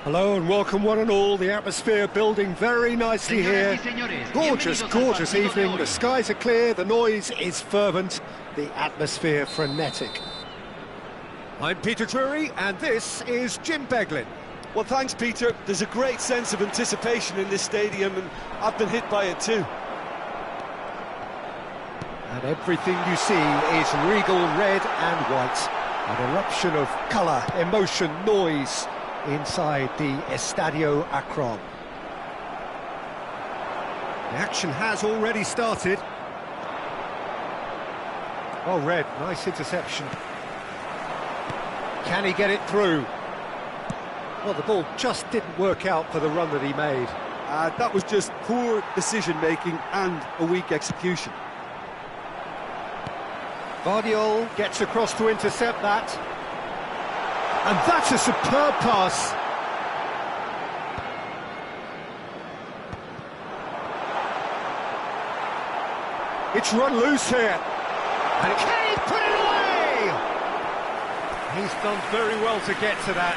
Hello and welcome one and all. The atmosphere building very nicely here. Gorgeous, gorgeous evening. The skies are clear, the noise is fervent, the atmosphere frenetic. I'm Peter Drury and this is Jim Beglin. Well, thanks, Peter. There's a great sense of anticipation in this stadium and I've been hit by it too. And everything you see is regal red and white. An eruption of colour, emotion, noise inside the Estadio Akron. The action has already started. Oh, red, nice interception. Can he get it through? Well, the ball just didn't work out for the run that he made. That was just poor decision-making and a weak execution. Guardiola gets across to intercept that. And that's a superb pass. It's run loose here. And can he put it away? He's done very well to get to that.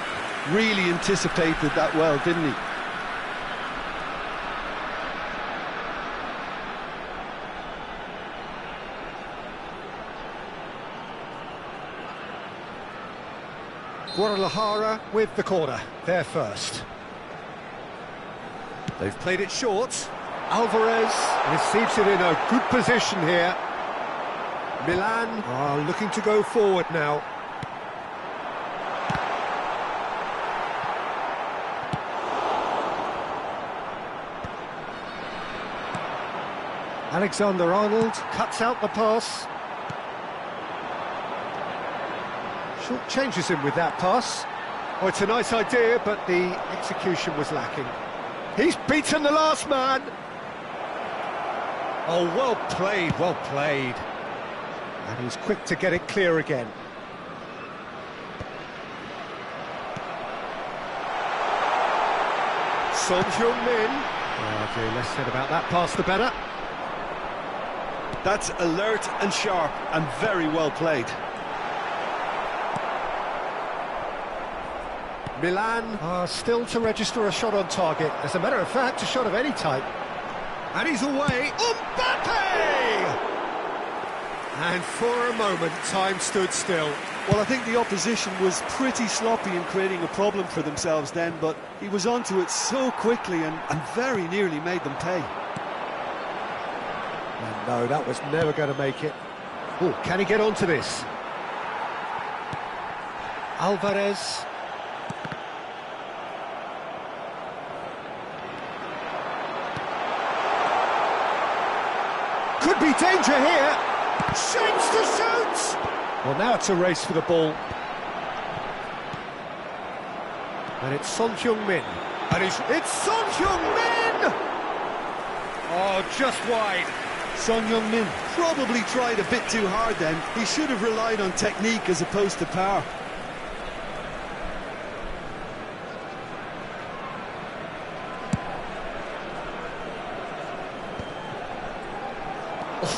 Really anticipated that well, didn't he? Guadalajara with the corner, they're first. They've played it short. Alvarez receives it in a good position here. Milan are looking to go forward now. Alexander-Arnold cuts out the pass. Short changes him with that pass. Oh, it's a nice idea, but the execution was lacking. He's beaten the last man. Oh, well played, well played. And he's quick to get it clear again. Son Heung-min. Oh dear, less said about that pass the better. That's alert and sharp and very well played. Milan are still to register a shot on target. As a matter of fact, a shot of any type. And he's away. Mbappe! And for a moment, time stood still. Well, I think the opposition was pretty sloppy in creating a problem for themselves then, but he was onto it so quickly and very nearly made them pay. And no, that was never going to make it. Oh, can he get onto this? Alvarez. Could be danger here. Shapes to shoot. Well, now it's a race for the ball. And it's Son Heung-min. And it's Son Heung-min! Oh, just wide. Son Heung-min probably tried a bit too hard then. He should have relied on technique as opposed to power.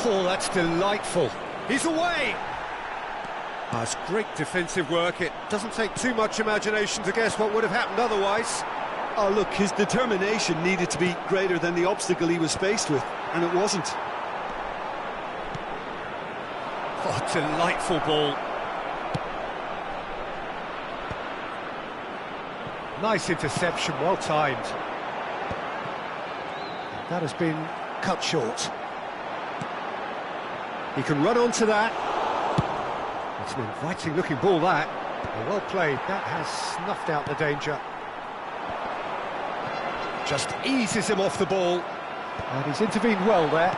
Oh, that's delightful. He's away! That's great defensive work. It doesn't take too much imagination to guess what would have happened otherwise. Oh, look, his determination needed to be greater than the obstacle he was faced with, and it wasn't. Oh, delightful ball. Nice interception, well timed. That has been cut short. He can run onto that. It's an inviting looking ball, that. Well played, that has snuffed out the danger. Just eases him off the ball. And he's intervened well there.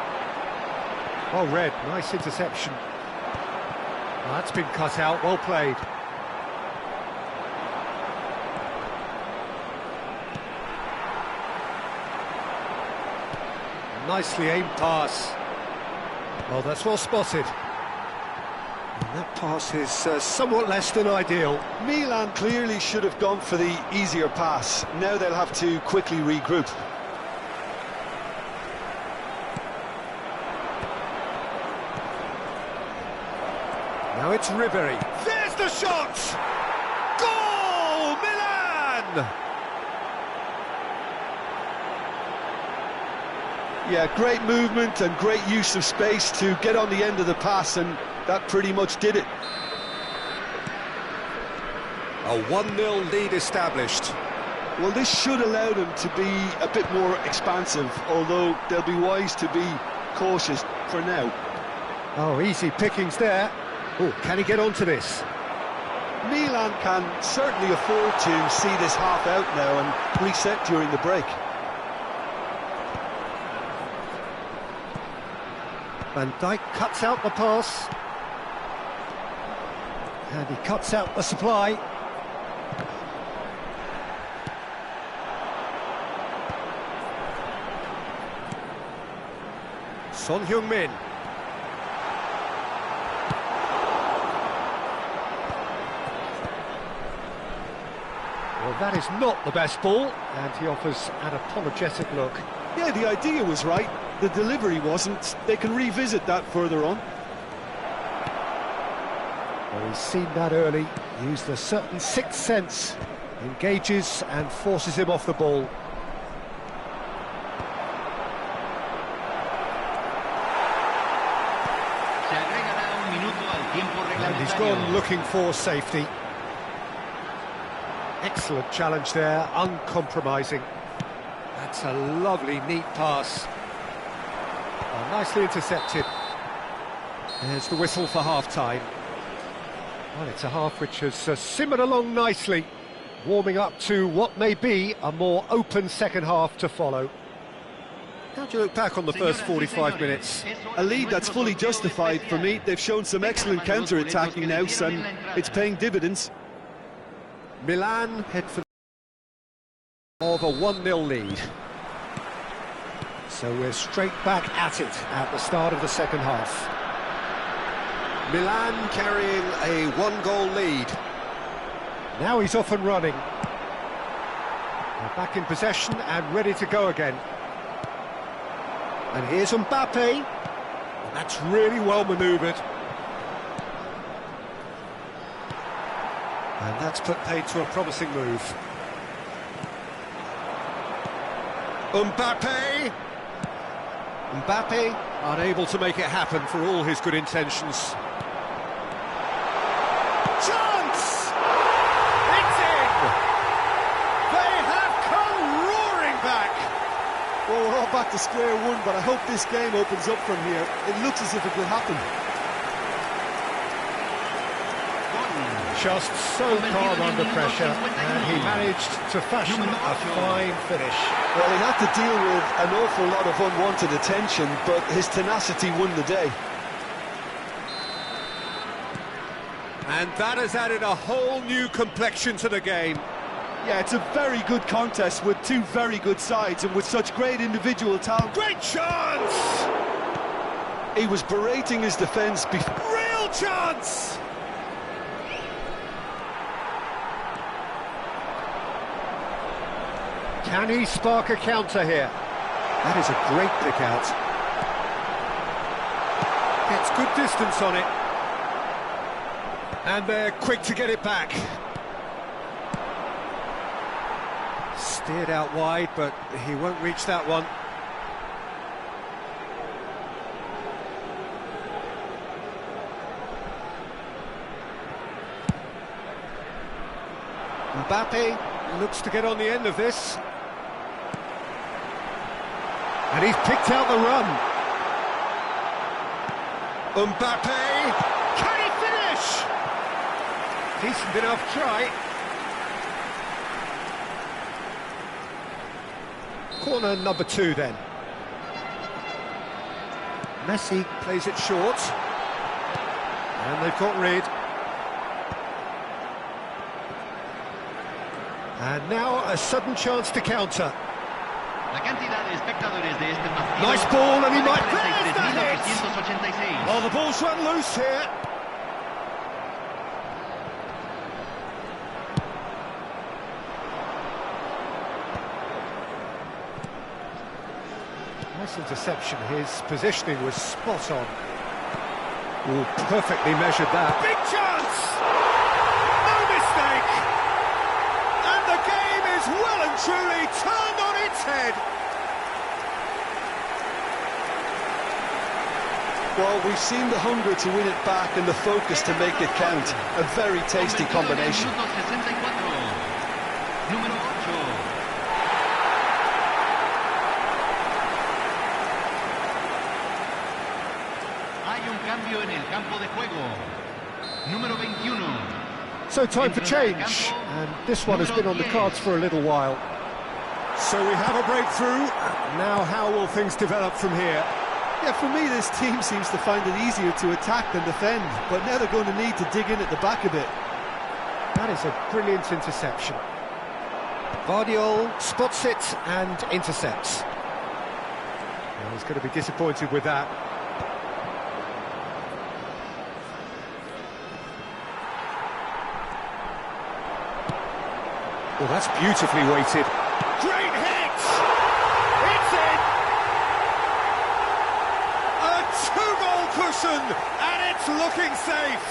Oh, red, nice interception. Well, that's been cut out, well played. Nicely aimed pass. Oh, that's well spotted. And that pass is somewhat less than ideal. Milan clearly should have gone for the easier pass. Now they'll have to quickly regroup. Now it's Ribery. There's the shot! Goal, Milan! Yeah, great movement and great use of space to get on the end of the pass, and that pretty much did it. A 1-0 lead established. Well, this should allow them to be a bit more expansive, although they'll be wise to be cautious for now. Oh, easy pickings there. Oh, can he get onto this? Milan can certainly afford to see this half out now and reset during the break. Van Dijk cuts out the pass. And he cuts out the supply. Son Heung-min. Well, that is not the best ball, and he offers an apologetic look. Yeah, the idea was right, the delivery wasn't. They can revisit that further on. Well, he's seen that early, used a certain sixth sense, engages and forces him off the ball. And he's gone looking for safety. Excellent challenge there, uncompromising. That's a lovely, neat pass. Oh, nicely intercepted. There's the whistle for half-time. Well, it's a half which has simmered along nicely, warming up to what may be a more open second half to follow. How do you look back on the first 45 minutes? A lead that's fully justified for me. They've shown some excellent counter-attacking now, and it's paying dividends. Milan head for of a 1-0 lead. So we're straight back at it at the start of the second half. Milan carrying a 1-goal lead. Now he's off and running. They're back in possession and ready to go again. And here's Mbappe. And that's really well manoeuvred. And that's put paid to a promising move. Mbappe! Mbappe unable to make it happen for all his good intentions. Chance! It's in! They have come roaring back! Well, we're all back to square one, but I hope this game opens up from here. It looks as if it could happen. Just so calm under pressure, and he managed to fashion a fine finish. Well, he had to deal with an awful lot of unwanted attention, but his tenacity won the day. And that has added a whole new complexion to the game. Yeah, it's a very good contest with two very good sides and with such great individual talent. Great chance! He was berating his defence before. Real chance! Can he spark a counter here? That is a great pick out. Gets good distance on it. And they're quick to get it back. Steered out wide, but he won't reach that one. Mbappe looks to get on the end of this. And he's picked out the run. Mbappe! Can he finish? Decent enough try. Corner number 2 then. Messi plays it short. And they've got rid. And now a sudden chance to counter. Nice ball, and he might there's the hit! Oh, the ball's run loose here. Nice interception. His positioning was spot on. Oh, perfectly measured that. Big chance! No mistake! And the game is well and truly turned on its head. Well, we've seen the hunger to win it back and the focus to make it count. A very tasty combination. Número 8. Hay un cambio en el campo de juego. Número 21. So time for change, and this one has been on the cards for a little while. So we have a breakthrough. Now how will things develop from here? Yeah, for me, this team seems to find it easier to attack than defend, but now they're going to need to dig in at the back a bit. That is a brilliant interception. Vardiol spots it and intercepts. Well, he's going to be disappointed with that. Well, that's beautifully weighted. Great hit! It's in! A two-goal cushion, and it's looking safe.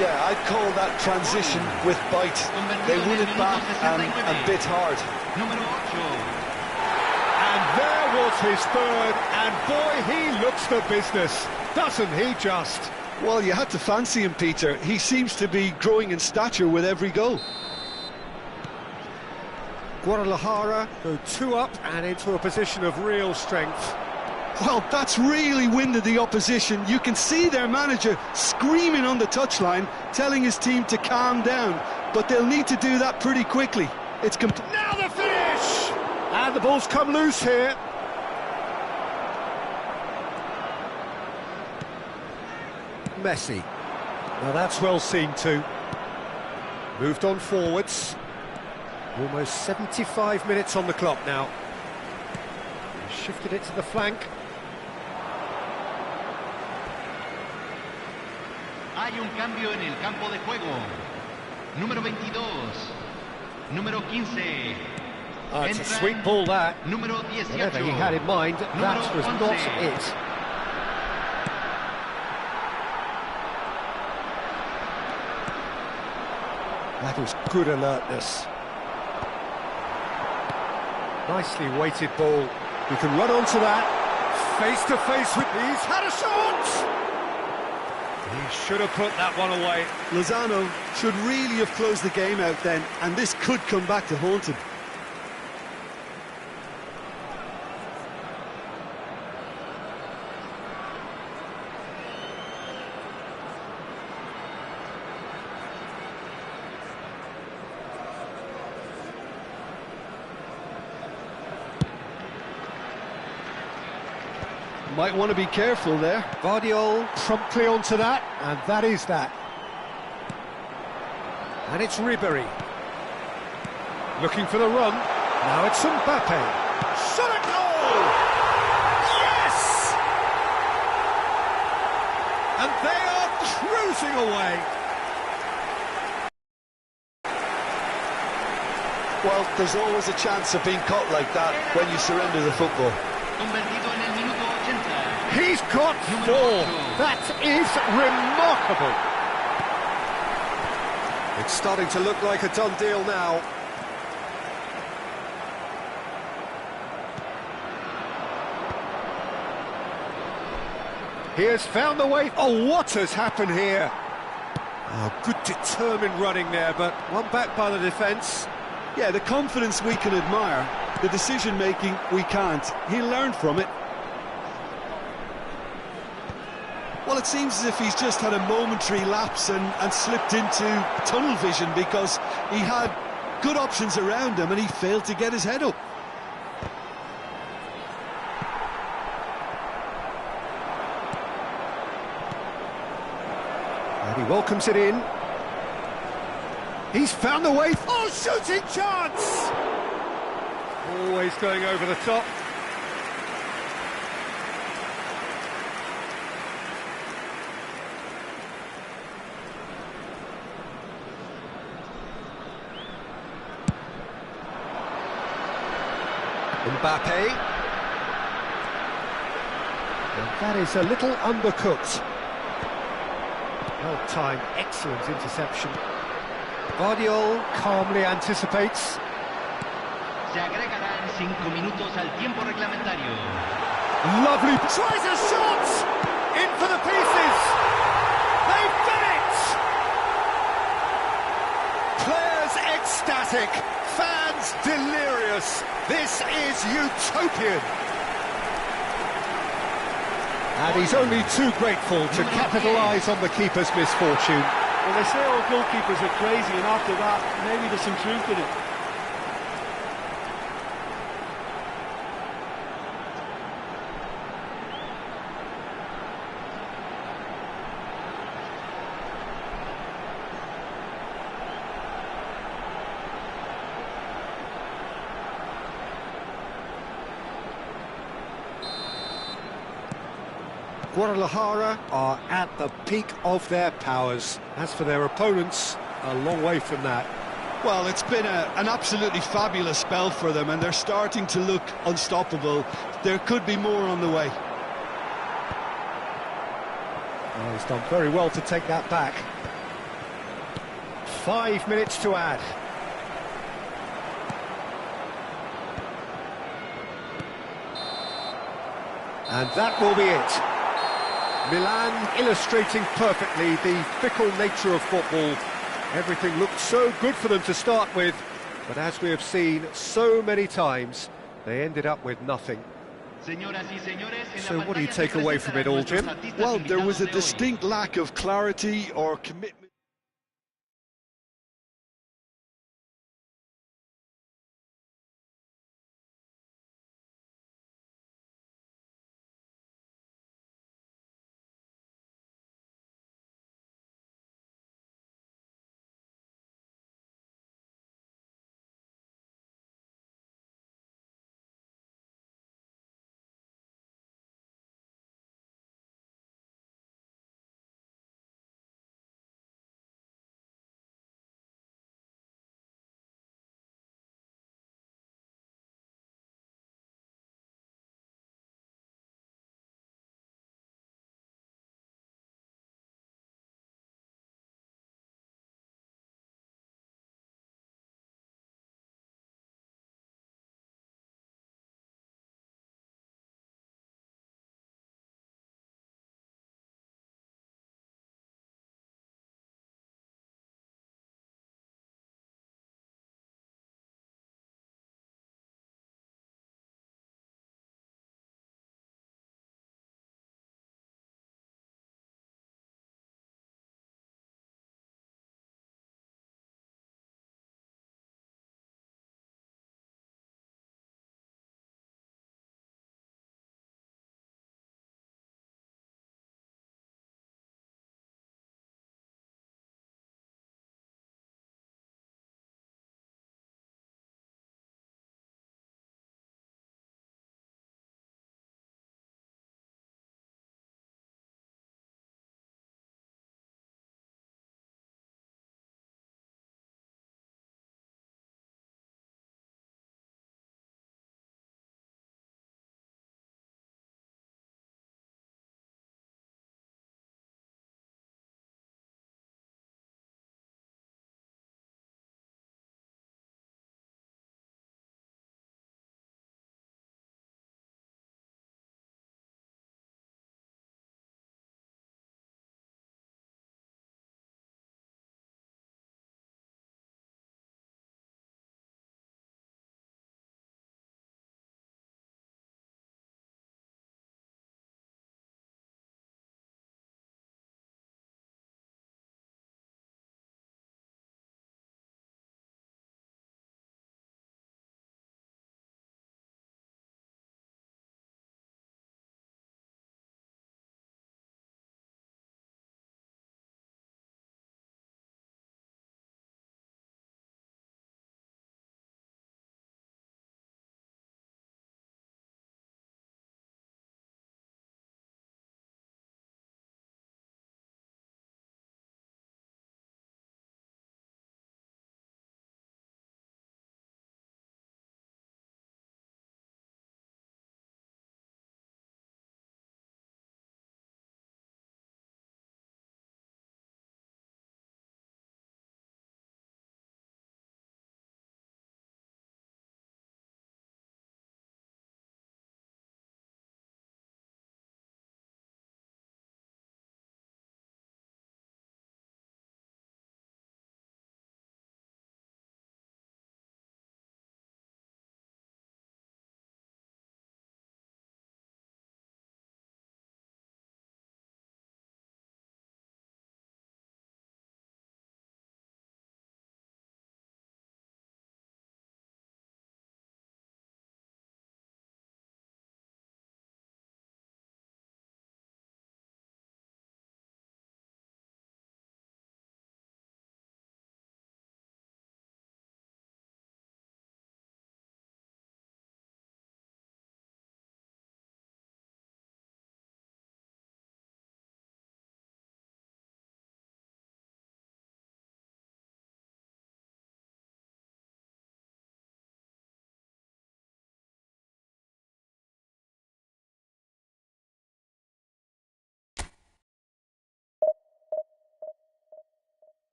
Yeah, I'd call that transition with bite. They win it back and bit hard. And there was his third, and boy, he looks the business, doesn't he just? Well, you had to fancy him, Peter. He seems to be growing in stature with every goal. Guadalajara go 2 up and into a position of real strength. Well, that's really winded the opposition. You can see their manager screaming on the touchline, telling his team to calm down. But they'll need to do that pretty quickly. It's now the finish! And the ball's come loose here. Messi. Now that's well seen too. Moved on forwards. Almost 75 minutes on the clock now. Shifted it to the flank. Hay un cambio en el campo de juego. Número 22. Número 15. Oh, it's a sweet ball that. Número 18. Whatever he had in mind, that was not it. That was good alertness. Nicely weighted ball. You can run onto that. Face to face with... He's had a shot! He should have put that one away. Lozano should really have closed the game out then, and this could come back to haunt him. Might want to be careful there. Vardiol promptly onto that, and that is that. And it's Ribery. Looking for the run. Now it's Mbappe. Shot at goal! Yes! And they are cruising away. Well, there's always a chance of being caught like that when you surrender the football. He's got 4. That is remarkable. It's starting to look like a done deal now. He has found the way. Oh, what has happened here? Oh, good determined running there, but one back by the defence. Yeah, the confidence we can admire, the decision-making we can't. He learned from it. Well, it seems as if he's just had a momentary lapse and slipped into tunnel vision because he had good options around him and he failed to get his head up. And he welcomes it in. He's found the way. Oh, shooting chance! Always going over the top. Mbappe. And that is a little undercooked. Well-timed, excellent interception. Vardiol calmly anticipates. Se agregarán 5 minutos al tiempo reglamentario. Lovely. Tries a shot! In for the pieces! They've done it! Players ecstatic, fans delirious. This is utopian. And he's only too grateful to capitalise on the keeper's misfortune. Well, they say all goalkeepers are crazy, and after that, maybe there's some truth in it. Guadalajara are at the peak of their powers. As for their opponents, a long way from that. Well, it's been an absolutely fabulous spell for them, and they're starting to look unstoppable. There could be more on the way. Well, he's done very well to take that back. 5 minutes to add. And that will be it. Milan illustrating perfectly the fickle nature of football. Everything looked so good for them to start with, but as we have seen so many times, they ended up with nothing. So what do you take away from it all, Jim? Well, there was a distinct lack of clarity or commitment.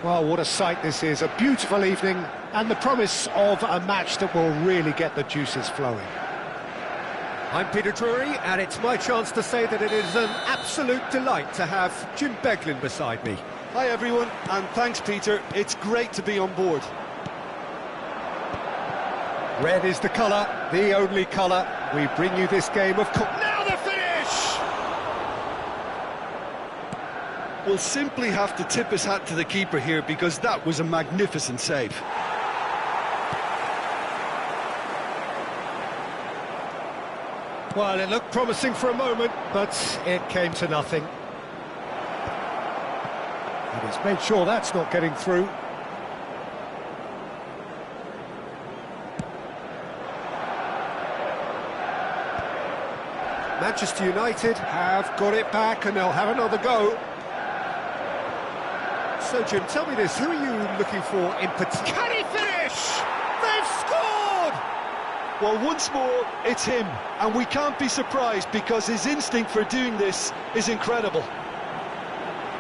Well, what a sight this is, a beautiful evening, and the promise of a match that will really get the juices flowing. I'm Peter Drury, and it's my chance to say that it is an absolute delight to have Jim Beglin beside me. Hi everyone, and thanks Peter, it's great to be on board. Red is the colour, the only colour. We bring you this game of... Now the finish! We'll simply have to tip his hat to the keeper here because that was a magnificent save. Well, it looked promising for a moment, but it came to nothing. And he's made sure that's not getting through. Manchester United have got it back and they'll have another go. So, Jim, tell me this, who are you looking for in particular? Can he finish? They've scored! Well, once more, it's him, and we can't be surprised because his instinct for doing this is incredible.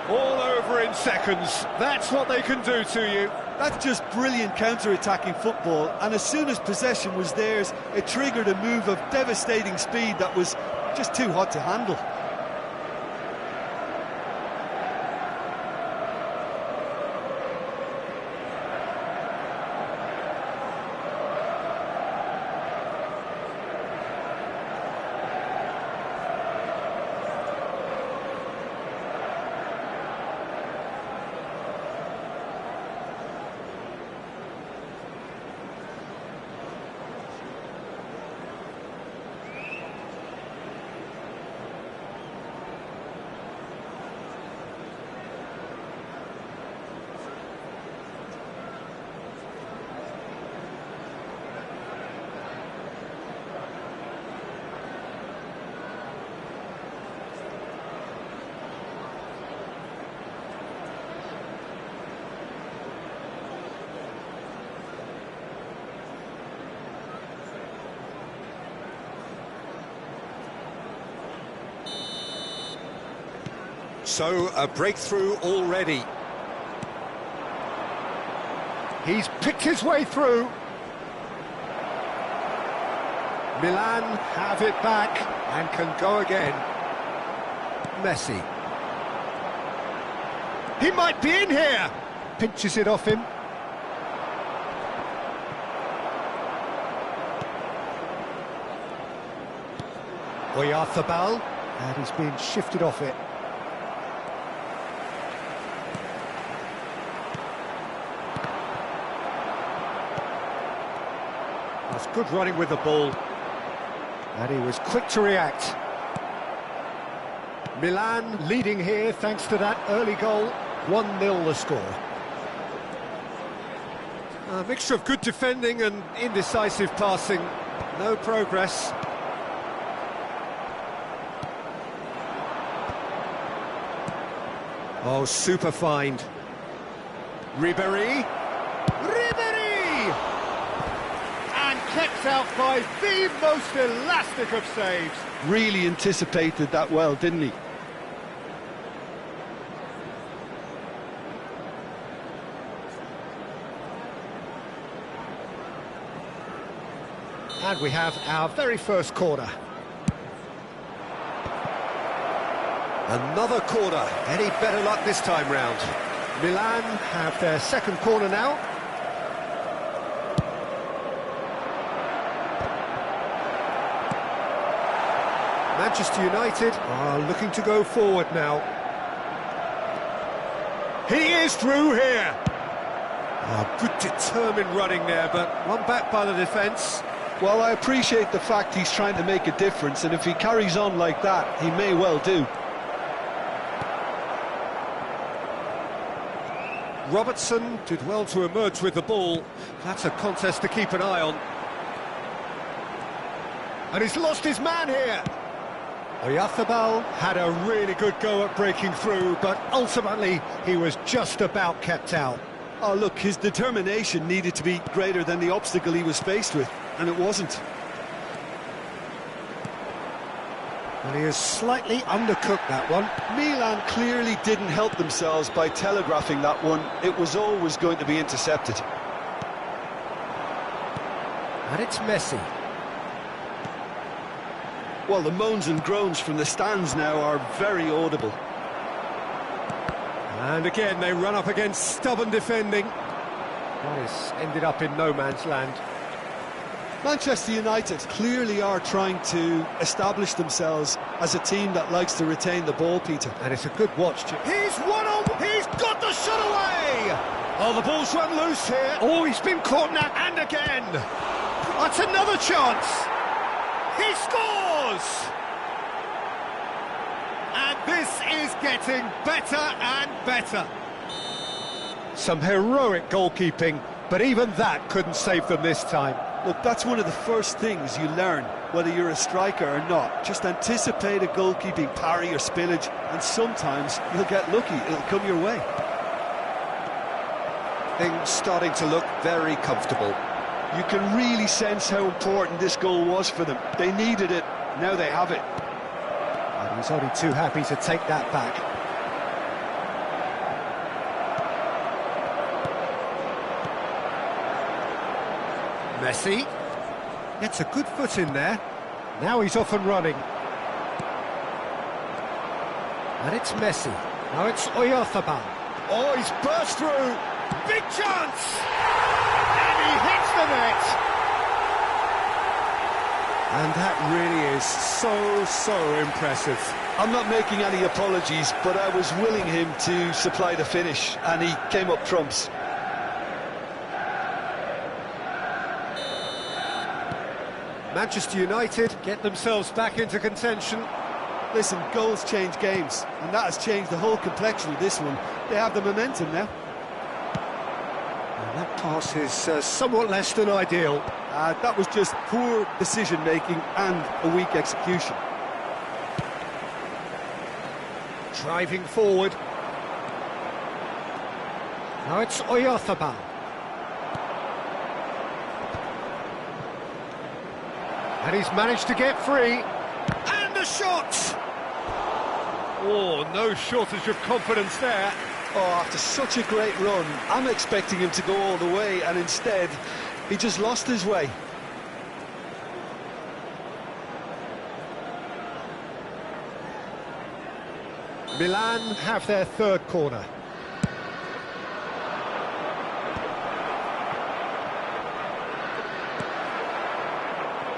All over in seconds, that's what they can do to you. That's just brilliant counter-attacking football, and as soon as possession was theirs, it triggered a move of devastating speed that was just too hot to handle. So, a breakthrough already. He's picked his way through. Milan have it back and can go again. Messi. He might be in here! Pinches it off him. Oyarzabal, and he's been shifted off it. That's good running with the ball. And he was quick to react. Milan leading here thanks to that early goal. 1-0 the score. A mixture of good defending and indecisive passing. No progress. Oh, super find. Ribéry. And kept out by the most elastic of saves. Really anticipated that well, didn't he? And we have our very first corner. Another corner. Any better luck this time round? Milan have their second corner now. Manchester United are looking to go forward now. He is through here. Oh, good determined running there, but one back by the defence. Well, I appreciate the fact he's trying to make a difference, and if he carries on like that, he may well do. Robertson did well to emerge with the ball. That's a contest to keep an eye on. And he's lost his man here. Oyarzabal had a really good go at breaking through, but ultimately he was just about kept out. Oh, look, his determination needed to be greater than the obstacle he was faced with, and it wasn't. Well, he has slightly undercooked that one. Milan clearly didn't help themselves by telegraphing that one. It was always going to be intercepted. And it's Messi. Well, the moans and groans from the stands now are very audible. And again, they run up against stubborn defending. That has ended up in no man's land. Manchester United clearly are trying to establish themselves as a team that likes to retain the ball, Peter. And it's a good watch, Jim. He's he's got the shot away! Oh, the ball's run loose here. Oh, he's been caught now, and again. That's another chance. He scores! And this is getting better and better. Some heroic goalkeeping, but even that couldn't save them this time. Look, that's one of the first things you learn, whether you're a striker or not. Just anticipate a goalkeeping parry or spillage, and sometimes you'll get lucky, it'll come your way. Things starting to look very comfortable. You can really sense how important this goal was for them. They needed it, now they have it. And he's only too happy to take that back. Messi gets a good foot in there. Now he's off and running. And it's Messi. Now it's Oyarzabal. Oh, he's burst through. Big chance! And he hits the net. And that really is so impressive. I'm not making any apologies, but I was willing him to supply the finish, and he came up trumps. Manchester United get themselves back into contention. Listen, goals change games, and that has changed the whole complexion of this one. They have the momentum now. And that pass is somewhat less than ideal. That was just poor decision-making and a weak execution. Driving forward. Now it's Oyarzabal. And he's managed to get free. And the shot! Oh, no shortage of confidence there. Oh, after such a great run, I'm expecting him to go all the way, and instead, he just lost his way. Milan have their third corner.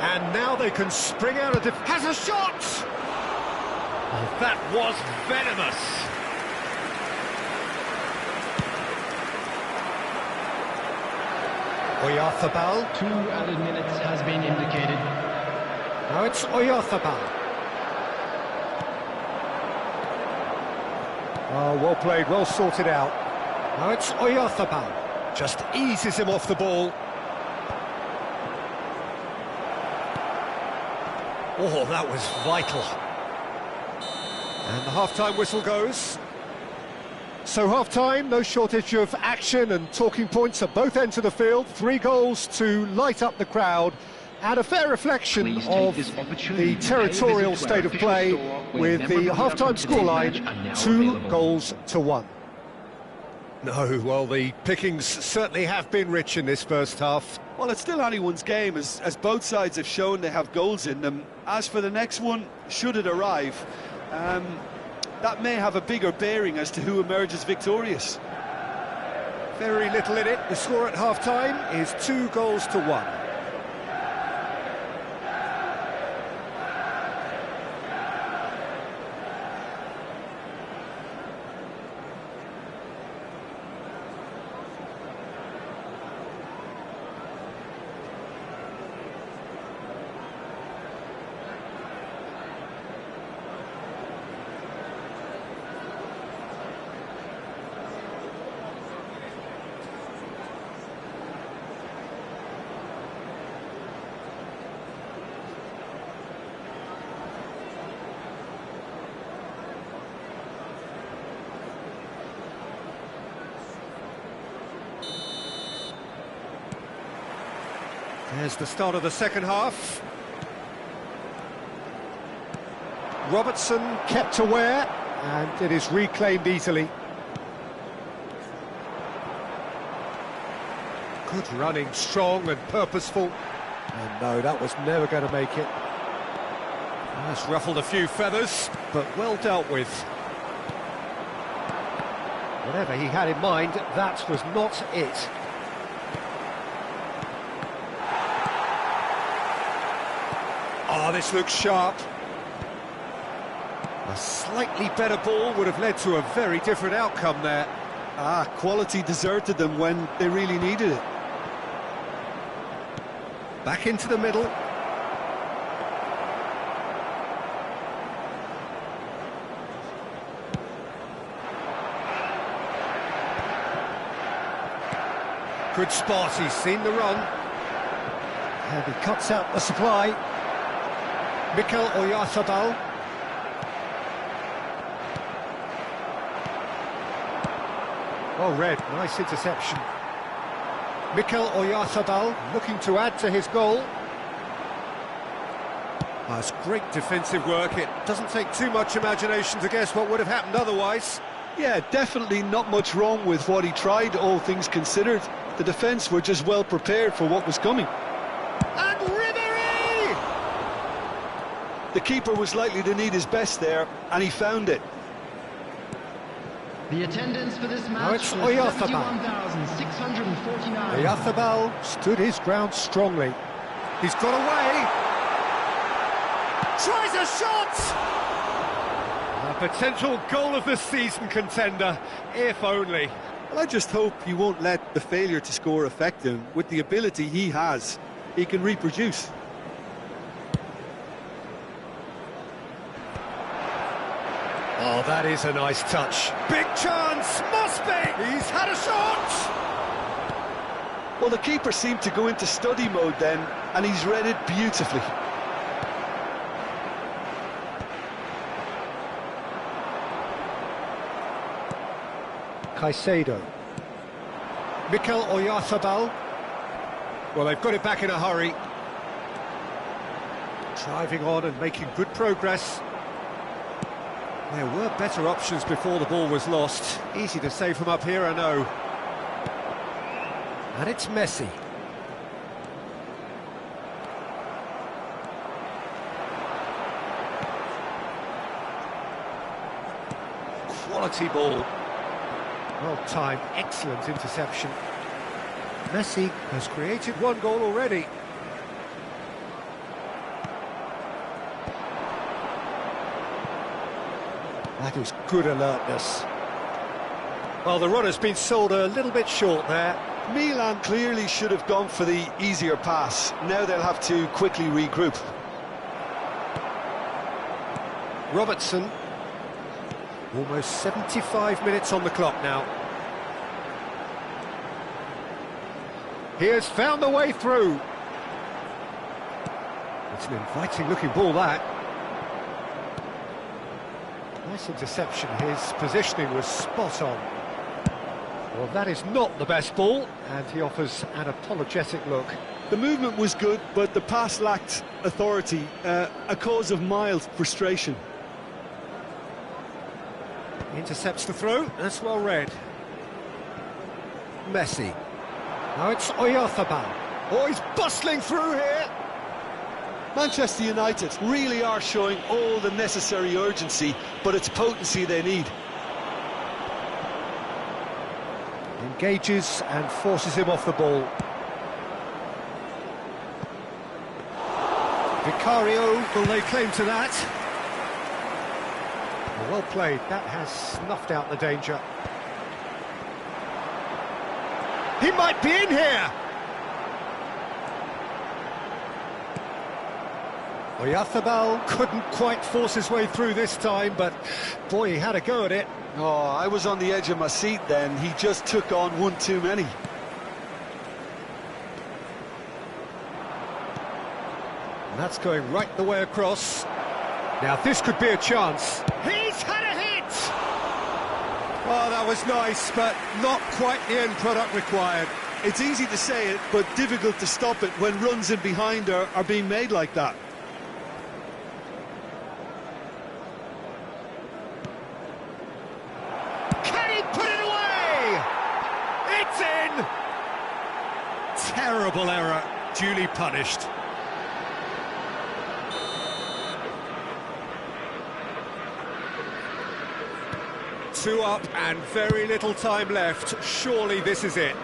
And now they can spring out of Has a shot! Oh, that was venomous. Oyarzabal. 2 added minutes has been indicated. Now it's Oyarzabal. Oh, well played, well sorted out. Now it's Oyarzabal. Just eases him off the ball. Oh, that was vital. And the half-time whistle goes. So half-time, no shortage of action and talking points at both ends of the field. 3 goals to light up the crowd. And a fair reflection of the territorial state of play with the half-time scoreline 2-1. No, well, the pickings certainly have been rich in this first half. Well, it's still anyone's game, as both sides have shown they have goals in them. As for the next one, should it arrive, that may have a bigger bearing as to who emerges victorious. Very little in it. The score at half-time is 2-1. There's the start of the second half. Robertson kept aware, and it is reclaimed easily. Good running, strong and purposeful. And no, that was never going to make it. That's ruffled a few feathers, but well dealt with. Whatever he had in mind, that was not it. Oh, this looks sharp. A slightly better ball would have led to a very different outcome there. Quality deserted them when they really needed it. Back into the middle. Good spot, he's seen the run. And he cuts out the supply. Mikel Oyarzabal. Well read, nice interception. Mikel Oyarzabal looking to add to his goal. That's great defensive work. It doesn't take too much imagination to guess what would have happened otherwise. Yeah, definitely not much wrong with what he tried, all things considered. The defence were just well prepared for what was coming. And Ribéry! The keeper was likely to need his best there, and he found it. The attendance for this Now match it's was Oyarzabal. 71,649. Oyarzabal stood his ground strongly. He's got away. Tries a shot! A potential goal of the season contender, if only. Well, I just hope he won't let the failure to score affect him. With the ability he has, he can reproduce. Oh, that is a nice touch. Big chance, must be! He's had a shot! Well, the keeper seemed to go into study mode then, and he's read it beautifully. Caicedo. Mikel Oyarzabal. Well, they've got it back in a hurry. Driving on and making good progress. There were better options before the ball was lost. Easy to say from up here, I know. And it's Messi. Quality ball. Well timed, excellent interception. Messi has created one goal already. That is good alertness. Well, the runner's been sold a little bit short there. Milan clearly should have gone for the easier pass. Now they'll have to quickly regroup. Robertson. Almost 75 minutes on the clock now. He has found the way through. It's an inviting-looking ball, that. Nice interception. His positioning was spot on. Well, that is not the best ball, and he offers an apologetic look. The movement was good, but the pass lacked authority, a cause of mild frustration. Intercepts the throw, that's well read. Messi. Now it's Oyarzabal. Oh, he's bustling through here. Manchester United really are showing all the necessary urgency, but it's potency they need. Engages and forces him off the ball. Vicario, will they claim to that? Well played, that has snuffed out the danger. He might be in here! Oyarzabal couldn't quite force his way through this time, but boy, he had a go at it. Oh, I was on the edge of my seat then. He just took on one too many. And that's going right the way across. Now this could be a chance. He's had a hit! Oh, that was nice, but not quite the end product required. It's easy to say it, but difficult to stop it when runs in behind are being made like that. Terrible error, duly punished. Two up and very little time left. Surely this is it.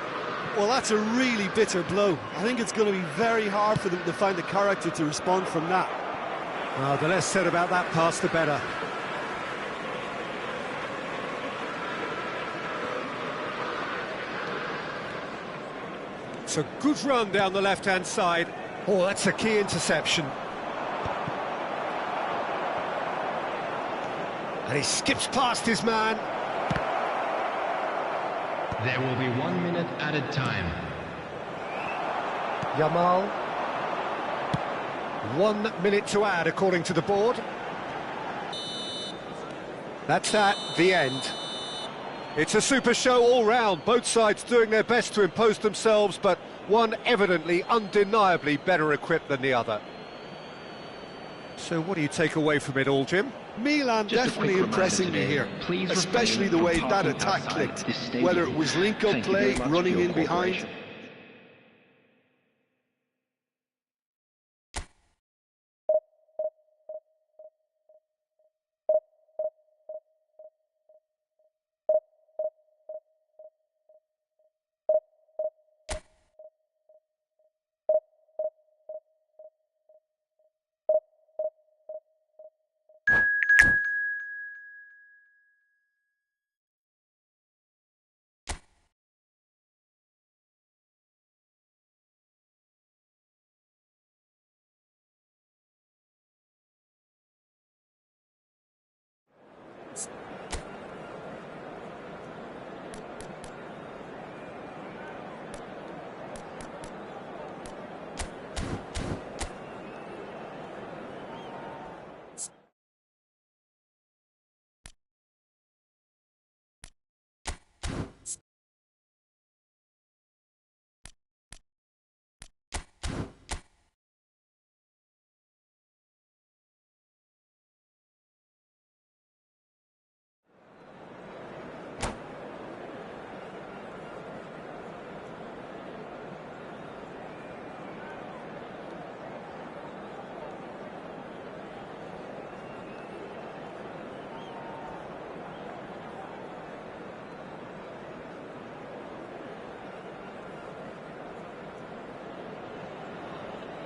Well, that's a really bitter blow. I think it's going to be very hard for them to find the character to respond from that. Well, the less said about that pass, the better. It's a good run down the left-hand side. Oh, that's a key interception. And he skips past his man. There will be 1 minute added time. Yamal. 1 minute to add, according to the board. That's that, the end. It's a super show all round, both sides doing their best to impose themselves, but one evidently, undeniably better equipped than the other. So what do you take away from it all, Jim? Milan definitely impressing me here, especially the way that attack clicked, whether it was link-up play, running in behind.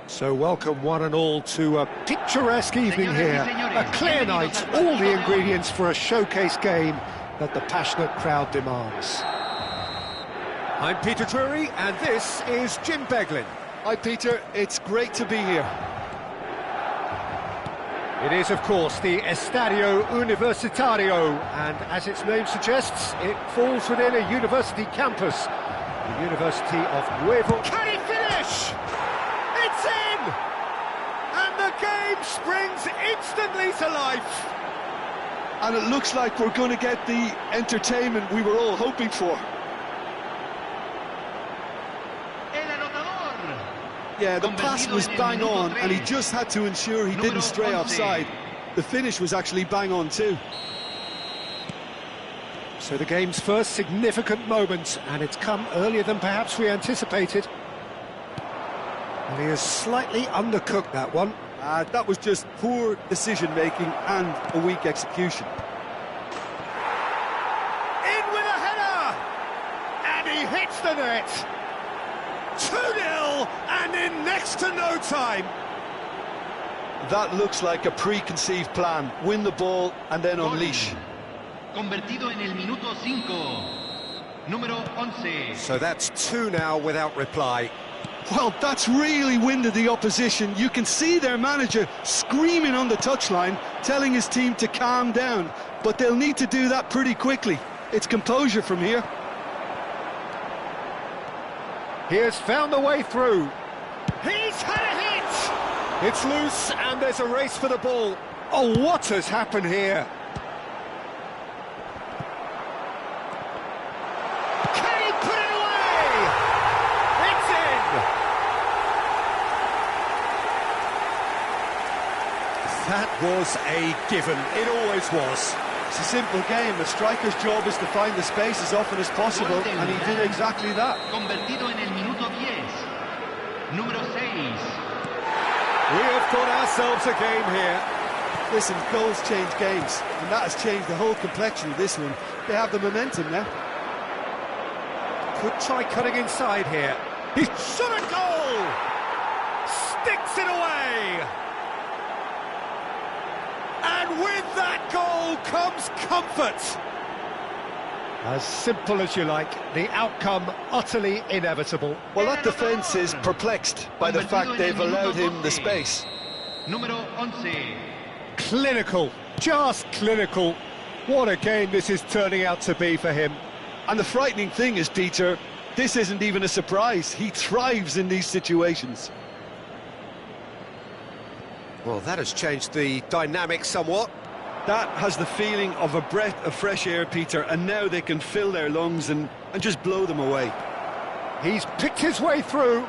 So welcome one and all to a picturesque evening here, a clear night, all the ingredients for a showcase game that the passionate crowd demands. I'm Peter Drury and this is Jim Beglin. Hi Peter, it's great to be here. It is of course the Estadio Universitario, and as its name suggests, it falls within a university campus, the University of Nuevo. Can he finish? It's in! And the game springs instantly to life. And it looks like we're going to get the entertainment we were all hoping for. Yeah, the pass was bang on, and he just had to ensure he didn't stray offside. The finish was actually bang on too. So the game's first significant moment, and it's come earlier than perhaps we anticipated. And he has slightly undercooked that one. That was just poor decision-making and a weak execution. In with a header! And he hits the net! 2-0, and in next to no time! That looks like a preconceived plan. Win the ball and then unleash. Convertido en el minuto 5. Número 11. So that's 2 now without reply. Well, that's really winded the opposition. You can see their manager screaming on the touchline, telling his team to calm down. But they'll need to do that pretty quickly. It's composure from here. He has found the way through. He's had a hit! It's loose and there's a race for the ball. Oh, what has happened here? Can he put it away? It's in! That was a given. It always was. It's a simple game. A striker's job is to find the space as often as possible, and he did exactly that. Convertido en el minuto 10. Número 6. We have got ourselves a game here. Listen, goals change games, and that has changed the whole complexion of this one. They have the momentum now. Could try cutting inside here. He's shot a goal! Sticks it away! And with that goal comes comfort. As simple as you like, the outcome utterly inevitable. Well, that defence is perplexed by the fact they've allowed him the space. Número 11. Clinical, just clinical. What a game this is turning out to be for him. And the frightening thing is, Peter, this isn't even a surprise. He thrives in these situations. Well, that has changed the dynamic somewhat. That has the feeling of a breath of fresh air, Peter, and now they can fill their lungs and just blow them away. He's picked his way through.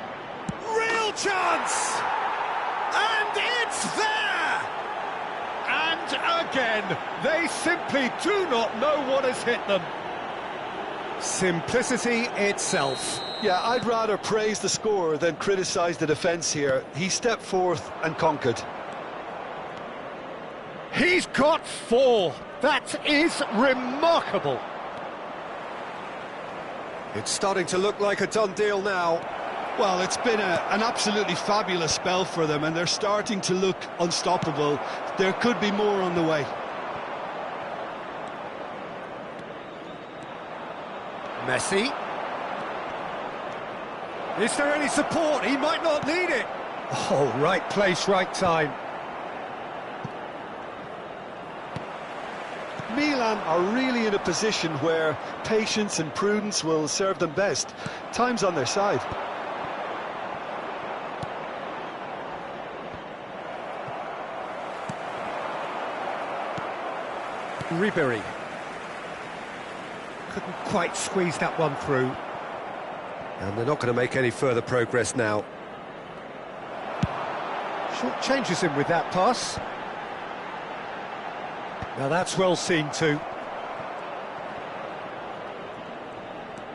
Real chance! And it's there! And again, they simply do not know what has hit them. Simplicity itself. Yeah, I'd rather praise the scorer than criticise the defence here. He stepped forth and conquered. He's got 4. That is remarkable. It's starting to look like a done deal now. Well, it's been an absolutely fabulous spell for them, and they're starting to look unstoppable. There could be more on the way. Messi. Is there any support? He might not need it. Oh, right place, right time. Milan are really in a position where patience and prudence will serve them best. Time's on their side. Ribery. Couldn't quite squeeze that one through. And they're not going to make any further progress now. Short changes him with that pass. Now that's well seen too.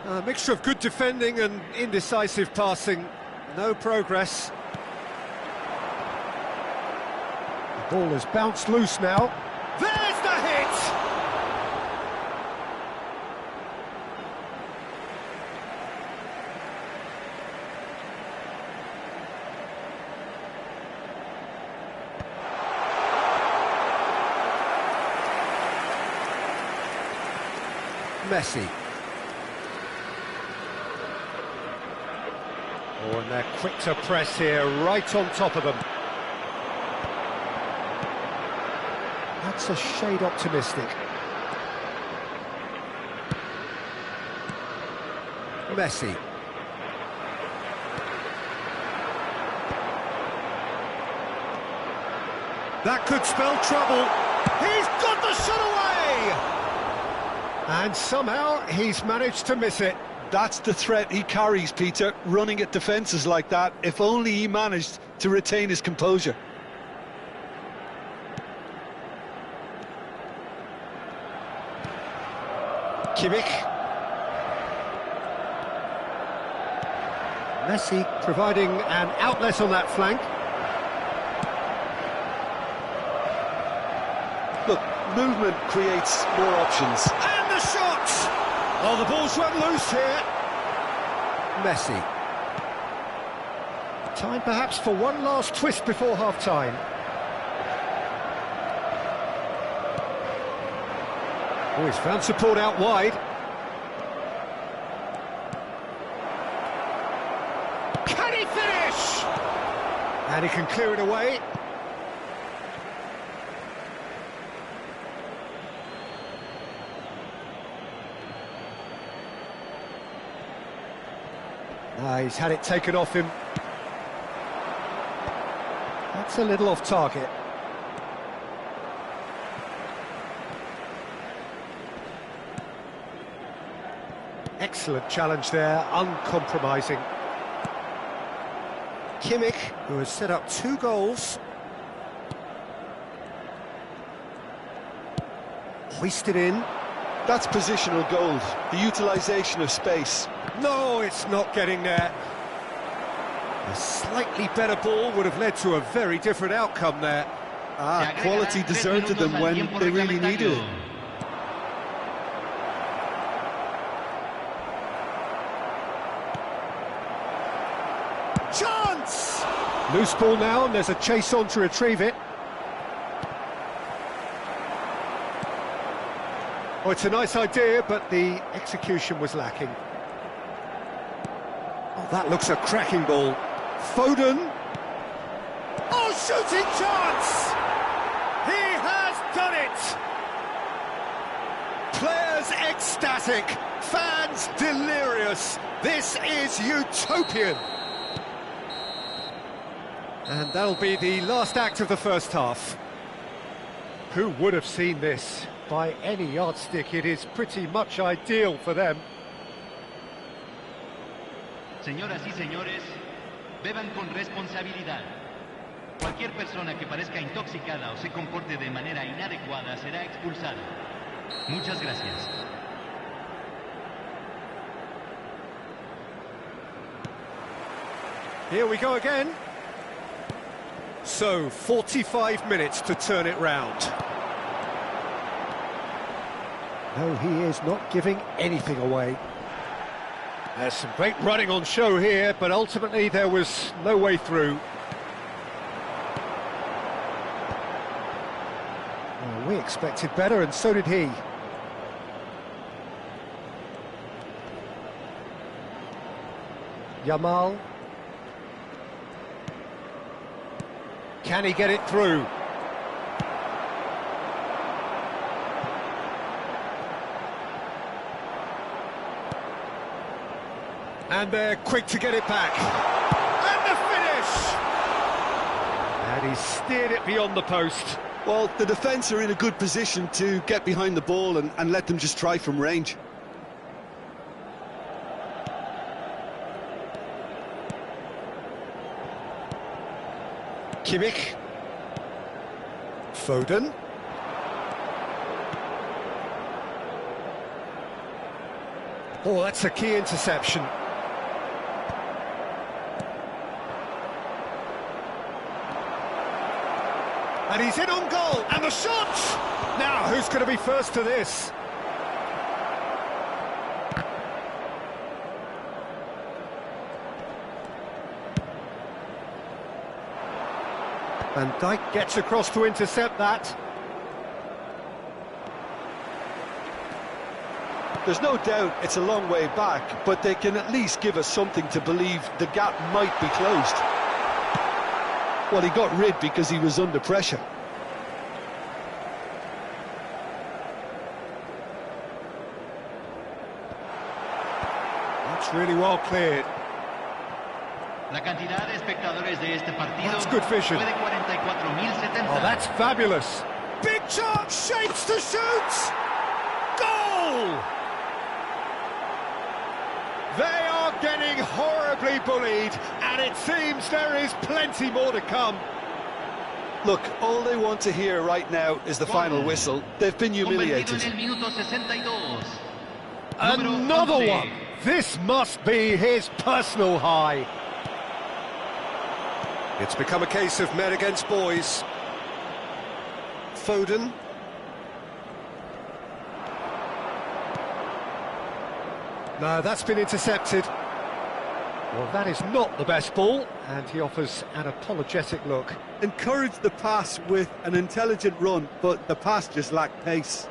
A mixture of good defending and indecisive passing. No progress. The ball has bounced loose now. There's the hit! Messi. Oh, and they're quick to press here, right on top of them. That's a shade optimistic. Messi. That could spell trouble. He's got the shot away! And somehow he's managed to miss it. That's the threat he carries, Peter, running at defences like that. If only he managed to retain his composure. Kimmich. Messi providing an outlet on that flank. Look, movement creates more options. And the shot! Oh, the ball's run loose here. Messi. Time perhaps for one last twist before half-time. Oh, he's found support out wide. Can he finish? And he can clear it away. He's had it taken off him. That's a little off target. Excellent challenge there, uncompromising. Kimmich, who has set up 2 goals. Hoisted in. That's positional gold, the utilisation of space. No, it's not getting there. A slightly better ball would have led to a very different outcome there. Quality deserted them when they really needed it. Chance! Loose ball now, and there's a chase on to retrieve it. Oh, it's a nice idea, but the execution was lacking. Oh, that looks a cracking ball. Foden. Oh, shooting chance! He has done it! Players ecstatic, fans delirious. This is utopian. And that'll be the last act of the first half. Who would have seen this? By any yardstick, it is pretty much ideal for them. Señoras y señores, beban con responsabilidad. Cualquier persona que parezca intoxicada o se comporte de manera inadecuada será expulsada. Muchas gracias. Here we go again. So, 45 minutes to turn it round. No, he is not giving anything away. There's some great running on show here, but ultimately there was no way through. Well, we expected better, and so did he. Yamal. Can he get it through? And they're quick to get it back. And the finish! And he steered it beyond the post. Well, the defence are in a good position to get behind the ball and let them just try from range. Kimmich. Foden. Oh, that's a key interception. And he's in on goal, and the shot! Now, who's going to be first to this? Van Dijk gets across to intercept that. There's no doubt it's a long way back, but they can at least give us something to believe the gap might be closed. Well, he got rid because he was under pressure. That's really well cleared. La cantidad de espectadores de este partido That's good vision. fue de 44.070. Oh, that's fabulous. Big chance, shapes to shoot! Goal! They are getting horribly bullied, and it seems there is plenty more to come. Look, all they want to hear right now is the final whistle. They've been humiliated. En el minuto 62. Another one! This must be his personal high. It's become a case of men against boys. Foden. No, that's been intercepted. Well, that is not the best ball, and he offers an apologetic look. Encourage the pass with an intelligent run, but the pass just lacked pace.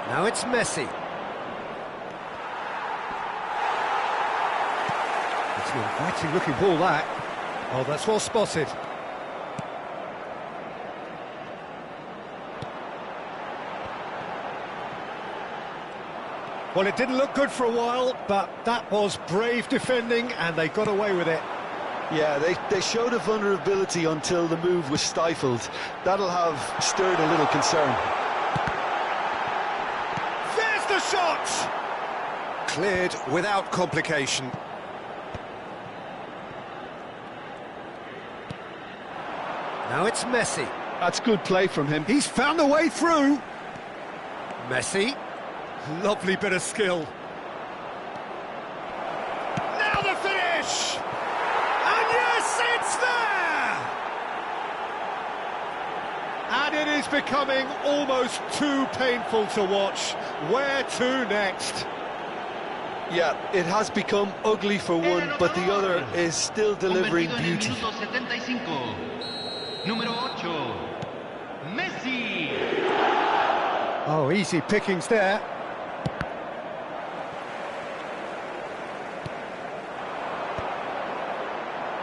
Now it's Messi. It's an inviting looking ball, that. Oh, that's well spotted. Well, it didn't look good for a while, but that was brave defending, and they got away with it. Yeah, they showed a vulnerability until the move was stifled. That'll have stirred a little concern. There's the shot! Cleared without complication. Now it's Messi. That's good play from him. He's found a way through. Messi. Lovely bit of skill. And it is becoming almost too painful to watch. Where to next? Yeah, it has become ugly for one, but the other is still delivering beauty. Número 8, Messi. Oh, easy pickings there.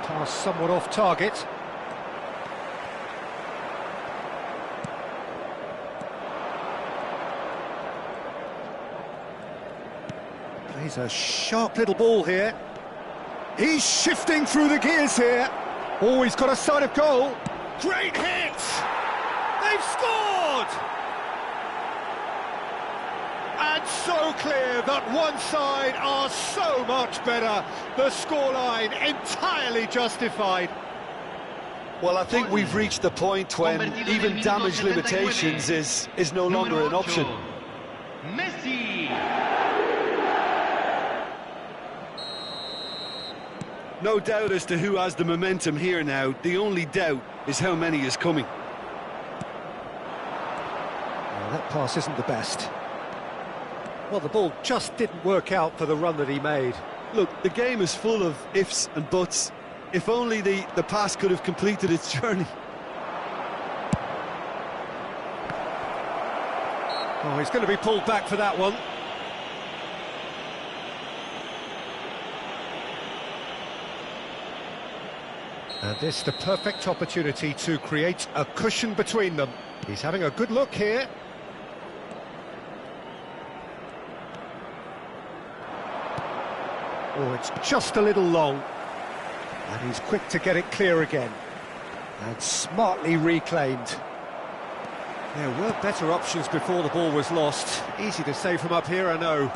Pass somewhat off target. Plays a sharp little ball here. He's shifting through the gears here. Oh, he's got a sight of goal. Great hit! They've scored! And so clear that one side are so much better. The scoreline entirely justified. Well, I think we've reached the point when even damage limitations is no longer an option. Messi. No doubt as to who has the momentum here now. The only doubt is how many is coming. Well, that pass isn't the best. Well, the ball just didn't work out for the run that he made. Look, the game is full of ifs and buts. If only the pass could have completed its journey. Oh, he's going to be pulled back for that one. And this the perfect opportunity to create a cushion between them. He's having a good look here. Oh, it's just a little long. And he's quick to get it clear again. And smartly reclaimed. There were better options before the ball was lost. Easy to say from up here, I know.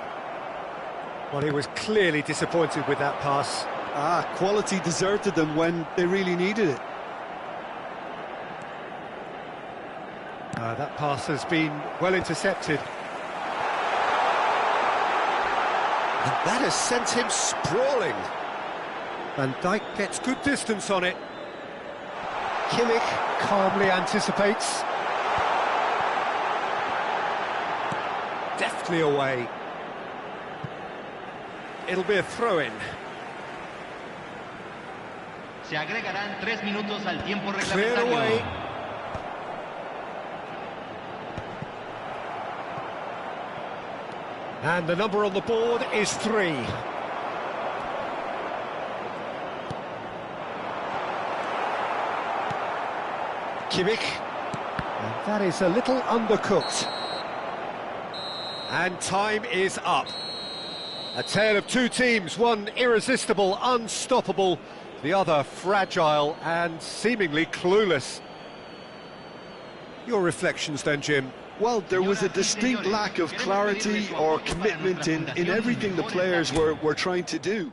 Well, he was clearly disappointed with that pass. Quality deserted them when they really needed it. That pass has been well intercepted. And that has sent him sprawling. Van Dijk gets good distance on it. Kimmich calmly anticipates. Deftly away. It'll be a throw-in. Se agregarán 3 minutos al tiempo Cleared away. reglamentario. And the number on the board is 3. Kimmich. And that is a little undercooked. And time is up. A tale of two teams, one irresistible, unstoppable, the other fragile and seemingly clueless. Your reflections then, Jim? Well, there was a distinct lack of clarity or commitment in everything the players were trying to do.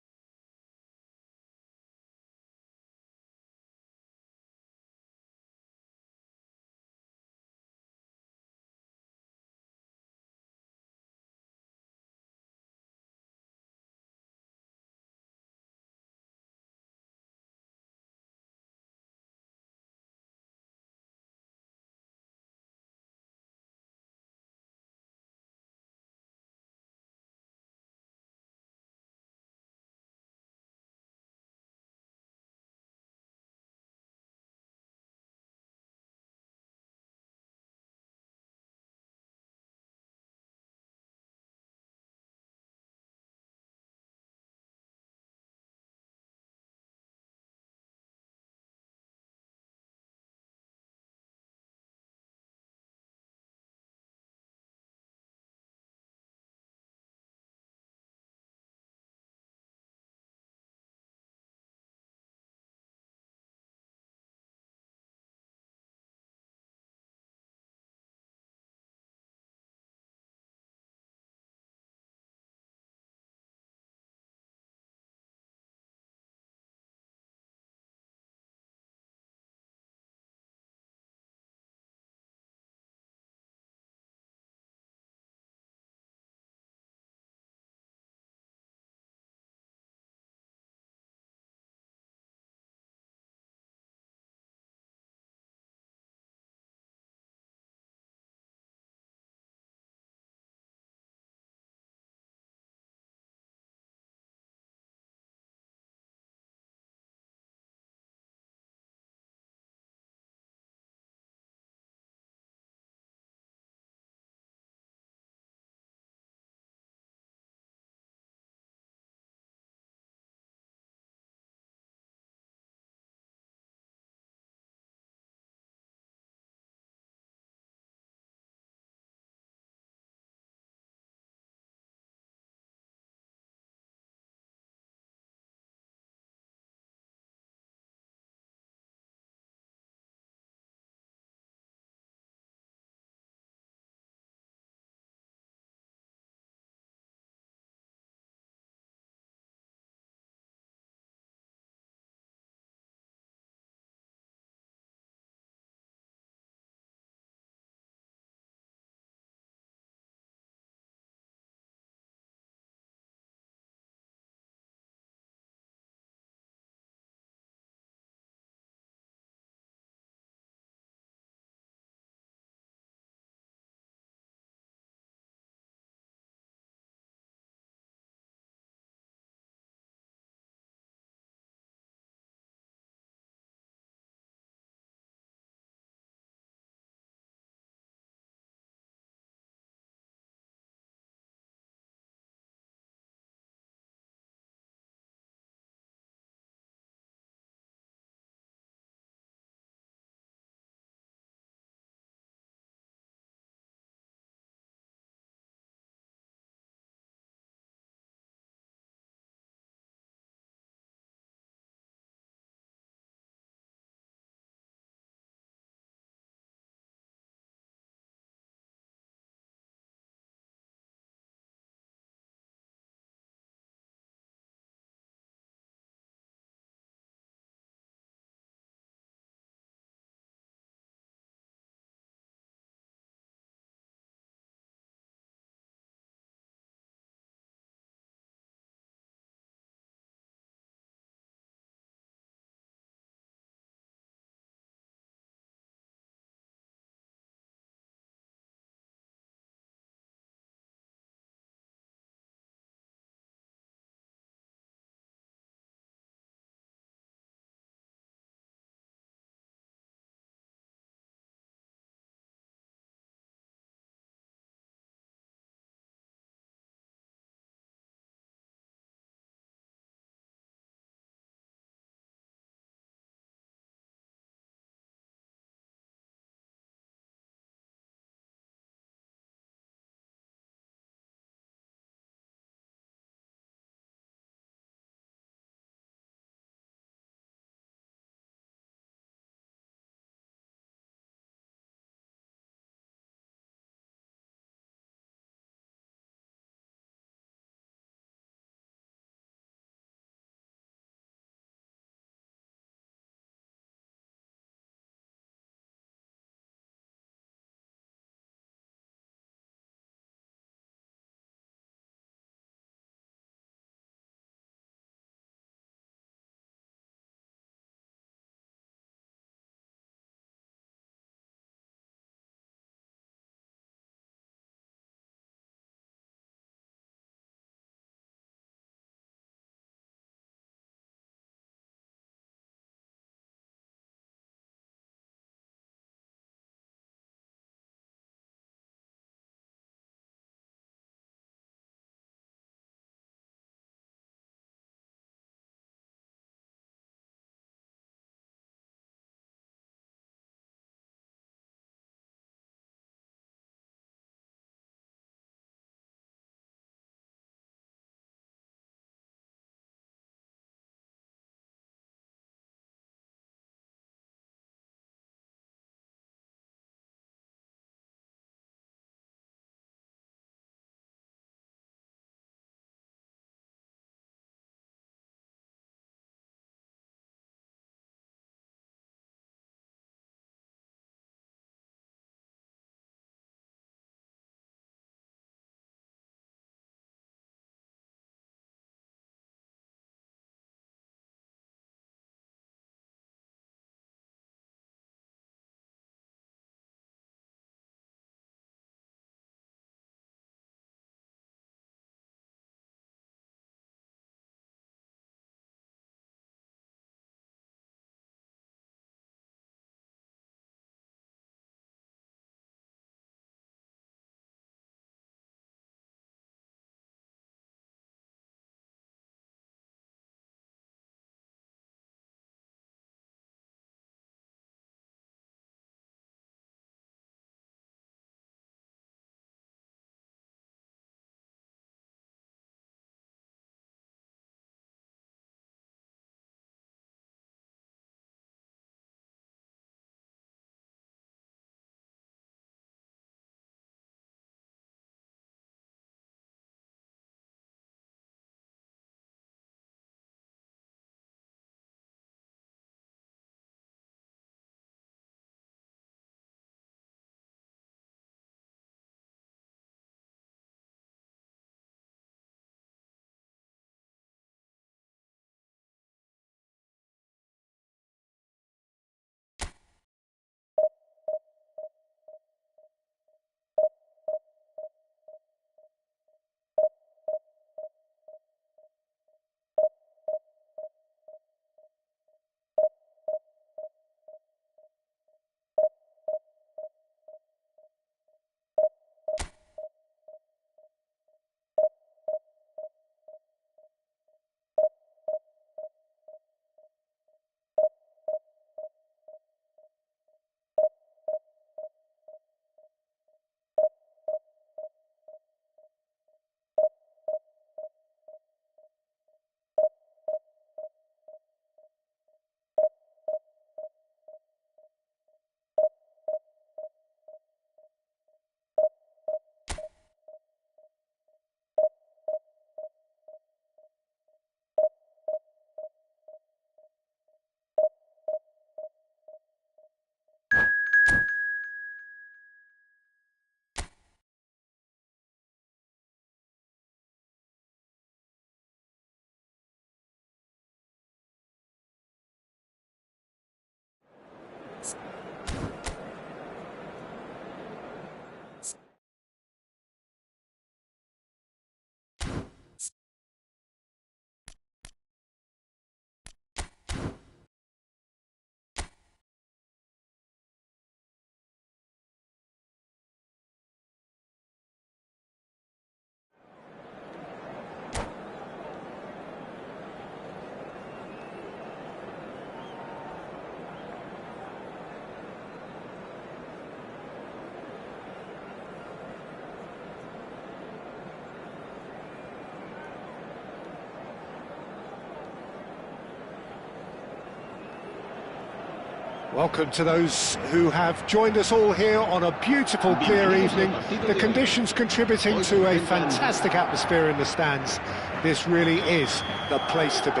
Welcome to those who have joined us all here on a beautiful, clear evening. The conditions contributing to a fantastic atmosphere in the stands. This really is the place to be.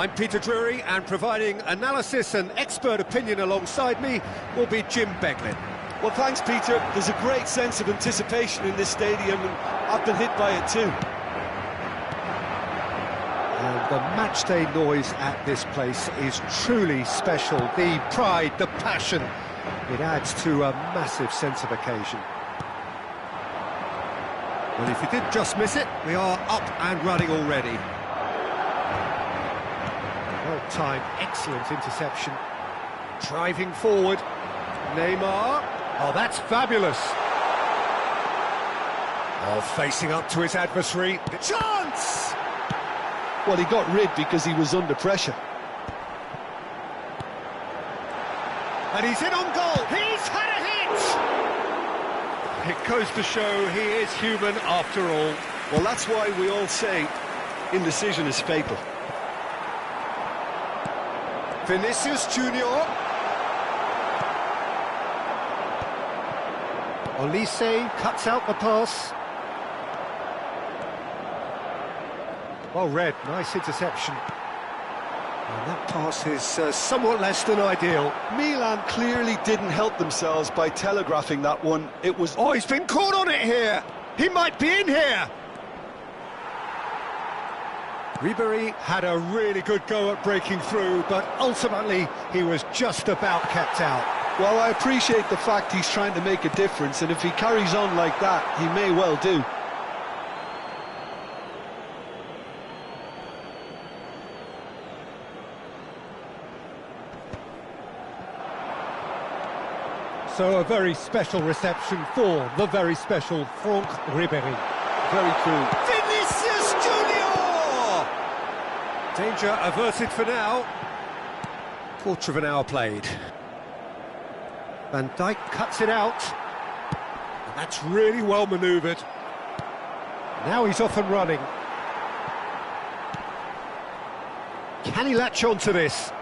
I'm Peter Drury, and providing analysis and expert opinion alongside me will be Jim Beglin. Well, thanks, Peter. There's a great sense of anticipation in this stadium, and I've been hit by it too. And the matchday noise at this place is truly special. The pride, the passion, it adds to a massive sense of occasion. Well, if you did just miss it, we are up and running already. Well-timed, excellent interception. Driving forward, Neymar. Oh, that's fabulous. Oh, facing up to his adversary. Chance! Well, he got rid because he was under pressure. And he's in on goal. He's had a hit! It goes to show he is human after all. Well, that's why we all say indecision is fatal. Vinicius Junior. Olise cuts out the pass. Well read, nice interception. And that pass is somewhat less than ideal. Milan clearly didn't help themselves by telegraphing that one. It was... Oh, he's been caught on it here! He might be in here! Ribery had a really good go at breaking through, but ultimately he was just about kept out. Well, I appreciate the fact he's trying to make a difference, and if he carries on like that, he may well do. So a very special reception for the very special Franck Ribery. Very cool. Vinicius Junior! Danger averted for now. Quarter of an hour played. Van Dijk cuts it out. And that's really well manoeuvred. Now he's off and running. Can he latch on to this?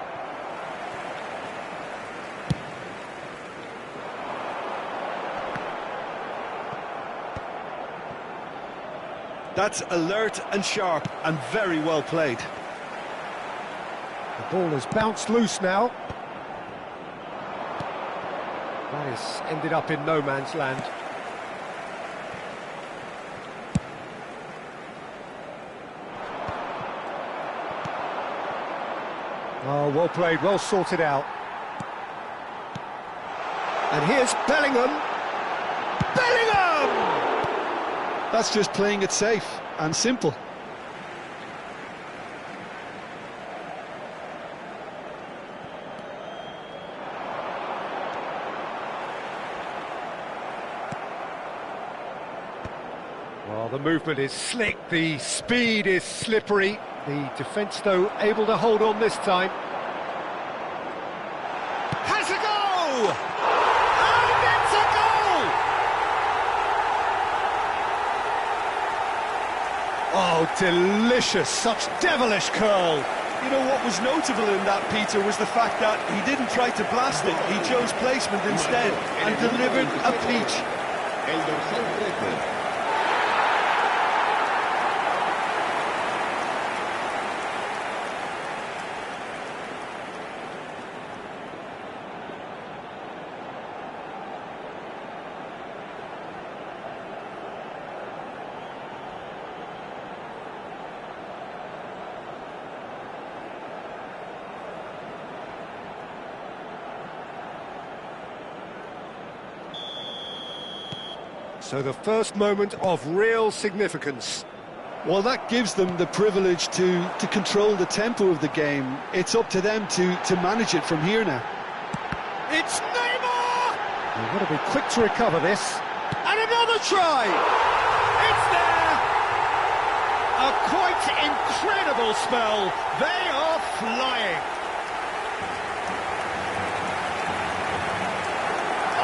That's alert and sharp and very well played. The ball has bounced loose now. That has ended up in no man's land. Oh, well played, well sorted out. And here's Bellingham. Bellingham! That's just playing it safe and simple. Well, the movement is slick, the speed is slippery. The defence, though, able to hold on this time. Has a go! And it's a goal! Oh, delicious, such devilish curl. You know, what was notable in that, Peter, was the fact that he didn't try to blast it. He chose placement instead and delivered a peach. So the first moment of real significance. Well, that gives them the privilege to control the tempo of the game. It's up to them to manage it from here now. It's Neymar! They've got to be quick to recover this. And another try! It's there! A quite incredible spell. They are flying.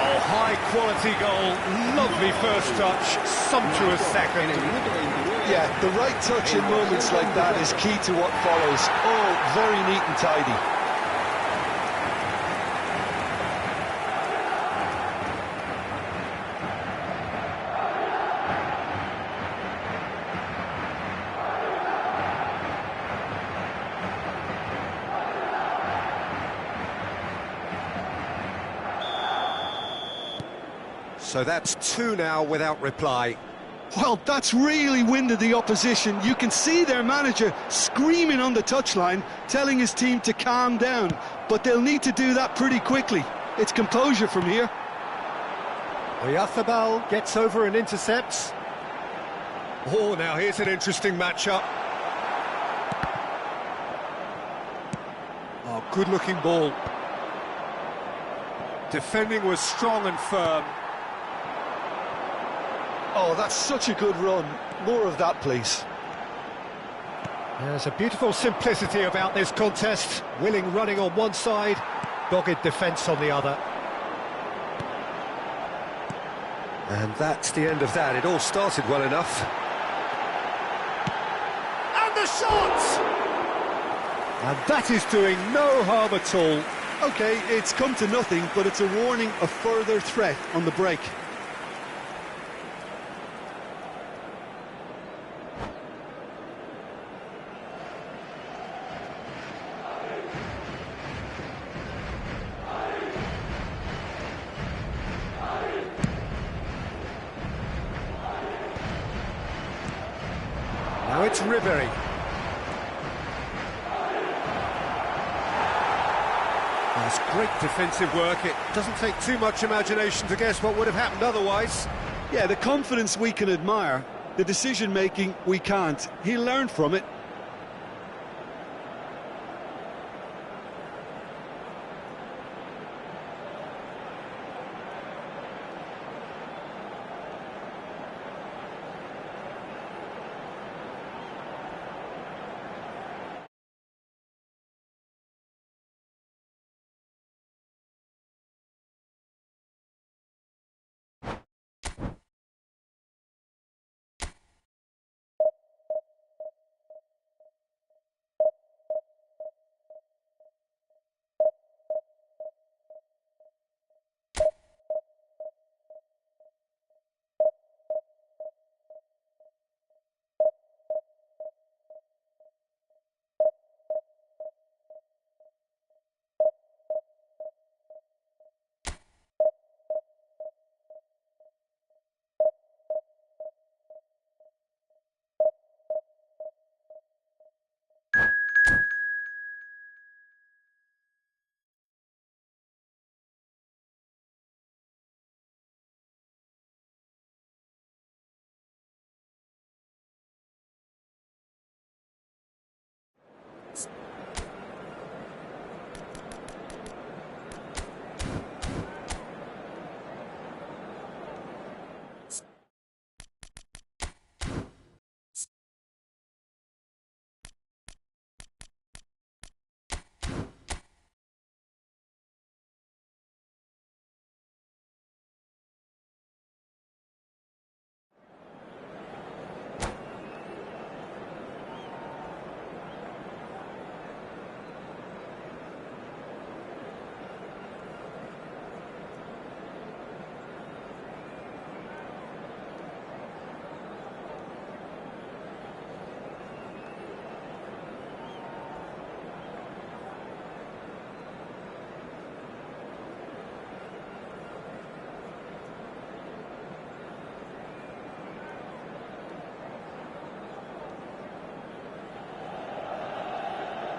Oh, high-quality goal. Lovely first touch. Sumptuous second. Yeah, the right touch in moments like that is key to what follows. Oh, very neat and tidy. So that's two now without reply. Well, that's really winded the opposition. You can see their manager screaming on the touchline, telling his team to calm down. But they'll need to do that pretty quickly. It's composure from here. Oyarzábal gets over and intercepts. Oh, now here's an interesting matchup. Oh, good-looking ball. Defending was strong and firm. Oh, that's such a good run. More of that, please. There's a beautiful simplicity about this contest. Willing running on one side, dogged defence on the other. And that's the end of that. It all started well enough. And the shot! And that is doing no harm at all. OK, it's come to nothing, but it's a warning of further threat on the break. Now it's Ribery. That's great defensive work. It doesn't take too much imagination to guess what would have happened otherwise. Yeah, the confidence we can admire, the decision-making we can't. He learned from it.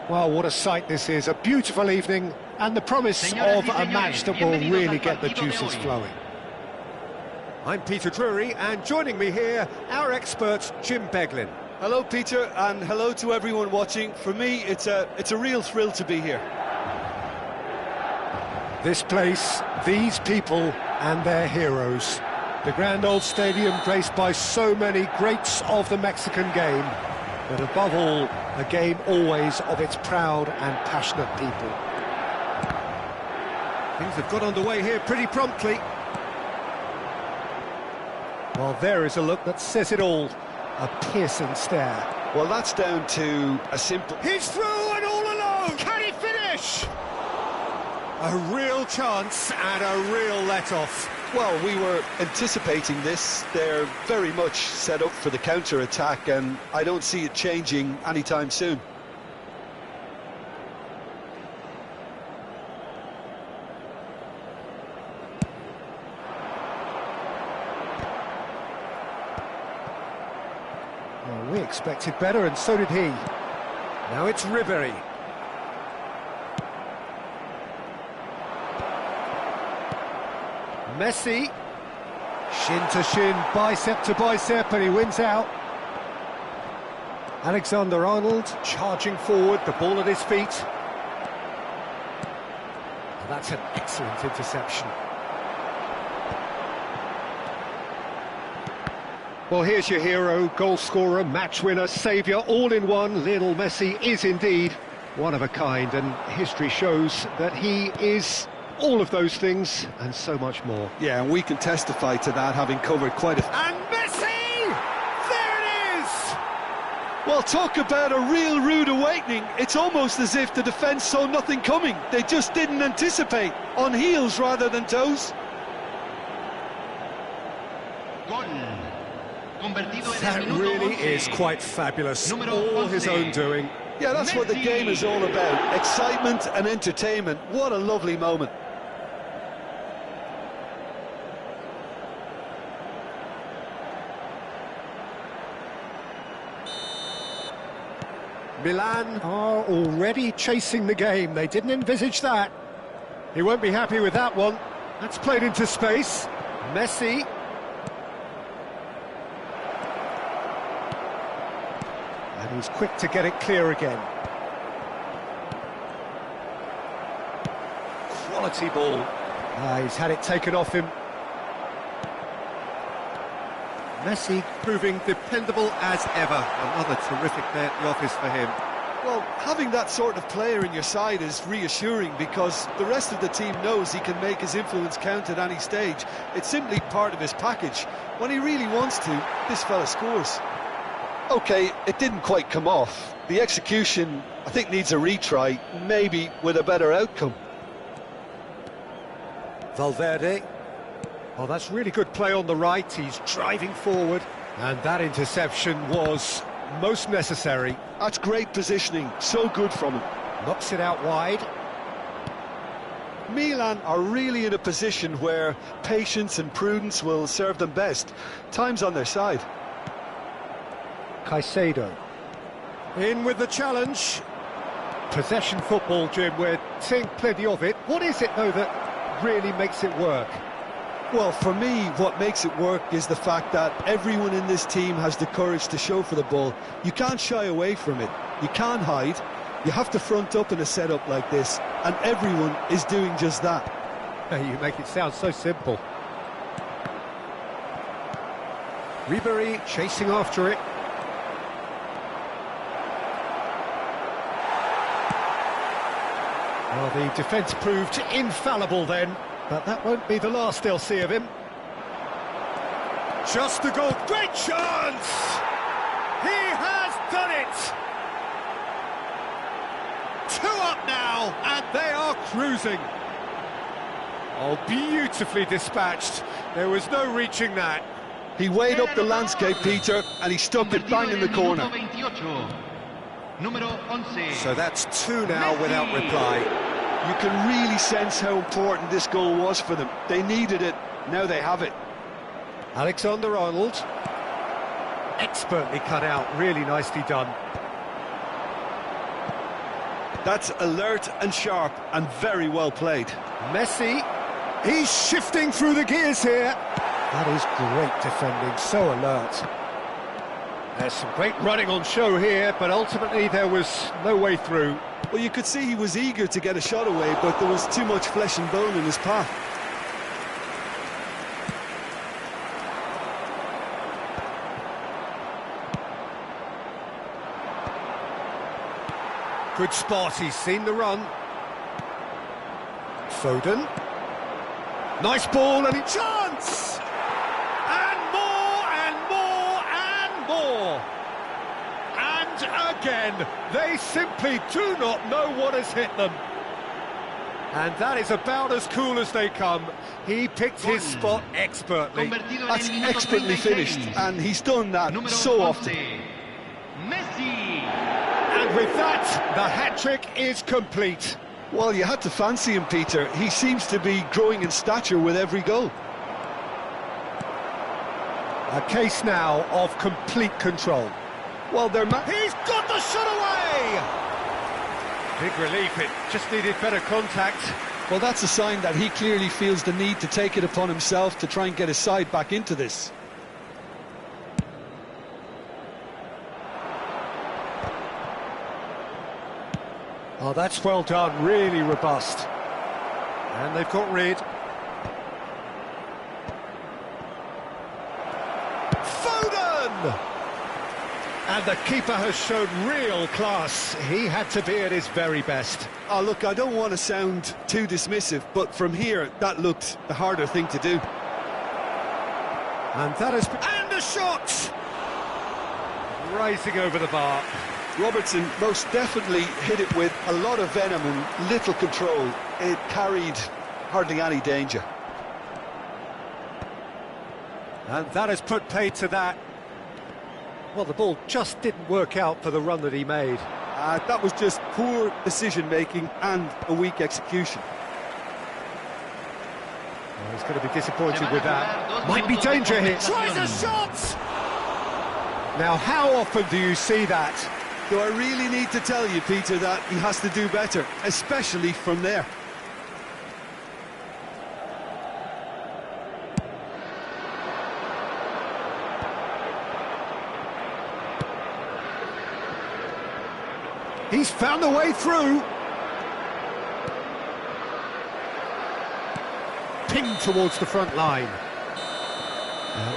Well, what a sight this is. A beautiful evening and the promise of a match that will really get the juices flowing. I'm Peter Drury, and joining me here, our expert, Jim Beglin. Hello, Peter, and hello to everyone watching. For me, it's a real thrill to be here. This place, these people, and their heroes. The grand old stadium graced by so many greats of the Mexican game, but above all, a game always of its proud and passionate people. Things have got underway here pretty promptly. Well, there is a look that says it all. A piercing stare. Well, that's down to a simple... He's through and all alone! Can he finish? A real chance and a real let-off. Well, we were anticipating this. They're very much set up for the counter-attack, and I don't see it changing anytime soon. expected better, and so did he. Now it's Ribery. Messi. Shin to shin, bicep to bicep, and he wins out. Alexander-Arnold charging forward, the ball at his feet. And that's an excellent interception. Well, here's your hero, goal scorer, match winner, saviour, all in one. Lionel Messi is indeed one of a kind, and history shows that he is all of those things and so much more. Yeah, and we can testify to that, having covered quite a... And Messi! There it is! Well, talk about a real rude awakening. It's almost as if the defence saw nothing coming. They just didn't anticipate, on heels rather than toes. That really is quite fabulous, all his own doing. Yeah, that's what the game is all about, excitement and entertainment. What a lovely moment. Milan are already chasing the game. They didn't envisage that. He won't be happy with that one. That's played into space. Messi. And he's quick to get it clear again. Quality ball. He's had it taken off him. Messi proving dependable as ever. Another terrific day at the office for him. Well, having that sort of player in your side is reassuring because the rest of the team knows he can make his influence count at any stage. It's simply part of his package. When he really wants to, this fella scores. OK, it didn't quite come off. The execution, I think, needs a retry, maybe with a better outcome. Valverde. Oh, that's really good play on the right. He's driving forward. And that interception was most necessary. That's great positioning. So good from him. Knocks it out wide. Milan are really in a position where patience and prudence will serve them best. Time's on their side. Caicedo. In with the challenge. Possession football, Jim. We're seeing plenty of it. What is it, though, that really makes it work? Well, for me, what makes it work is the fact that everyone in this team has the courage to show for the ball. You can't shy away from it. You can't hide. You have to front up in a setup like this, and everyone is doing just that. You make it sound so simple. Ribery chasing after it. Well, the defence proved infallible then. But that won't be the last they'll see of him. Just the goal. Great chance! He has done it! 2 up now, and they are cruising. Oh, beautifully dispatched. There was no reaching that. He weighed up the landscape, Peter, and he stuck it bang in the corner. So that's 2 now without reply. You can really sense how important this goal was for them. They needed it, now they have it. Alexander-Arnold. Expertly cut out, really nicely done. That's alert and sharp and very well played. Messi. He's shifting through the gears here. That is great defending, so alert. There's some great running on show here, but ultimately there was no way through. Well, you could see he was eager to get a shot away, but there was too much flesh and bone in his path. Good spot, he's seen the run. Foden. Nice ball and a chance! And more and more and more! And again, they simply do not know what has hit them. And that is about as cool as they come. He picked his spot expertly. That's expertly finished, and he's done that so often. And with that, the hat-trick is complete. Well, you had to fancy him, Peter. He seems to be growing in stature with every goal. A case now of complete control. Well, He's got the shot away! Big relief, it just needed better contact. Well, that's a sign that he clearly feels the need to take it upon himself to try and get his side back into this. Oh, that's well done, really robust. And they've got rid. Foden! And the keeper has shown real class. He had to be at his very best. Oh, look, I don't want to sound too dismissive, but from here, that looked the harder thing to do. And that is... And a shot! Rising over the bar. Robertson most definitely hit it with a lot of venom and little control. It carried hardly any danger. And that has put paid to that. Well, the ball just didn't work out for the run that he made. That was just poor decision-making and a weak execution. Well, he's going to be disappointed with that. Might be danger here. Tries a shot! Now, how often do you see that? Do I really need to tell you, Peter, that he has to do better, especially from there? He's found a way through. Pinged towards the front line.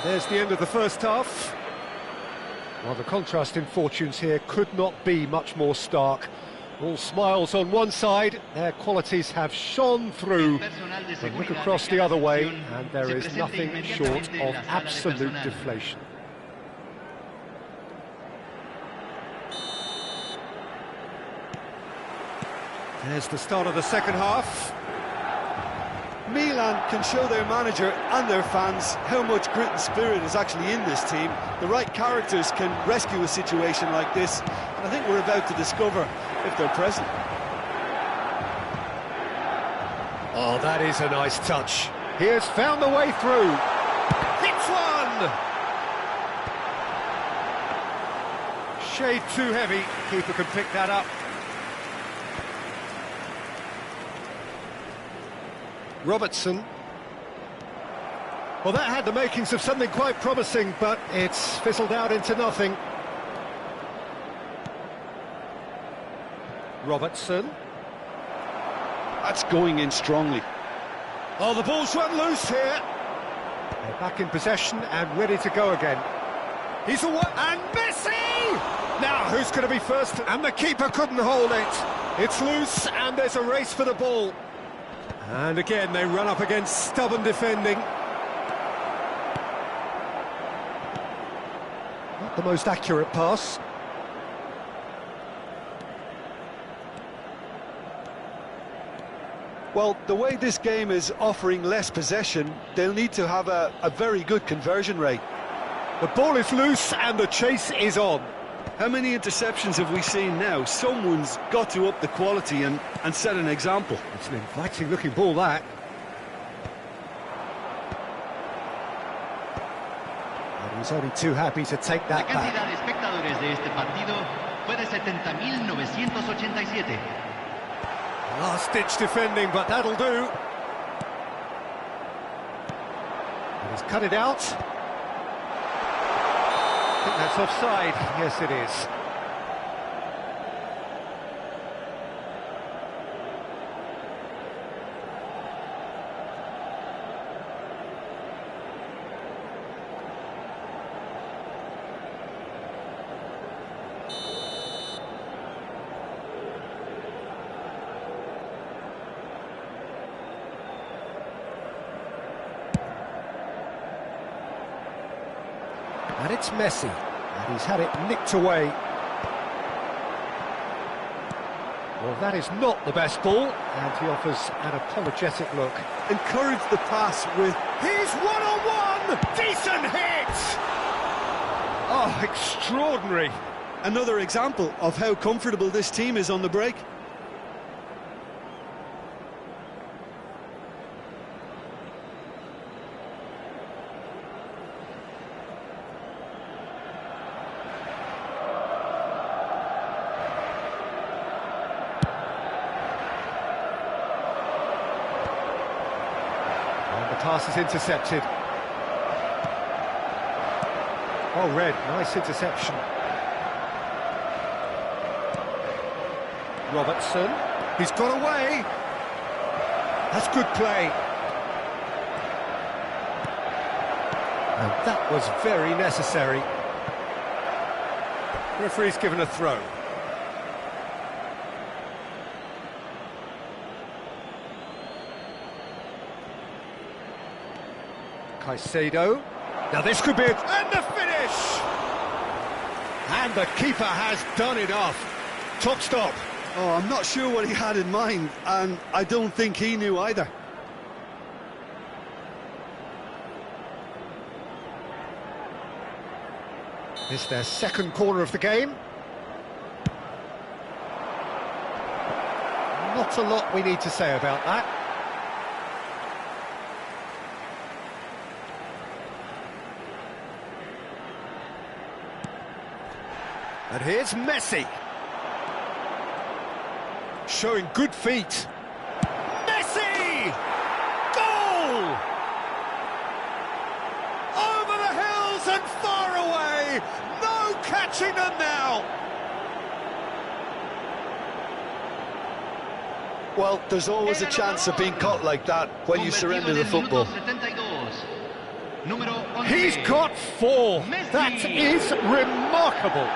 There's the end of the first half. Well, the contrast in fortunes here could not be much more stark. All smiles on one side, their qualities have shone through. But look across the other way, and there is nothing short of absolute deflation. There's the start of the second half. Milan can show their manager and their fans how much grit and spirit is actually in this team. The right characters can rescue a situation like this, and I think we're about to discover if they're present. Oh, that is a nice touch. He has found the way through. Hits one! Shade too heavy. Keeper can pick that up. Robertson. Well, that had the makings of something quite promising, but it's fizzled out into nothing. Robertson. That's going in strongly. Oh, the ball's run loose here. They're back in possession and ready to go again. He's away, and Messi! Now, who's going to be first? And the keeper couldn't hold it. It's loose, and there's a race for the ball. And again, they run up against stubborn defending. Not the most accurate pass. Well, the way this game is offering less possession, they'll need to have a very good conversion rate. The ball is loose and the chase is on. How many interceptions have we seen now? Someone's got to up the quality and set an example. It's an inviting looking ball, that. And he's only too happy to take that back. La cantidad de espectadores de este partido fue de 70.987. Last-ditch defending, but that'll do. And he's cut it out. I think that's offside. Yes, it is. And it's Messi, and he's had it nicked away. Well, that is not the best ball, and he offers an apologetic look. Encourage the pass with... He's one-on-one! Decent hit! Oh, extraordinary. Another example of how comfortable this team is on the break. pass is intercepted. Oh, Red, nice interception. Robertson, he's got away. That's good play. And that was very necessary. Referee's given a throw. Caicedo. Now this could be and the finish! And the keeper has done enough. Top stop. Oh, I'm not sure what he had in mind, and I don't think he knew either. It's their second corner of the game. Not a lot we need to say about that. And here's Messi. Showing good feet. Messi! Goal! Over the hills and far away! No catching them now! Well, there's always a chance of being caught like that when you surrender the football. He's got 4. That is remarkable.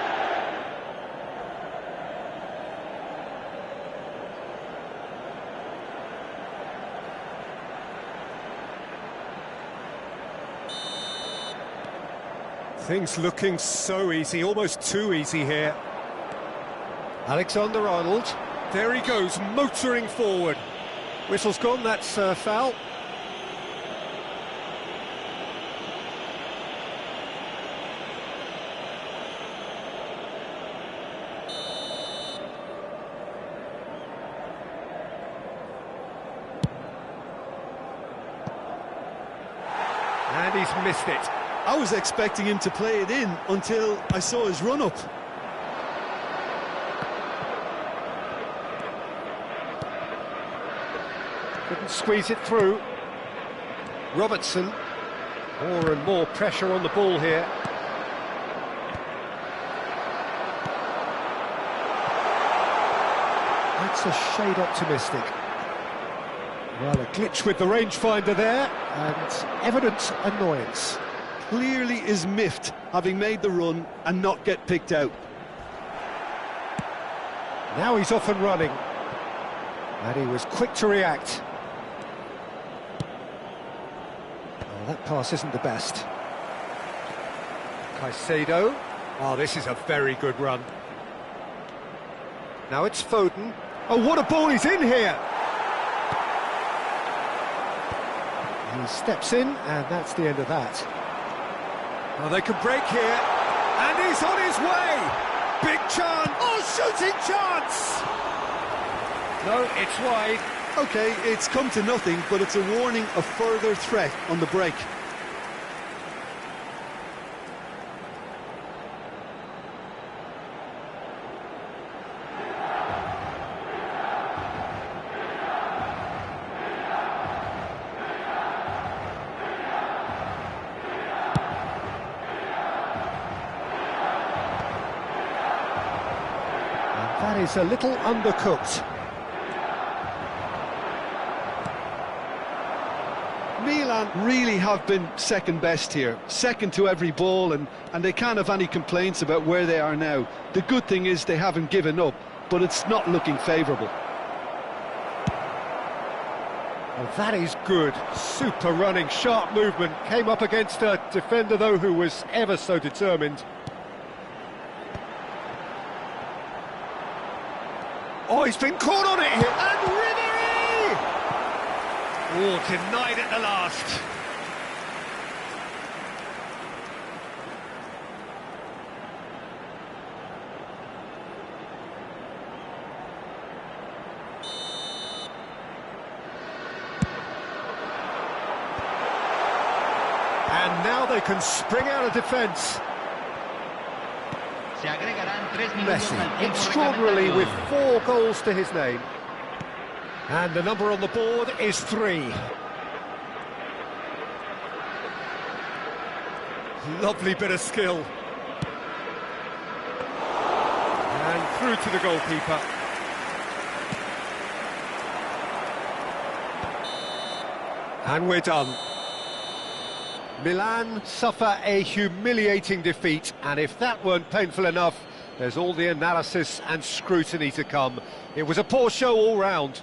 Things looking so easy, almost too easy here. Alexander-Arnold, there he goes, motoring forward. Whistle's gone, that's foul. And he's missed it. I was expecting him to play it in until I saw his run-up. Couldn't squeeze it through. Robertson. More and more pressure on the ball here. That's a shade optimistic. Well, a glitch with the rangefinder there, and evident annoyance. Clearly is miffed, having made the run and not get picked out. Now he's off and running. And he was quick to react. Oh, that pass isn't the best. Caicedo. Oh, this is a very good run. Now it's Foden. Oh, what a ball, he's in here! He steps in, and that's the end of that. Oh, they could break here, and he's on his way! Big chance! Oh, shooting chance! No, it's wide. OK, it's come to nothing, but it's a warning of further threat on the break. That is a little undercooked. Milan really have been second best here, second to every ball, and they can't have any complaints about where they are now. The good thing is they haven't given up, but it's not looking favourable. Well, that is good. Super running, sharp movement. Came up against a defender, though, who was ever so determined. Oh, he's been caught on it here, and Ribéry! Oh, denied at the last. And now they can spring out of defence. Messi, extraordinarily with 4 goals to his name. And the number on the board is 3. Lovely bit of skill. And through to the goalkeeper. And we're done. Milan suffer a humiliating defeat, and if that weren't painful enough, there's all the analysis and scrutiny to come. It was a poor show all round.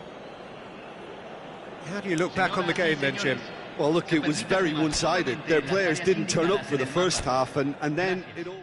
How do you look back on the game then, Jim? Well, look, it was very one-sided. Their players didn't turn up for the first half, and then it all...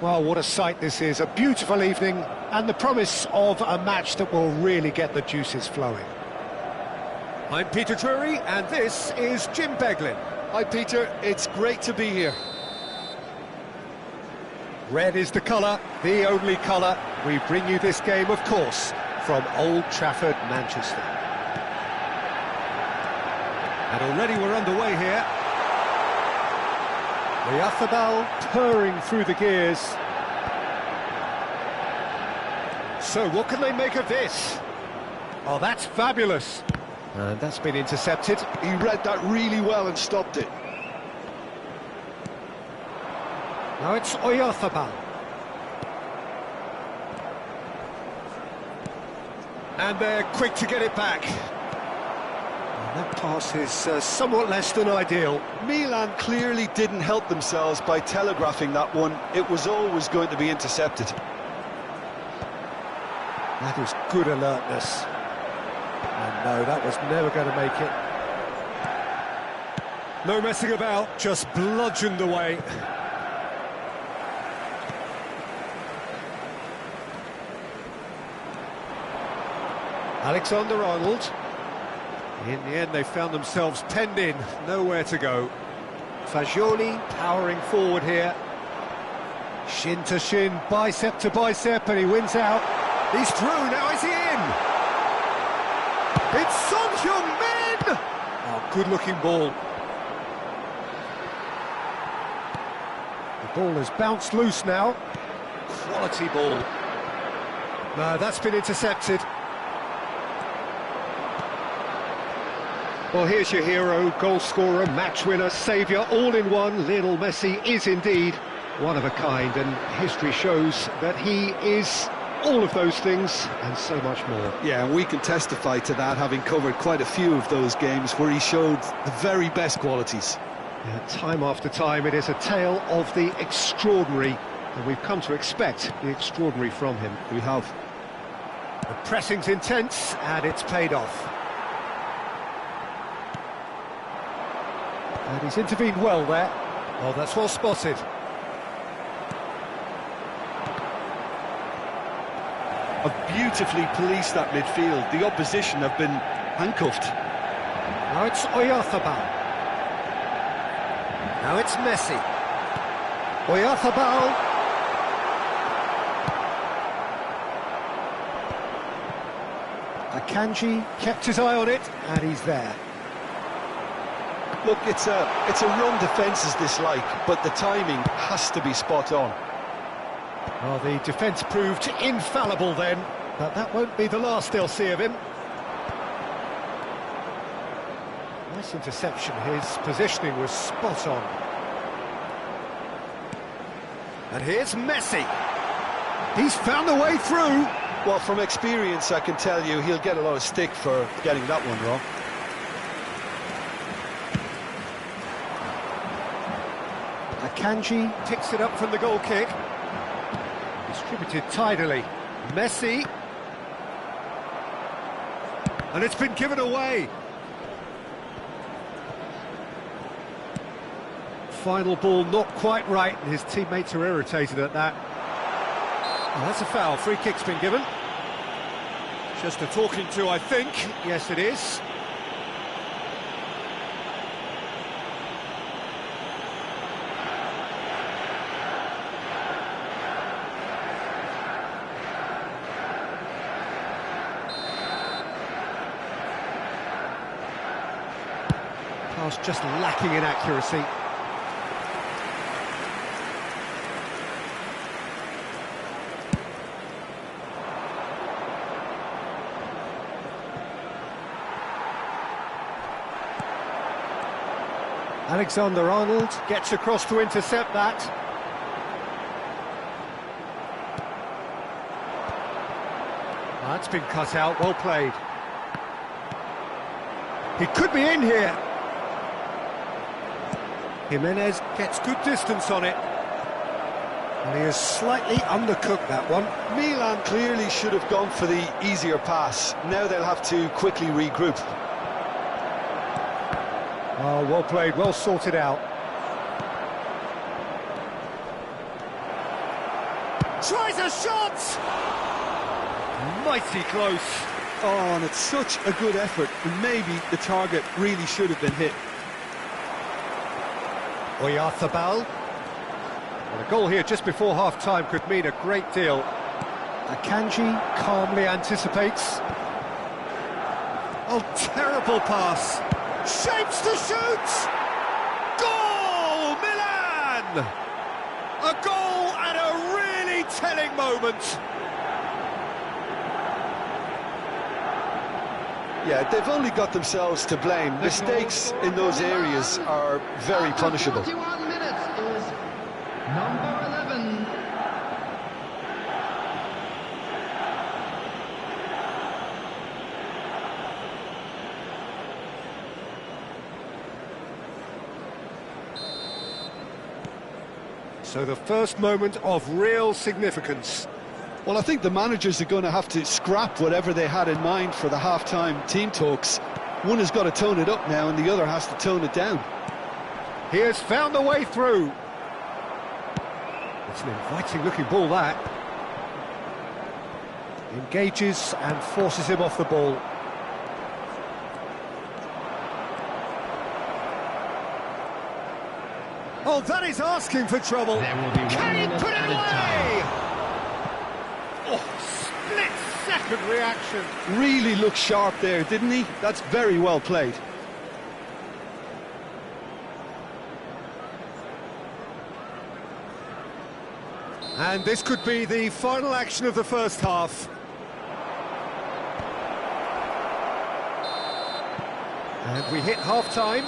Well, what a sight this is. A beautiful evening and the promise of a match that will really get the juices flowing. I'm Peter Drury, and this is Jim Beglin. Hi, Peter. It's great to be here. Red is the colour, the only colour. We bring you this game, of course, from Old Trafford, Manchester. And already we're underway here. Oyarzabal purring through the gears. So what can they make of this? Oh, that's fabulous. And that's been intercepted. He read that really well and stopped it. Now it's Oyarzabal. And they're quick to get it back. That pass is somewhat less than ideal. Milan clearly didn't help themselves by telegraphing that one. It was always going to be intercepted. That is good alertness. And no, that was never going to make it. No messing about, just bludgeoned away. Alexander-Arnold. In the end, they found themselves penned in, nowhere to go. Fagioli powering forward here. Shin to shin, bicep to bicep, and he wins out. He's through, now is he in? It's Son Heung-min! Oh, good-looking ball. The ball has bounced loose now. Quality ball. No, that's been intercepted. Well, here's your hero, goal scorer, match winner, saviour, all in one. Lionel Messi is indeed one of a kind, and history shows that he is all of those things and so much more. Yeah, and we can testify to that, having covered quite a few of those games where he showed the very best qualities. Yeah, time after time, it is a tale of the extraordinary, and we've come to expect the extraordinary from him. We have. The pressing's intense, and it's paid off. And he's intervened well there. Oh, that's well spotted. Have beautifully policed that midfield. The opposition have been handcuffed. Now it's Oyarzabal. Now it's Messi. Oyarzabal. Akanji kept his eye on it, and he's there. Look, it's a run defence is dislike, but the timing has to be spot on. Well, the defence proved infallible then, but that won't be the last they'll see of him. Nice interception, his positioning was spot on. And here's Messi. He's found a way through. Well, from experience, I can tell you he'll get a lot of stick for getting that one wrong. Akanji Picks it up from the goal kick. Distributed tidily. Messi. And it's been given away. Final ball not quite right, and his teammates are irritated at that. Oh, that's a foul. Free kick's been given. Just a talking to, I think. Yes, it is. Pass just lacking in accuracy. Alexander-Arnold Gets across to intercept that. That's been cut out, well played. He could be in here. Jimenez gets good distance on it. and he has slightly undercooked that one. Milan clearly should have gone for the easier pass. Now they'll have to quickly regroup. Oh, well played, well sorted out. Tries a shot! Mighty close. Oh, and it's such a good effort, and maybe the target really should have been hit. Oyarzabal. Well, a goal here just before half-time could mean a great deal. Akanji Calmly anticipates. Oh, terrible pass. Shapes to shoot! Goal, Milan! A goal at a really telling moment. Yeah, they've only got themselves to blame. Mistakes in those areas are very punishable. 41 minutes is number 11. So the first moment of real significance. Well, I think the managers are going to have to scrap whatever they had in mind for the half-time team talks. One has got to tone it up now, and the other has to tone it down. He has found a way through. It's an inviting-looking ball, that. Engages and forces him off the ball. Oh, that is asking for trouble. There will be 1 Can he minute put it added away? time. Oh, split-second reaction. Really looked sharp there, didn't he? That's very well played. And this could be the final action of the first half. And we hit half-time.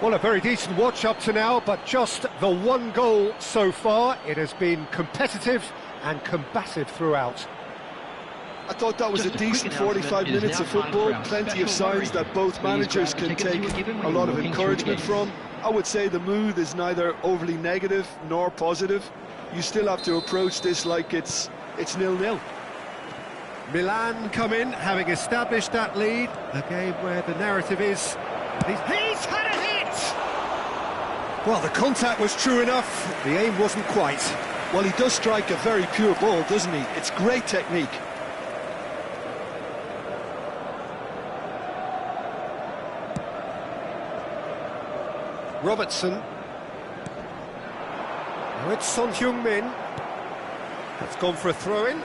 Well, a very decent watch up to now, but just the one goal so far. It has been competitive and combative throughout. I thought that was a decent 45 minutes of football. Plenty of signs that both managers can take a lot of encouragement from. I would say the mood is neither overly negative nor positive. You still have to approach this like it's 0-0. Milan come in, having established that lead. A game where the narrative is... He's had a hit! Well, the contact was true enough. The aim wasn't quite. Well, he does strike a very pure ball, doesn't he? It's great technique. Robertson. Now it's Son Heung-min. That's gone for a throw-in.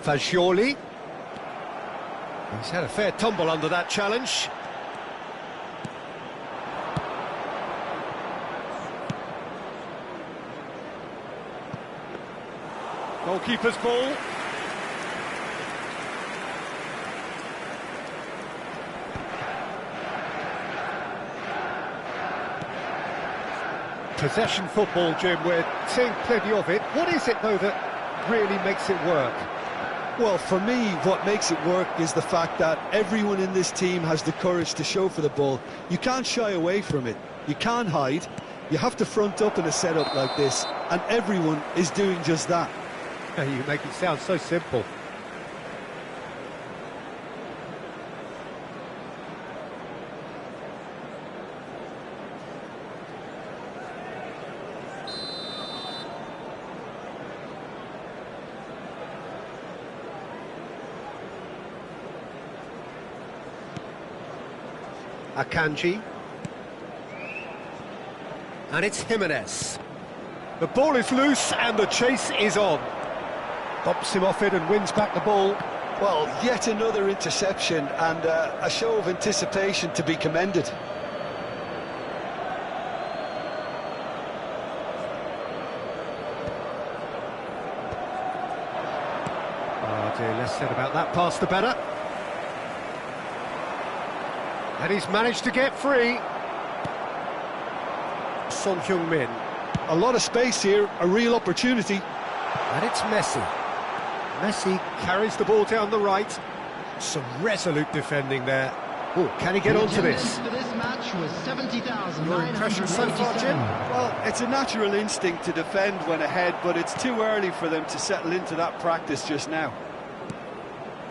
Fagioli. He's had a fair tumble under that challenge. Goalkeeper's ball. Possession football, Jim, we're seeing plenty of it. What is it, though, that really makes it work? Well, for me, what makes it work is the fact that everyone in this team has the courage to show for the ball. You can't shy away from it. You can't hide. You have to front up in a setup like this, and everyone is doing just that. You make it sound so simple. Akanji. And it's Jimenez. The ball is loose and the chase is on. Bumps him off it and wins back the ball. Well, yet another interception and a show of anticipation to be commended. Oh dear, less said about that pass the better. And he's managed to get free. Son Heung-min. A lot of space here, a real opportunity. And it's Messi. Messi carries the ball down the right. Some resolute defending there. Oh, can he get onto this? For this match was 70,000. Your impression so far, Jim? Well, it's a natural instinct to defend when ahead, but it's too early for them to settle into that practice just now.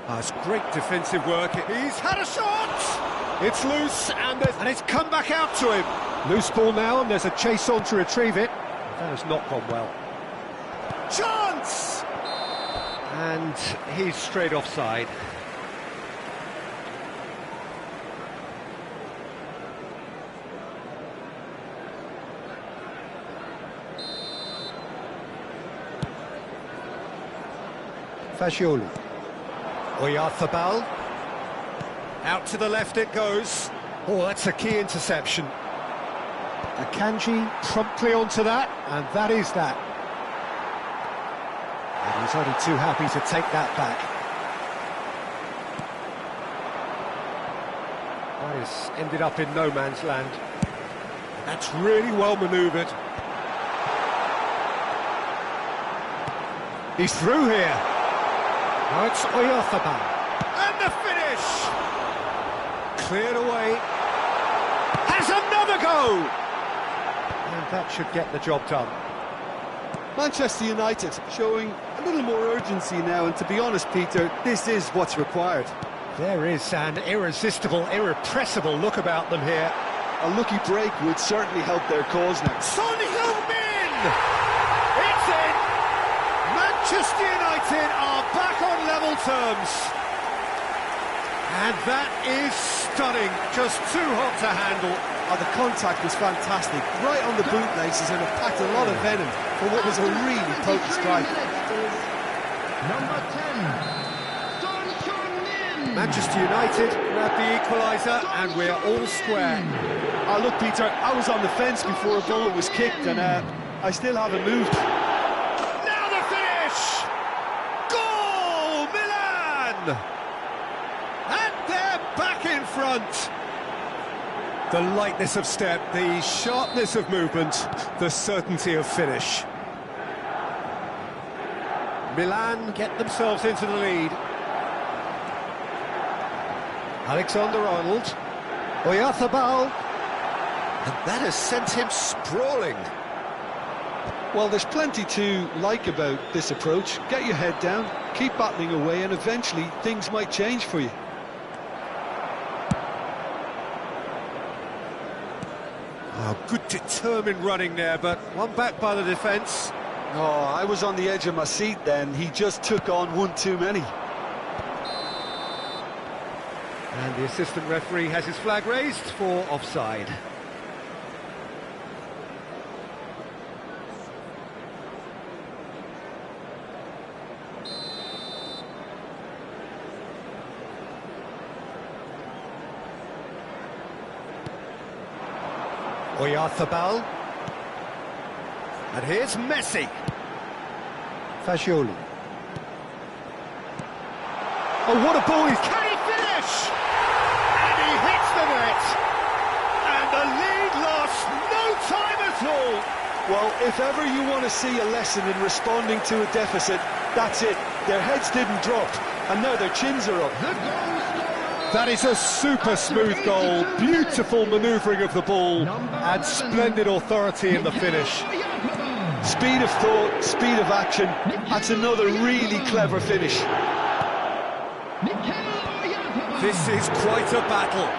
Oh, it's great defensive work. He's had a shot! It's loose, and it's come back out to him. Loose ball now, and there's a chase on to retrieve it. That has not gone well. Chance! And he's straight offside. Fagioli. Oyarzabal. Out to the left it goes. Oh, that's a key interception. Akanji promptly onto that, and that is that. And he's only too happy to take that back. That has ended up in no man's land. That's really well manoeuvred. He's through here. Now it's Oyarzabal. And the finish! Cleared away. Has another go! And that should get the job done. Manchester United showing a little more urgency now, and to be honest, Peter, this is what's required. There is an irresistible, irrepressible look about them here. A lucky break would certainly help their cause now. Son Heung-min! It's in! Manchester United are back on level terms. And that is stunning, just too hot to handle. Oh, the contact was fantastic, right on the bootlaces, and it packed a lot of venom for what was a really potent strike. Number 10, Son Heung-min. Manchester United grab the equaliser, and we're all square. Oh, look, Peter, I was on the fence before a ball was kicked, and I still haven't moved. Now the finish! Goal, Milan! And they're back in front. The lightness of step, the sharpness of movement, the certainty of finish. Milan get themselves into the lead. Alexander-Arnold. Oyarzabal. And that has sent him sprawling. Well, there's plenty to like about this approach. Get your head down, keep battling away, and eventually things might change for you. Oh, good determined running there, but one back by the defence. Oh, I was on the edge of my seat then. He just took on one too many. And the assistant referee has his flag raised for offside. Oyarzabal. And here's Messi. Fagioli. Oh, what a ball! Can he finish? And he hits the net. And the lead lasts no time at goal. Well, if ever you want to see a lesson in responding to a deficit, that's it. Their heads didn't drop, and now their chins are up. That is a super smooth goal, beautiful manoeuvring of the ball, and splendid authority in the finish. Speed of thought, speed of action, that's another really clever finish. This is quite a battle.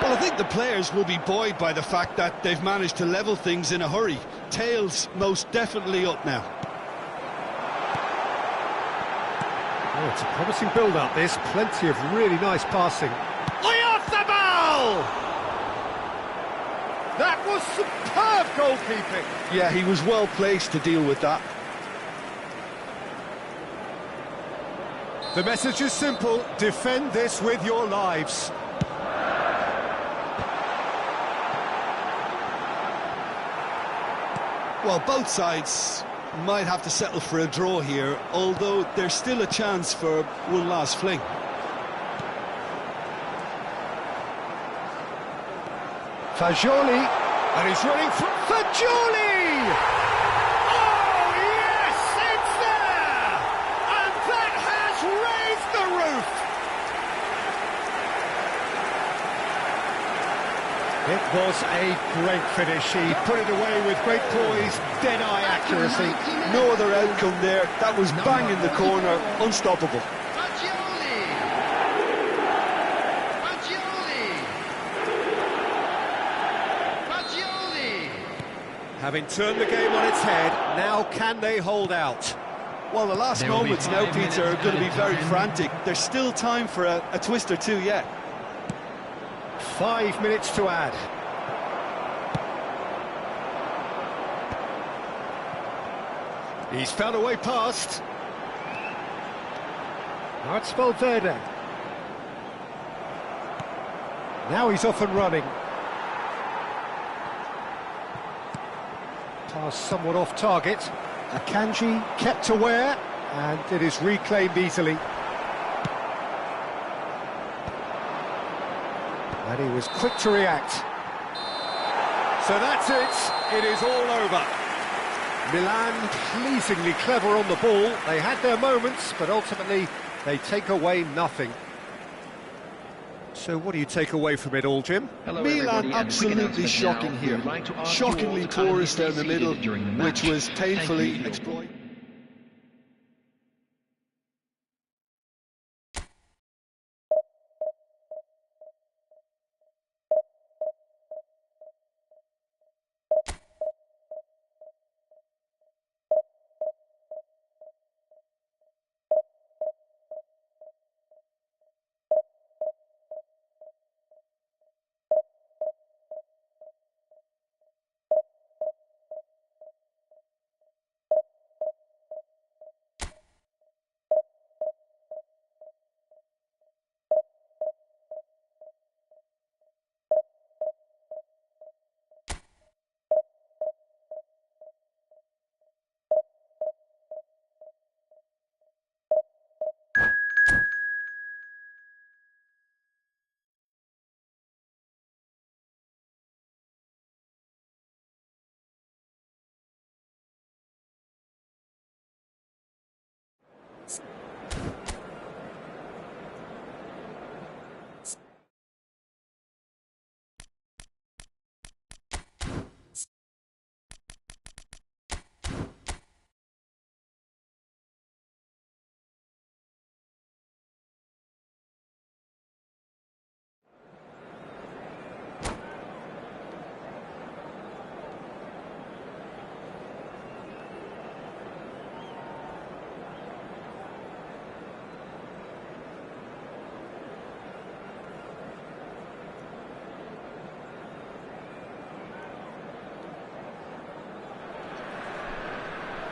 Well, I think the players will be buoyed by the fact that they've managed to level things in a hurry. Tails most definitely up now. Oh, it's a promising build-up, this. Plenty of really nice passing. Way off the ball! That was superb goalkeeping. Yeah, he was well placed to deal with that. The message is simple: defend this with your lives. Well, both sides might have to settle for a draw here, although there's still a chance for one last fling. Fagioli, and he's running for Fagioli! Oh, yes, it's there! And that has raised the roof! It was a great finish. He put it away with great poise, dead-eye accuracy. No other outcome there. That was bang in the corner, unstoppable. Having turned the game on its head, now can they hold out? Well, the last moments now, Peter, are going to be very frantic. There's still time for a twist or two yet. 5 minutes to add. He's found a way past. Now it's Valverde. Now he's off and running. Pass somewhat off target. Akanji kept aware, and it is reclaimed easily. And he was quick to react. So that's it. It is all over. Milan pleasingly clever on the ball. They had their moments, but ultimately they take away nothing. So what do you take away from it all, Jim? Milan absolutely shocking here. Shockingly porous down the middle, which was painfully exploited.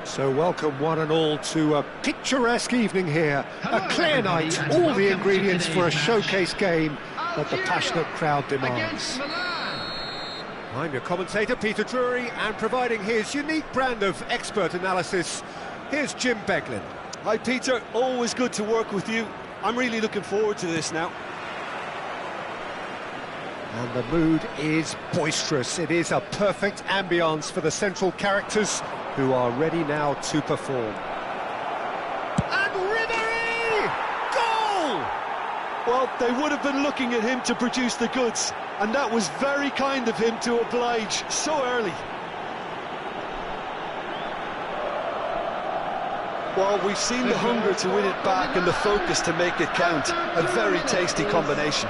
So welcome one and all to a picturesque evening here, a clear night, all the ingredients for a showcase game that the passionate crowd demands. I'm your commentator, Peter Drury, and providing his unique brand of expert analysis, here's Jim Beglin. Hi Peter, always good to work with you. I'm really looking forward to this now. And the mood is boisterous. It is a perfect ambience for the central characters who are ready now to perform. And Ribery! Goal! Well, they would have been looking at him to produce the goods, and that was very kind of him to oblige so early. Well, we've seen the hunger to win it back and the focus to make it count. A very tasty combination.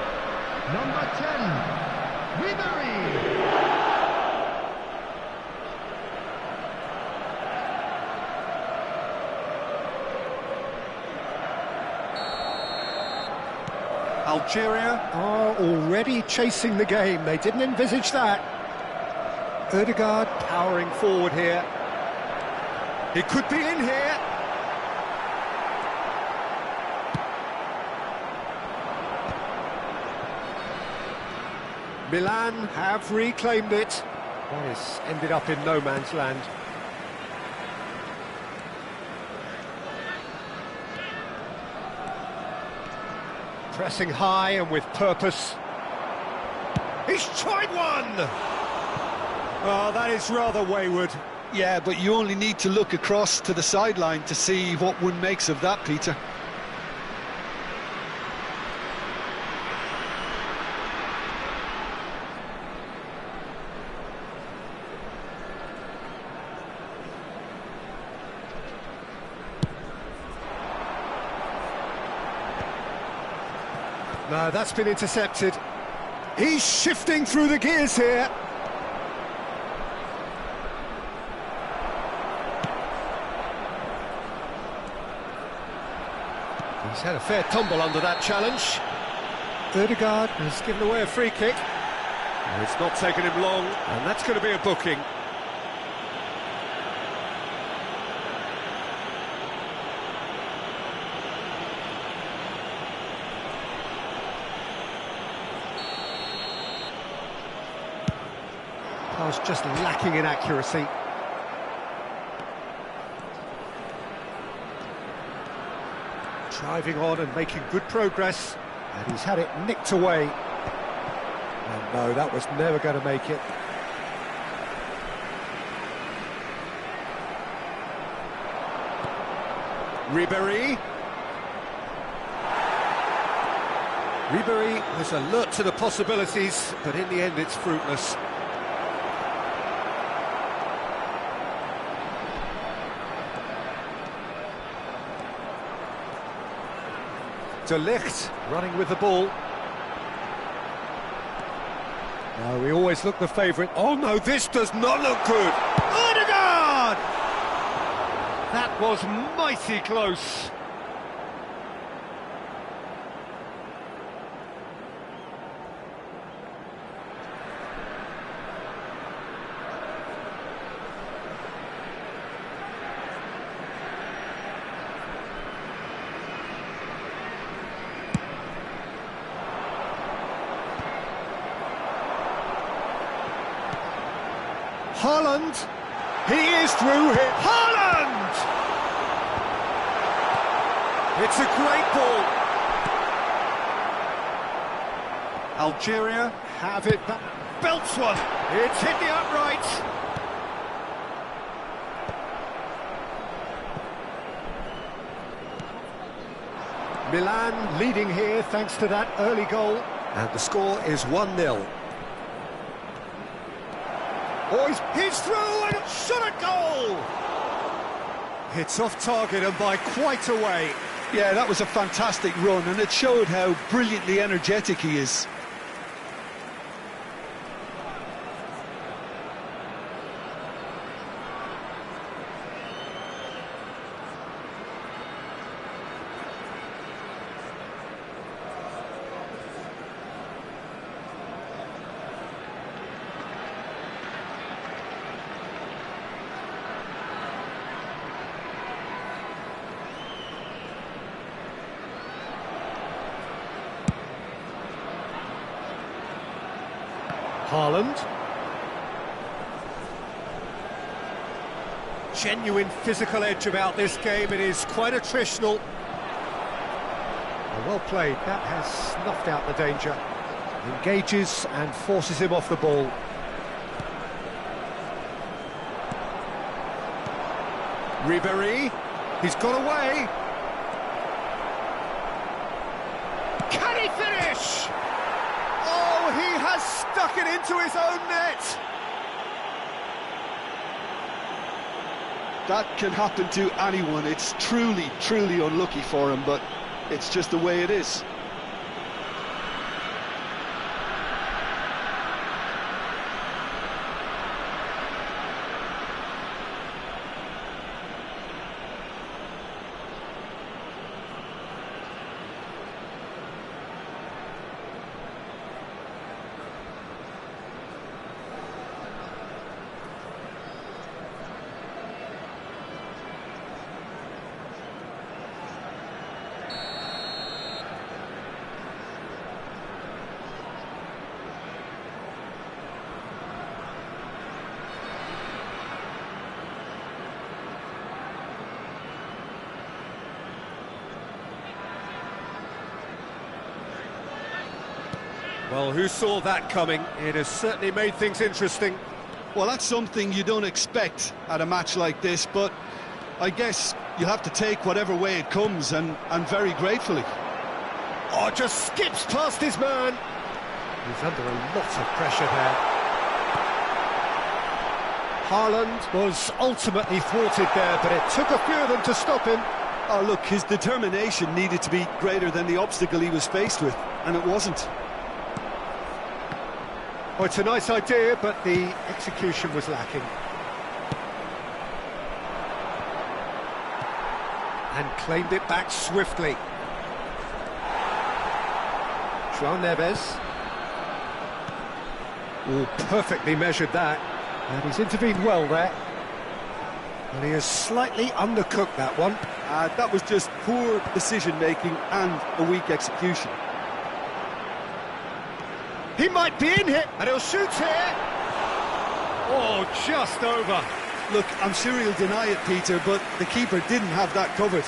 Number 10, Ribery. Algeria are already chasing the game. They didn't envisage that. Ødegaard powering forward here. He could be in here. Milan have reclaimed it. That has ended up in no man's land. Pressing high and with purpose. He's tried one! Oh, that is rather wayward. Yeah, but you only need to look across to the sideline to see what one makes of that, Peter. No, that's been intercepted. He's shifting through the gears here. He's had a fair tumble under that challenge. Ødegaard has given away a free kick. And it's not taken him long, and that's going to be a booking. Pass just lacking in accuracy. Driving on and making good progress, and he's had it nicked away. And no, that was never going to make it. Ribery. Ribery was alert to the possibilities, but in the end it's fruitless. De Ligt running with the ball. No, we always look the favourite. Oh no, this does not look good. Ødegaard! That was mighty close. Haaland, he is through here. Haaland! It's a great ball. Algeria have it back. Belts one. It's hit the upright. Milan leading here thanks to that early goal. And the score is 1-0. Oh, he's through and shot a goal! It's off target and by quite a way. Yeah, that was a fantastic run, and it showed how brilliantly energetic he is. Haaland. Genuine physical edge about this game. It is quite attritional. Well played. That has snuffed out the danger. Engages and forces him off the ball. Ribéry, he's got away. Can he finish? Oh, he has stuck it into his own net. That can happen to anyone. It's truly, truly unlucky for him, but it's just the way it is. Well, who saw that coming? It has certainly made things interesting. Well, that's something you don't expect at a match like this, but I guess you have to take whatever way it comes, and very gratefully. Oh, just skips past his man. He's under a lot of pressure there. Haaland was ultimately thwarted there, but it took a few of them to stop him. Oh, look, his determination needed to be greater than the obstacle he was faced with, and it wasn't. Oh, it's a nice idea, but the execution was lacking. And claimed it back swiftly. João Neves. Oh, perfectly measured that. And he's intervened well there. And he has slightly undercooked that one. That was just poor decision-making and a weak execution. He might be in here, and he'll shoot here. Oh, just over. Look, I'm sure he'll deny it, Peter, but the keeper didn't have that covered.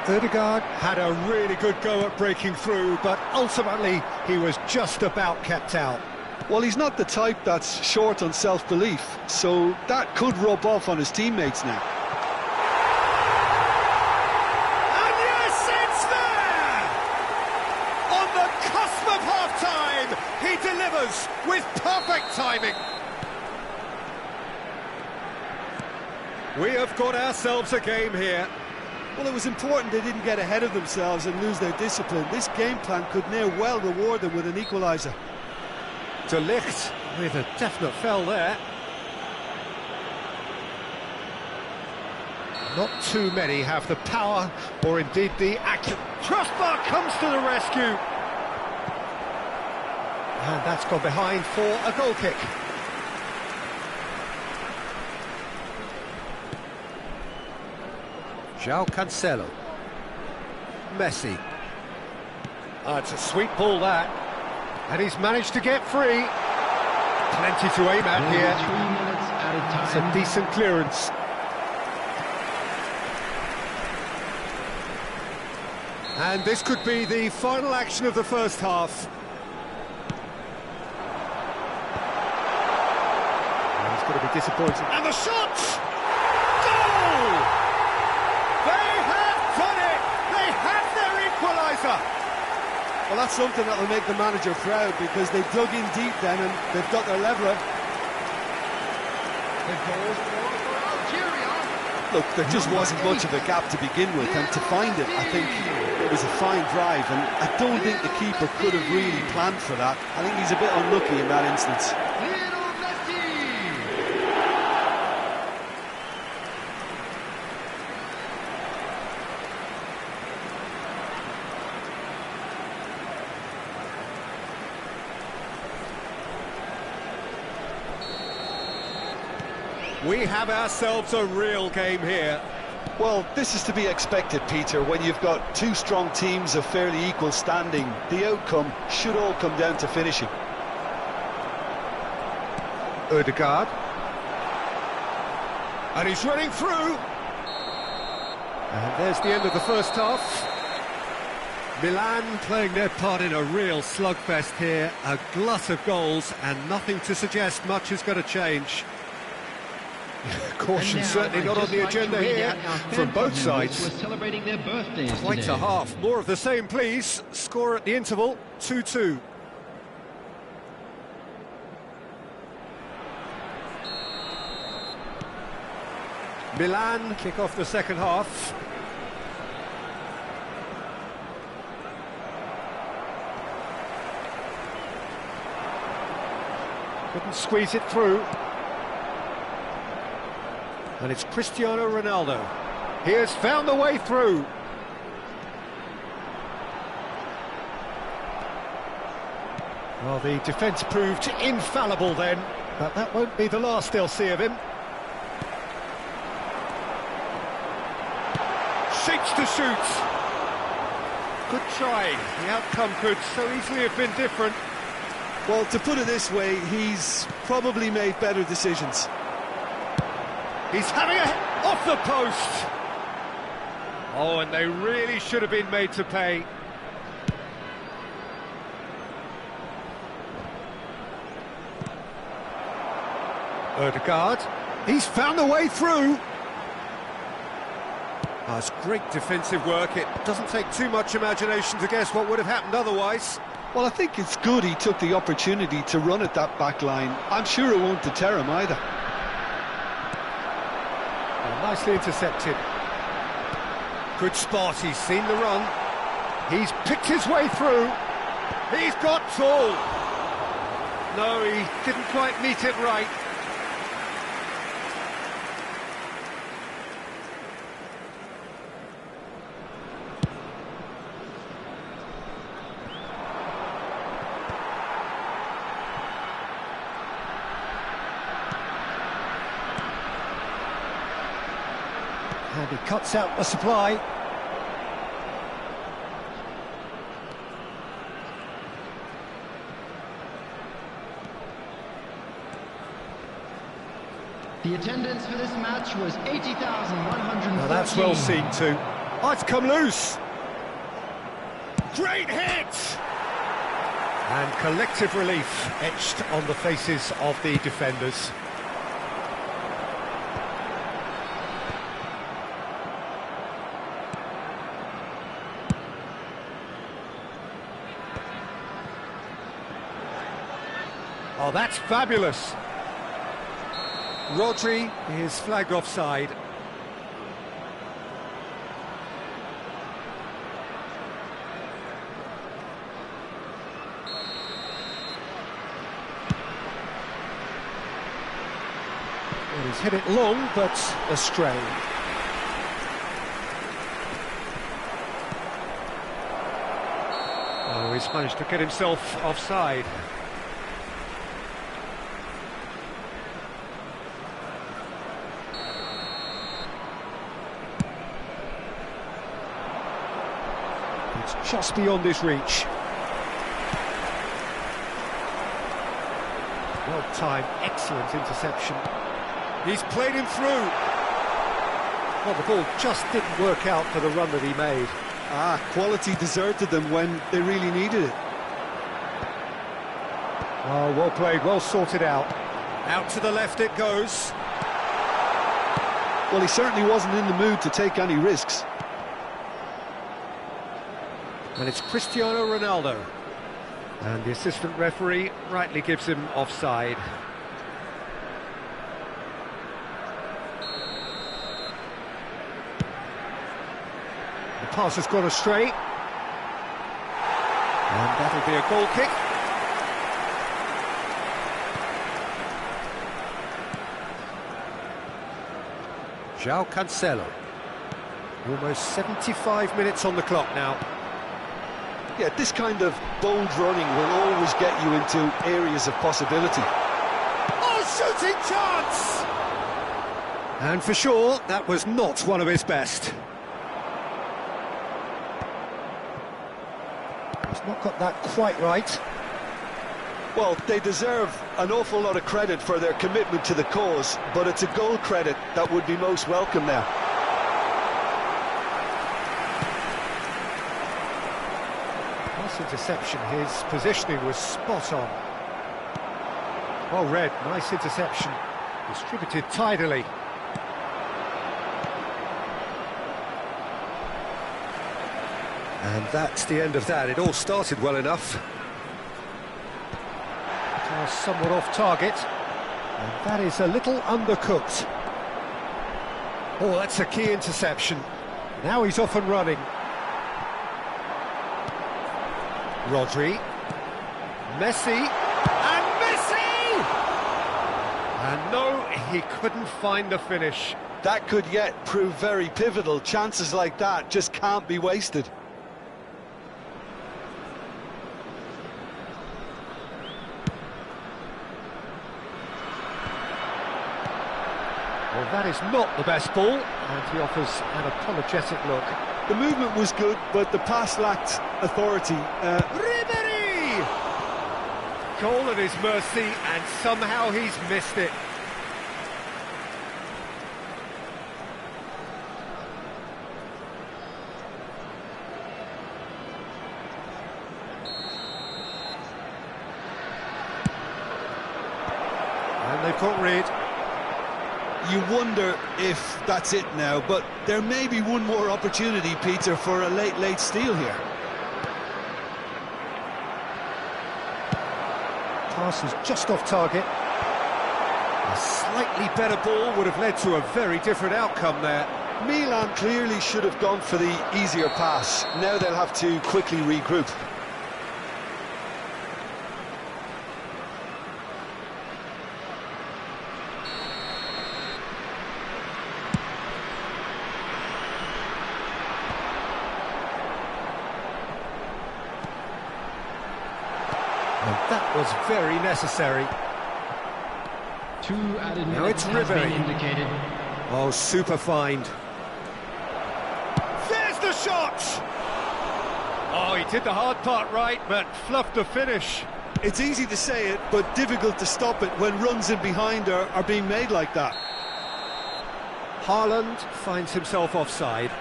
Ødegaard had a really good go at breaking through, but ultimately he was just about kept out. Well, he's not the type that's short on self-belief, so that could rub off on his teammates now. And yes, it's there! On the cusp of half-time, he delivers with perfect timing. We have got ourselves a game here. Well, it was important they didn't get ahead of themselves and lose their discipline. This game plan could near well reward them with an equaliser. De Ligt with a definite foul there. Not too many have the power or indeed the accuracy. Crossbar comes to the rescue. And that's gone behind for a goal kick. João Cancelo. Messi. It's a sweet ball, that. And he's managed to get free. Plenty to aim at here. 3 minutes at a time. It's a decent clearance. And this could be the final action of the first half. And he's going to be disappointed. And the shot! Goal! They have done it! They have their equaliser! Well, that's something that will make the manager proud, because they dug in deep then and they've got their leveller. Look, there just wasn't much of a gap to begin with, and to find it, I think it was a fine drive, and I don't think the keeper could have really planned for that. I think he's a bit unlucky in that instance. We have ourselves a real game here. Well, this is to be expected, Peter. When you've got two strong teams of fairly equal standing, the outcome should all come down to finishing. Ødegaard. And he's running through. And there's the end of the first half. Milan playing their part in a real slugfest here. A glut of goals and nothing to suggest much is going to change. Caution certainly not on the agenda here from both sides. Celebrating their birthdays Quite today. a half. More of the same, please. Score at the interval, 2-2. Milan kick off the second half. Couldn't squeeze it through. And it's Cristiano Ronaldo. He has found the way through. Well, the defence proved infallible then, but that won't be the last they'll see of him. Shapes to shoot. Good try. The outcome could so easily have been different. Well, to put it this way, he's probably made better decisions. He's having a off the post. Oh, and they really should have been made to pay. Ødegaard. He's found the way through. Oh, it's great defensive work. It doesn't take too much imagination to guess what would have happened otherwise. Well, I think it's good he took the opportunity to run at that back line. I'm sure it won't deter him either. Oh, nicely intercepted. Good spot, he's seen the run. He's picked his way through. He's got full. No, he didn't quite meet it right. And he cuts out the supply. The attendance for this match was 80,113. Now that's well seen too. Oh, it's come loose. Great hit! And collective relief etched on the faces of the defenders. Oh, that's fabulous. Rodri is flagged offside. Well, he's hit it long, but astray. Oh, he's managed to get himself offside. It's just beyond his reach. Well-timed, excellent interception. He's played him through. Well, the ball just didn't work out for the run that he made. Quality deserted them when they really needed it. Oh, well played, well sorted out. Out to the left it goes. Well, he certainly wasn't in the mood to take any risks. And it's Cristiano Ronaldo. And the assistant referee rightly gives him offside. The pass has gone astray. And that'll be a goal kick. João Cancelo. Almost 75 minutes on the clock now. Yeah, this kind of bold running will always get you into areas of possibility. Oh, shooting chance! And for sure, that was not one of his best. He's not got that quite right. Well, they deserve an awful lot of credit for their commitment to the cause, but it's a goal credit that would be most welcome now. Pass interception, his positioning was spot on. Well read, nice interception. Distributed tidily. And that's the end of that. It all started well enough. Pass somewhat off target. And that is a little undercooked. Oh, that's a key interception. Now he's off and running. Rodri. Messi. And Messi! And no, he couldn't find the finish. That could yet prove very pivotal. Chances like that just can't be wasted. Well, that is not the best ball, and he offers an apologetic look. The movement was good, but the pass lacked authority. Ribéry! Goal at his mercy, and somehow he's missed it. And they've got rid. You wonder if that's it now, but there may be one more opportunity, Peter, for a late steal here. Pass is just off target. A slightly better ball would have led to a very different outcome there. Milan clearly should have gone for the easier pass. Now they'll have to quickly regroup. And that was very necessary. 2 added Now minutes it's has been Ribéry. indicated. Oh, super find. There's the shot! Oh, he did the hard part right, but fluffed the finish. It's easy to say it, but difficult to stop it when runs in behind are being made like that. Haaland finds himself offside.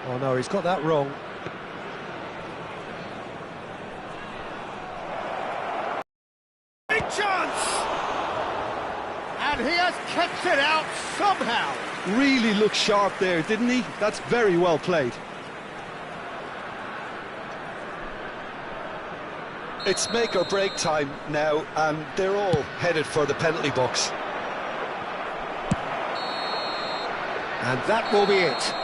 Oh no, he's got that wrong. Big chance! And he has kept it out somehow. Really looked sharp there, didn't he? That's very well played. It's make or break time now, and they're all headed for the penalty box. And that will be it.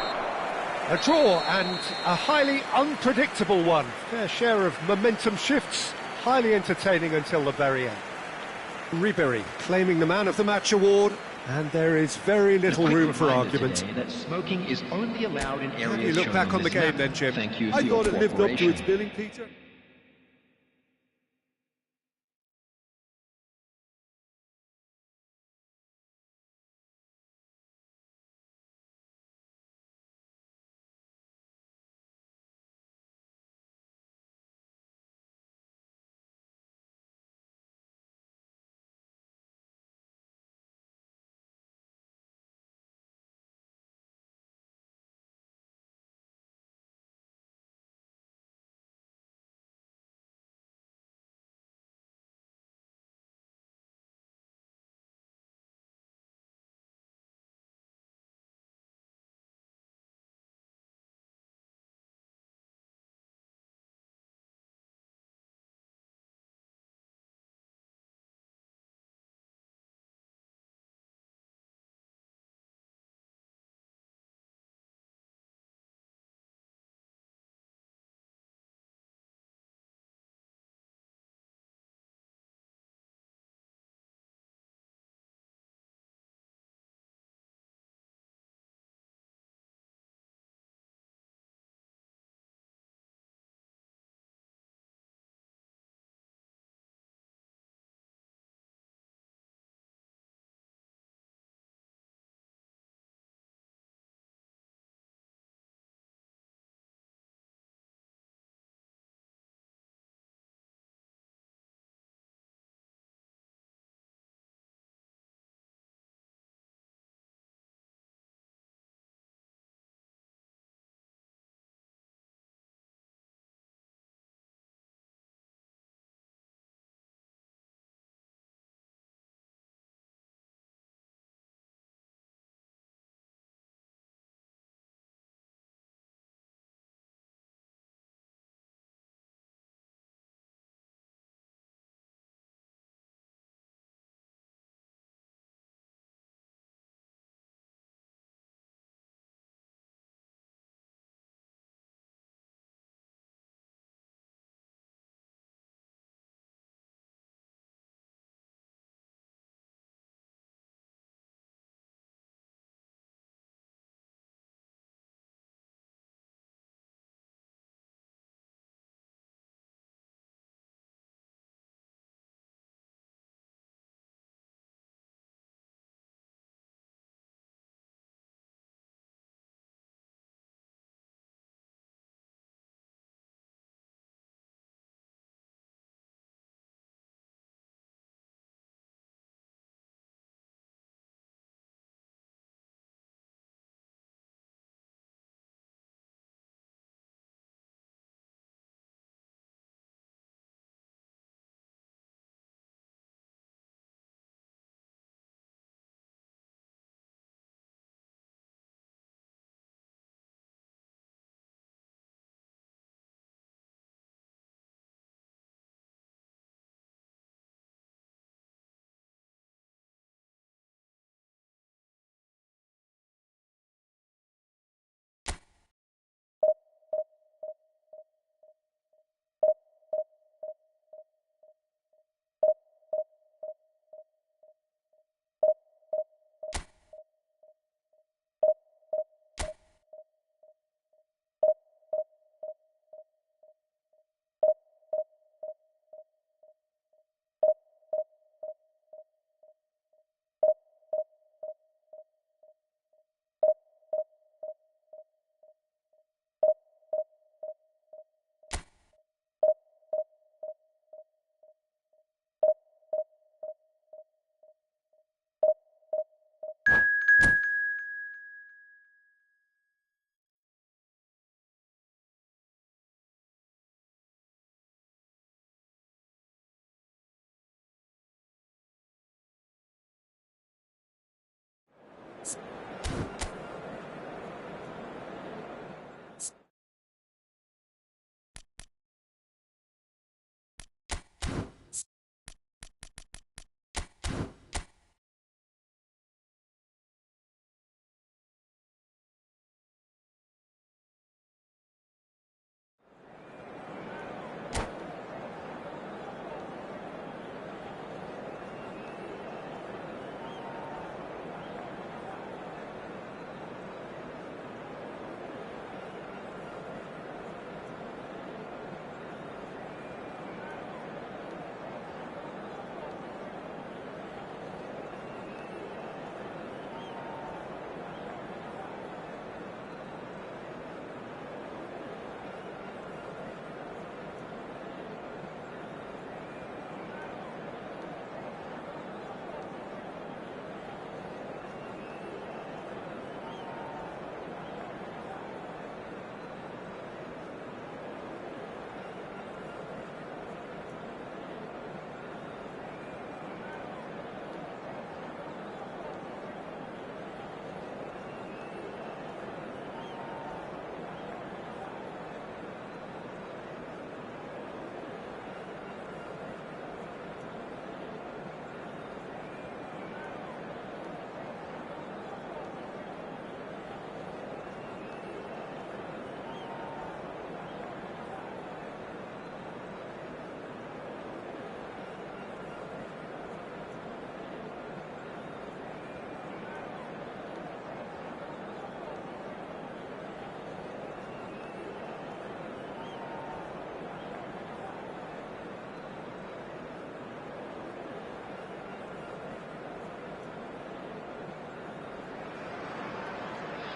A draw and a highly unpredictable one. Fair share of momentum shifts, highly entertaining until the very end. Ribéry claiming the Man of the Match award, and there is very little room for argument. That smoking is only allowed in areas. Can you look shown back on the this game map. then, Jim? Thank you for I your thought it lived up to cooperation. its billing, Peter.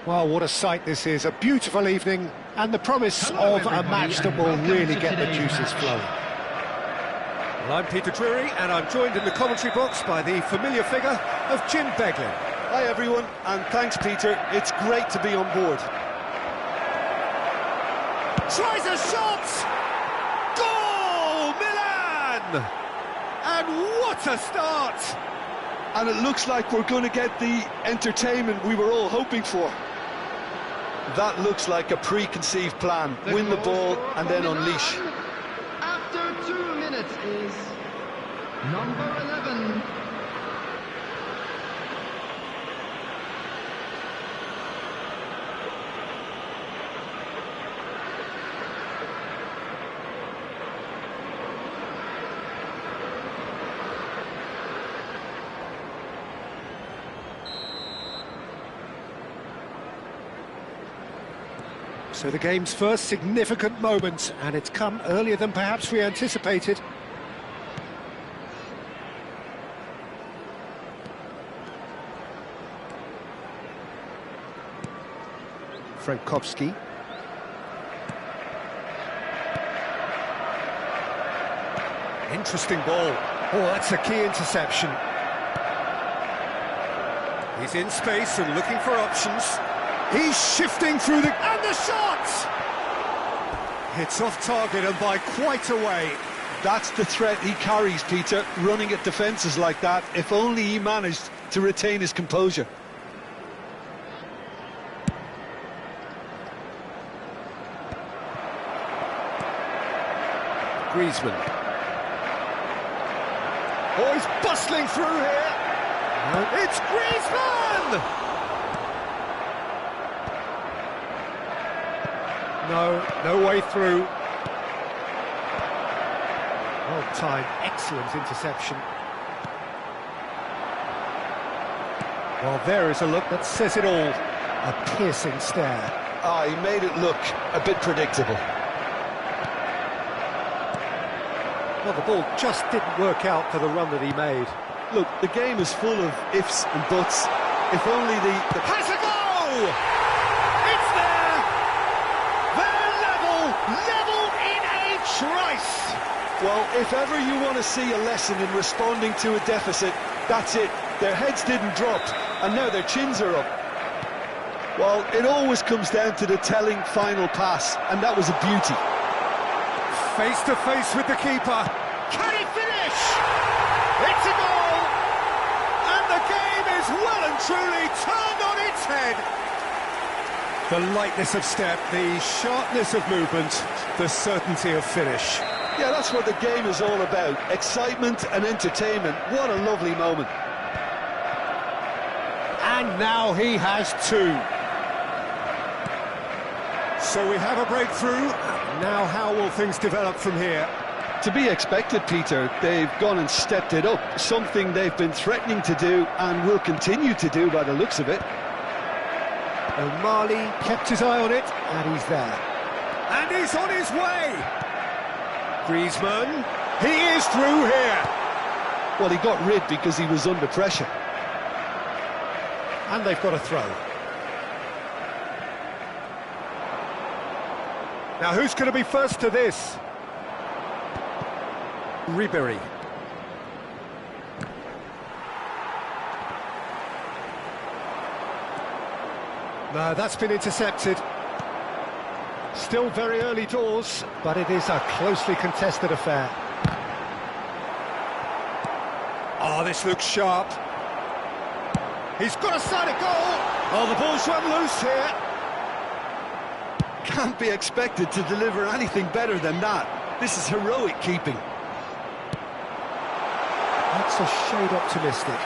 Well, what a sight this is, a beautiful evening, and the promise of a match that will really get the juices flowing. Well, I'm Peter Drury, and I'm joined in the commentary box by the familiar figure of Jim Beglin. Hi everyone, and thanks Peter, it's great to be on board. Tries a shot! Goal! Milan! And what a start! And it looks like we're going to get the entertainment we were all hoping for. That looks like a preconceived plan. Win the ball and then unleash. After 2 minutes is number 11. So the game's first significant moment, and it's come earlier than perhaps we anticipated. Frankowski. Interesting ball. Oh, that's a key interception. He's in space and looking for options. He's shifting through the... and the shot! It's off target and by quite a way. That's the threat he carries, Peter, running at defences like that. If only he managed to retain his composure. Griezmann. Oh, he's bustling through here. It's Griezmann! No way through. Well timed, excellent interception. Well, there is a look that says it all. A piercing stare. Ah, he made it look a bit predictable. Well, the ball just didn't work out for the run that he made. Look, the game is full of ifs and buts. If only the... Has a go! It's there! They're level in a trice! Well, if ever you want to see a lesson in responding to a deficit, that's it. Their heads didn't drop, and now their chins are up. Well, it always comes down to the telling final pass, and that was a beauty. Face to face with the keeper. Can he finish? It's a goal! And the game is well and truly turned on its head. The lightness of step, the sharpness of movement, the certainty of finish. Yeah, that's what the game is all about. Excitement and entertainment. What a lovely moment. And now he has two. So we have a breakthrough. Now how will things develop from here? To be expected, Peter. They've gone and stepped it up. Something they've been threatening to do and will continue to do by the looks of it. O'Malley kept his eye on it, and he's there. And he's on his way! Griezmann, he is through here! Well, he got rid because he was under pressure. And they've got a throw. Now who's going to be first to this? Ribéry. No, that's been intercepted. Still very early doors, but it is a closely contested affair. Oh, this looks sharp. He's got a side of goal. Oh, the ball's run loose here. Can't be expected to deliver anything better than that. This is heroic keeping. That's a shade optimistic.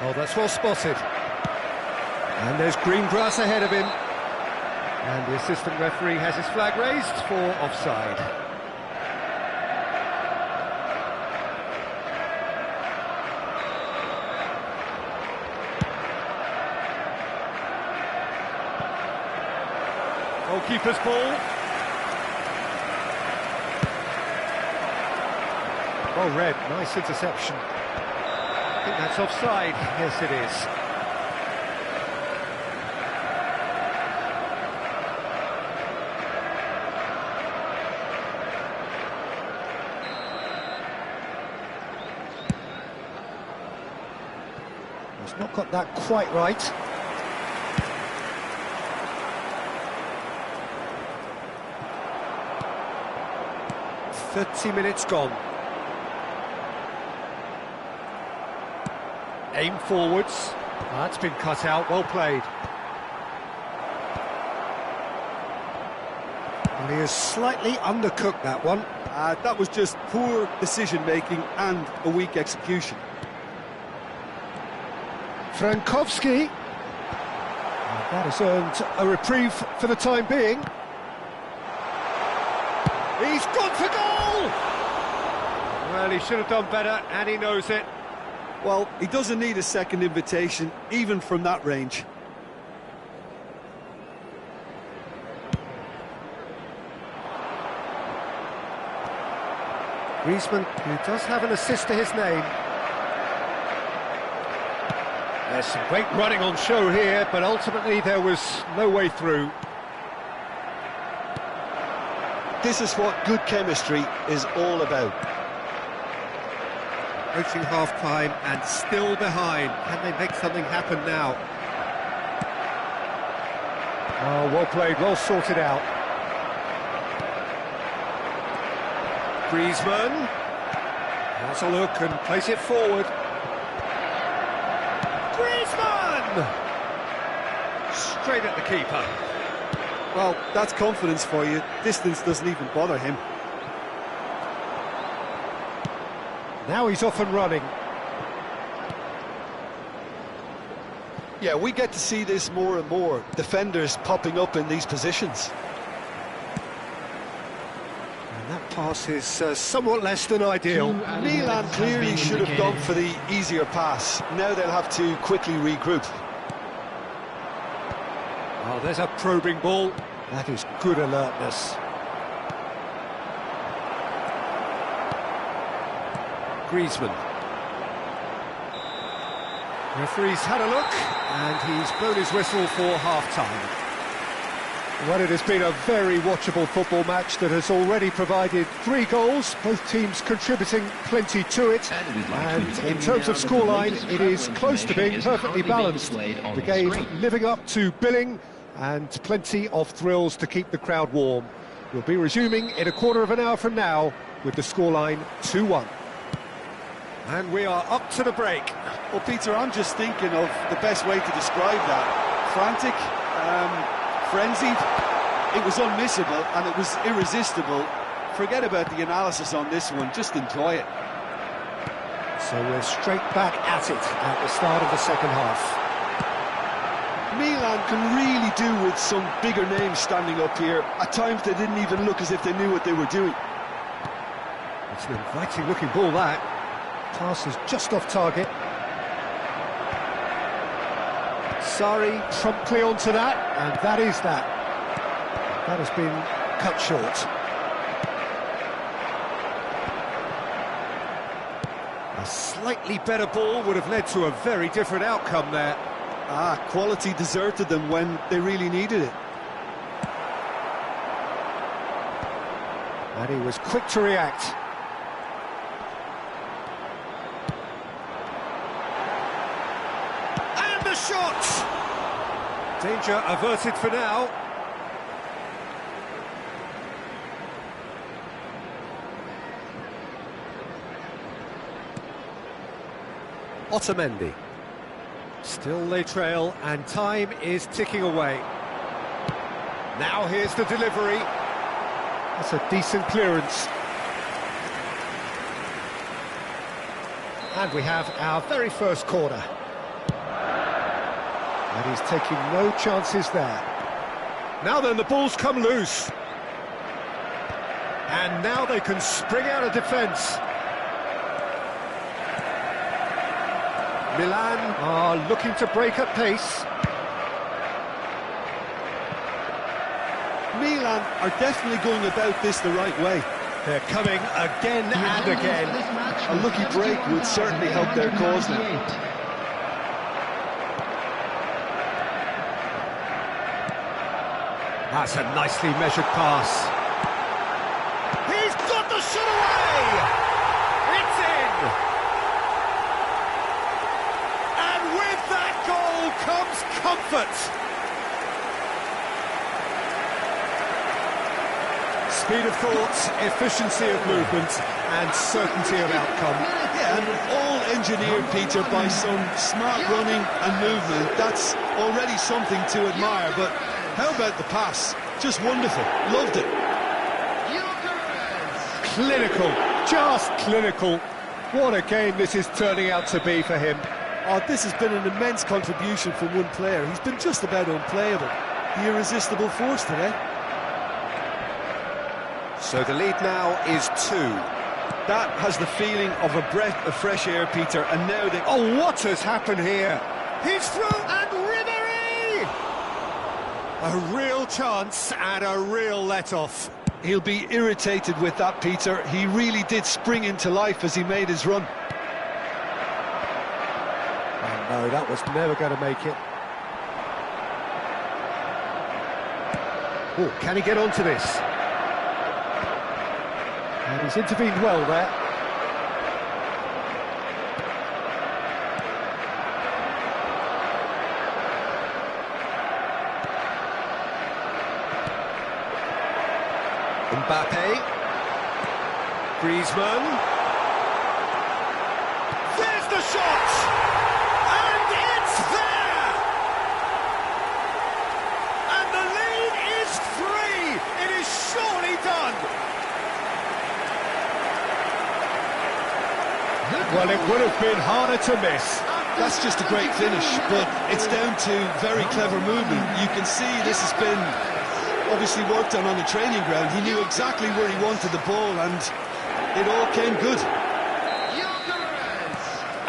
Oh, that's well spotted. And there's green grass ahead of him. And the assistant referee has his flag raised for offside. Goalkeeper's ball. Well read, nice interception. I think that's offside. Yes, it is. He's not got that quite right. Minutes gone. Aim forwards. That's been cut out, well played. Well, he has slightly undercooked that one. That was just poor decision-making and a weak execution. Frankowski. That has earned a reprieve for the time being. He's gone for goal! Well, he should have done better, and he knows it. Well, he doesn't need a second invitation, even from that range. Griezmann, who does have an assist to his name. There's some great running on show here, but ultimately there was no way through. This is what good chemistry is all about. Approaching half-time and still behind. Can they make something happen now? Oh, well played, well sorted out. Griezmann has a look and plays it forward. Griezmann! Straight at the keeper. Well, that's confidence for you. Distance doesn't even bother him. Now he's off and running. Yeah, we get to see this more and more. Defenders popping up in these positions. And that pass is somewhat less than ideal. Milan clearly should have gone for the easier pass. Now they'll have to quickly regroup. Oh, there's a probing ball. That is good alertness. Griezmann. Referee's had a look, and he's blown his whistle for half-time. Well, it has been a very watchable football match that has already provided 3 goals, both teams contributing plenty to it. And in terms of scoreline, it is close to being perfectly balanced. The game living up to billing, and plenty of thrills to keep the crowd warm. We'll be resuming in a quarter of an hour from now with the scoreline 2-1. And we are up to the break. Well, Peter, I'm just thinking of the best way to describe that. Frantic, frenzied. It was unmissable and it was irresistible. Forget about the analysis on this one, just enjoy it. So we're straight back at it at the start of the second half. Milan can really do with some bigger names standing up here. At times they didn't even look as if they knew what they were doing. It's an inviting looking ball, that. Pass is just off target. Sarri promptly onto that, and that is that. That has been cut short. A slightly better ball would have led to a very different outcome there. Quality deserted them when they really needed it. And he was quick to react. And the shot! Danger averted for now. Otamendi. Still they trail, and time is ticking away. Now here's the delivery. That's a decent clearance. And we have our very first corner. And he's taking no chances there. Now then, the ball's come loose. And now they can spring out of defence. Milan are looking to break at pace. Milan are definitely going about this the right way. They're coming again and again. A lucky break would certainly help their cause now. That's a nicely measured pass. He's got the shot away! It's in! And with that goal comes comfort. Speed of thought, efficiency of movement, and certainty of outcome. Yeah, and all engineered, Peter, by some smart running and movement. That's already something to admire, but how about the pass? Just wonderful. Loved it. Clinical, just clinical. What a game this is turning out to be for him. Oh, this has been an immense contribution from one player. He's been just about unplayable. The irresistible force today. So the lead now is 2. That has the feeling of a breath of fresh air, Peter, and now they... Oh, what has happened here? He's through, and Ribéry! A real chance and a real let-off. He'll be irritated with that, Peter. He really did spring into life as he made his run. Oh no, that was never going to make it. Oh, can he get onto this? And he's intervened well there. Mbappe, Griezmann, there's the shot, and it's there, and the lead is 3, it is surely done. Well, it would have been harder to miss. That's just a great finish, but it's down to very clever movement. You can see this has been obviously worked on the training ground. He knew exactly where he wanted the ball, and it all came good.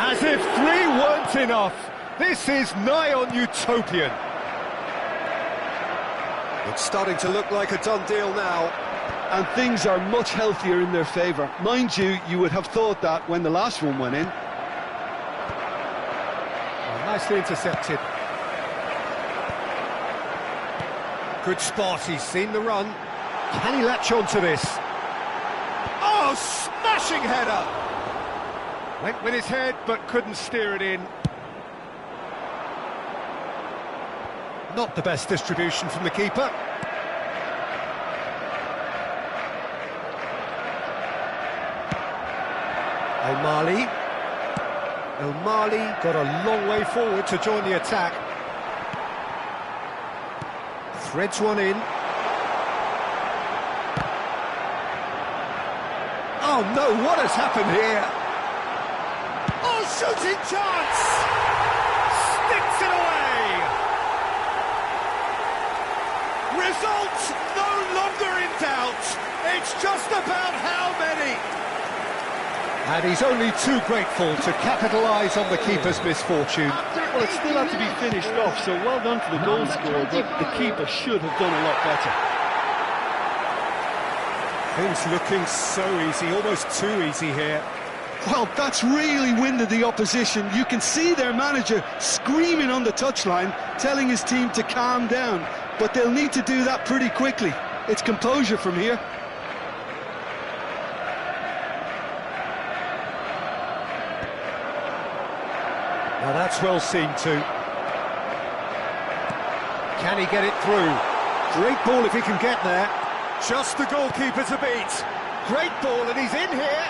As if 3 weren't enough, this is nigh on utopian. It's starting to look like a done deal now. And things are much healthier in their favour. Mind you, you would have thought that when the last one went in. Well, nicely intercepted. Good spot, he's seen the run. Can he latch on to this? Oh, smashing header! Went with his head, but couldn't steer it in. Not the best distribution from the keeper. O'Malley got a long way forward to join the attack. Threads one in. Oh no, what has happened here? Oh, shooting chance! Sticks it away! Result no longer in doubt. It's just about how many. And he's only too grateful to capitalise on the keeper's misfortune. Well, it still had to be finished off, so well done to the goal scorer, but the keeper should have done a lot better. Things looking so easy, almost too easy here. Well, that's really winded the opposition. You can see their manager screaming on the touchline, telling his team to calm down. But they'll need to do that pretty quickly. It's composure from here. Now that's well seen too. Can he get it through? Great ball if he can get there. Just the goalkeeper to beat. Great ball and he's in here.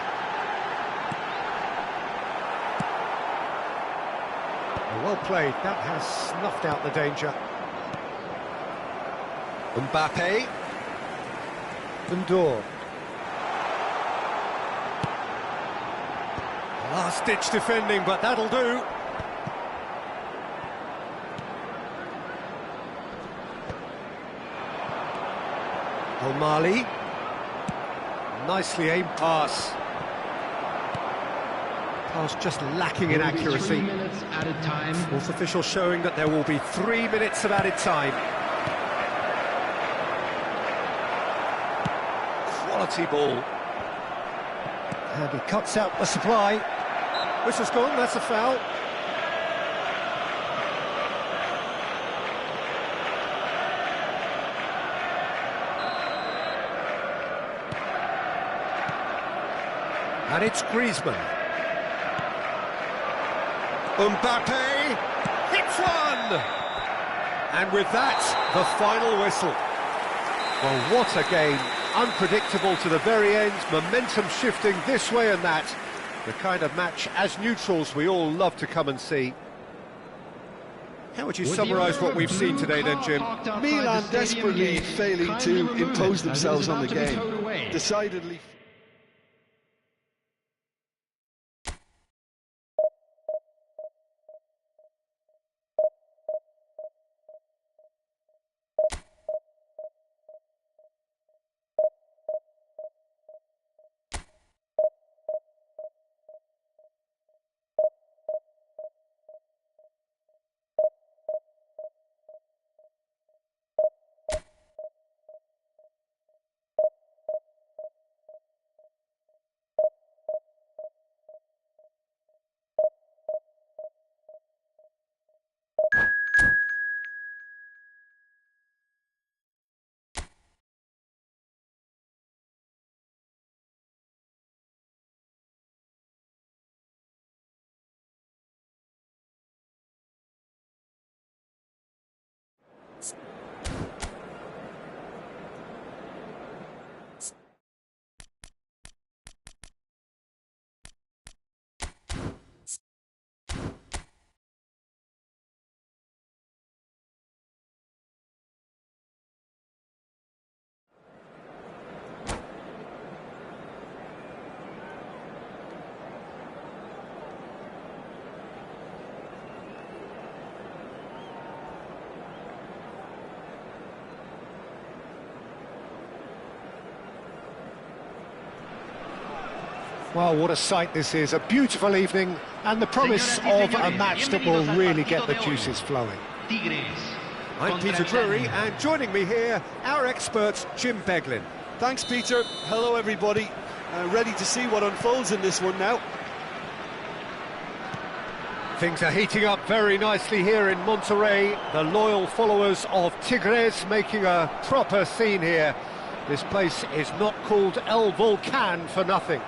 Well played, that has snuffed out the danger. Mbappe. Ndor. Last-ditch defending, but that'll do. O'Malley. Nicely aimed pass. Pass just lacking in accuracy. 3 minutes added time. Fourth official showing that there will be 3 minutes of added time. Quality ball. And he cuts out the supply. Whistle's gone, that's a foul. And it's Griezmann. Mbappe hits one! And with that, the final whistle. Well, what a game. Unpredictable to the very end, momentum shifting this way and that. The kind of match, as neutrals, we all love to come and see. How would you summarise what we've seen today then, Jim? Milan desperately failing to impose themselves on the game. Decidedly. Well, what a sight this is, a beautiful evening, and the promise of a match that will really get the juices flowing. I'm Peter Drury, and joining me here, our expert, Jim Beglin. Thanks, Peter. Hello, everybody. Ready to see what unfolds in this one now. Things are heating up very nicely here in Monterrey. The loyal followers of Tigres making a proper scene here. This place is not called El Volcan for nothing.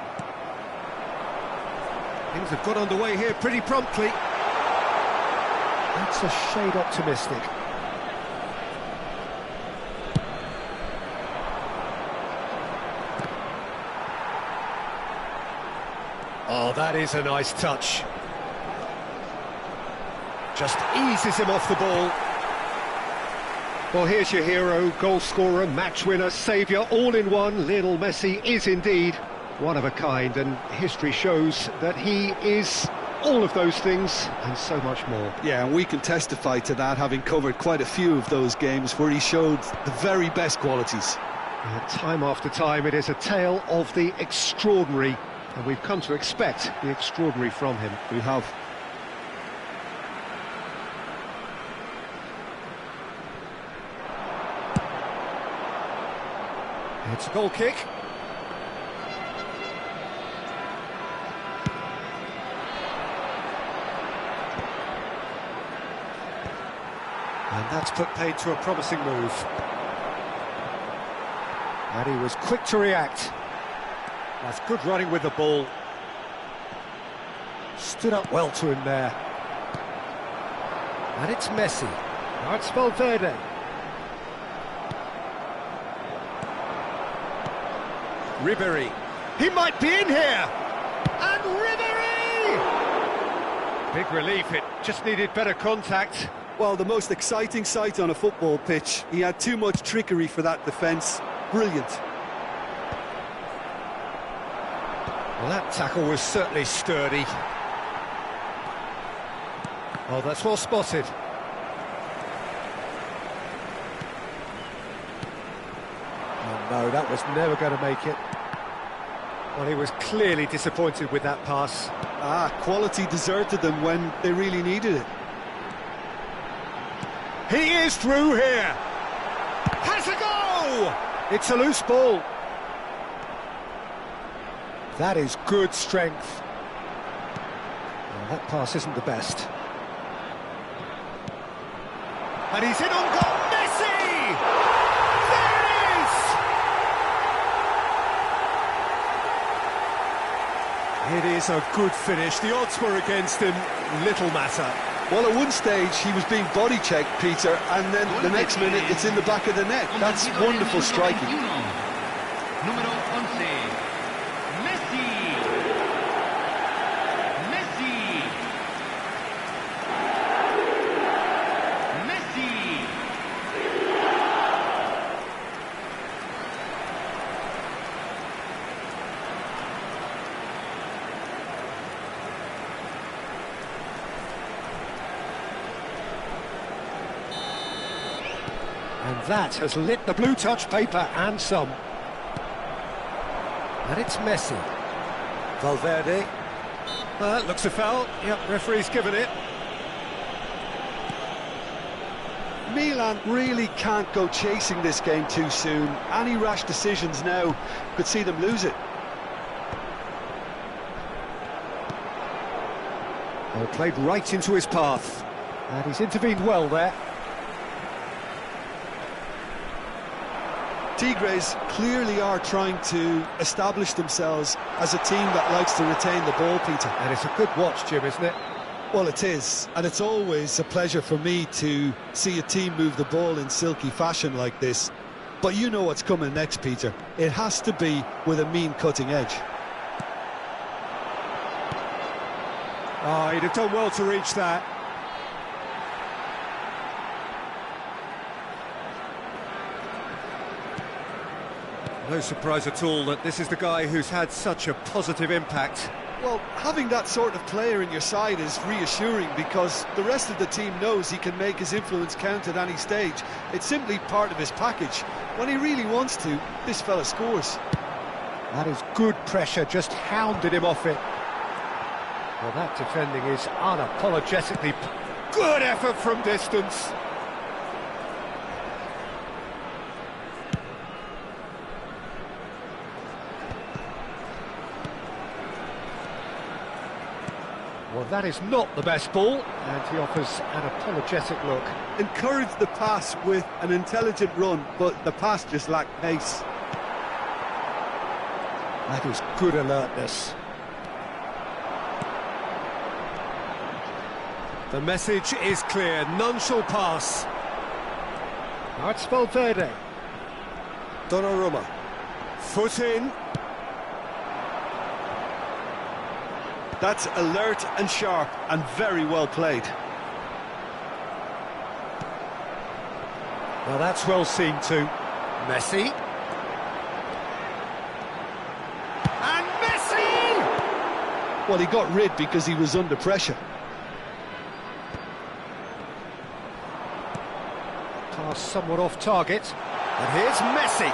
Things have got underway here pretty promptly. That's a shade optimistic. Oh, that is a nice touch. Just eases him off the ball. Well, here's your hero, goal scorer, match winner, saviour, all in one. Lionel Messi is indeed one of a kind, and history shows that he is all of those things and so much more. Yeah, and we can testify to that, having covered quite a few of those games where he showed the very best qualities. Time after time, it is a tale of the extraordinary, and we've come to expect the extraordinary from him. We have. It's a goal kick. And that's put paid to a promising move. And he was quick to react. That's good running with the ball. Stood up well to him there. And it's Messi. Now it's Valverde. Ribéry. He might be in here! And Ribéry! Big relief, it just needed better contact. Well, the most exciting sight on a football pitch. He had too much trickery for that defence. Brilliant. Well, that tackle was certainly sturdy. Oh, that's well spotted. Oh no, that was never going to make it. Well, he was clearly disappointed with that pass. Quality deserted them when they really needed it. He is through here. Has a goal! It's a loose ball. That is good strength. Well, that pass isn't the best. And he's in on goal. Messi! There it is! It is a good finish. The odds were against him. Little matter. Well, at one stage he was being body checked, Peter, and then the next minute it's in the back of the net. That's wonderful striking. Número 11, Messi. Messi. Messi. And that has lit the blue touch paper and some. And it's Messi. Valverde. That looks a foul. Yep, referee's given it. Milan really can't go chasing this game too soon. Any rash decisions now could see them lose it. Well, played right into his path. And he's intervened well there. Tigres clearly are trying to establish themselves as a team that likes to retain the ball, Peter. And it's a good watch, Jim, isn't it? Well, it is, and it's always a pleasure for me to see a team move the ball in silky fashion like this. But you know what's coming next, Peter. It has to be with a mean cutting edge. Oh, he'd have done well to reach that. No surprise at all that this is the guy who's had such a positive impact. Well, having that sort of player in your side is reassuring because the rest of the team knows he can make his influence count at any stage. It's simply part of his package. When he really wants to, this fella scores. That is good pressure, just hounded him off it. Well, that defending is unapologetically good effort from distance. Well, that is not the best ball, and he offers an apologetic look. Encouraged the pass with an intelligent run, but the pass just lacked pace. That is good alertness. The message is clear, none shall pass. Now it's Valverde. Donnarumma. Foot in. That's alert and sharp and very well played. Well, that's well seen too. Messi. And Messi! Well, he got rid because he was under pressure. Pass somewhat off target. And here's Messi.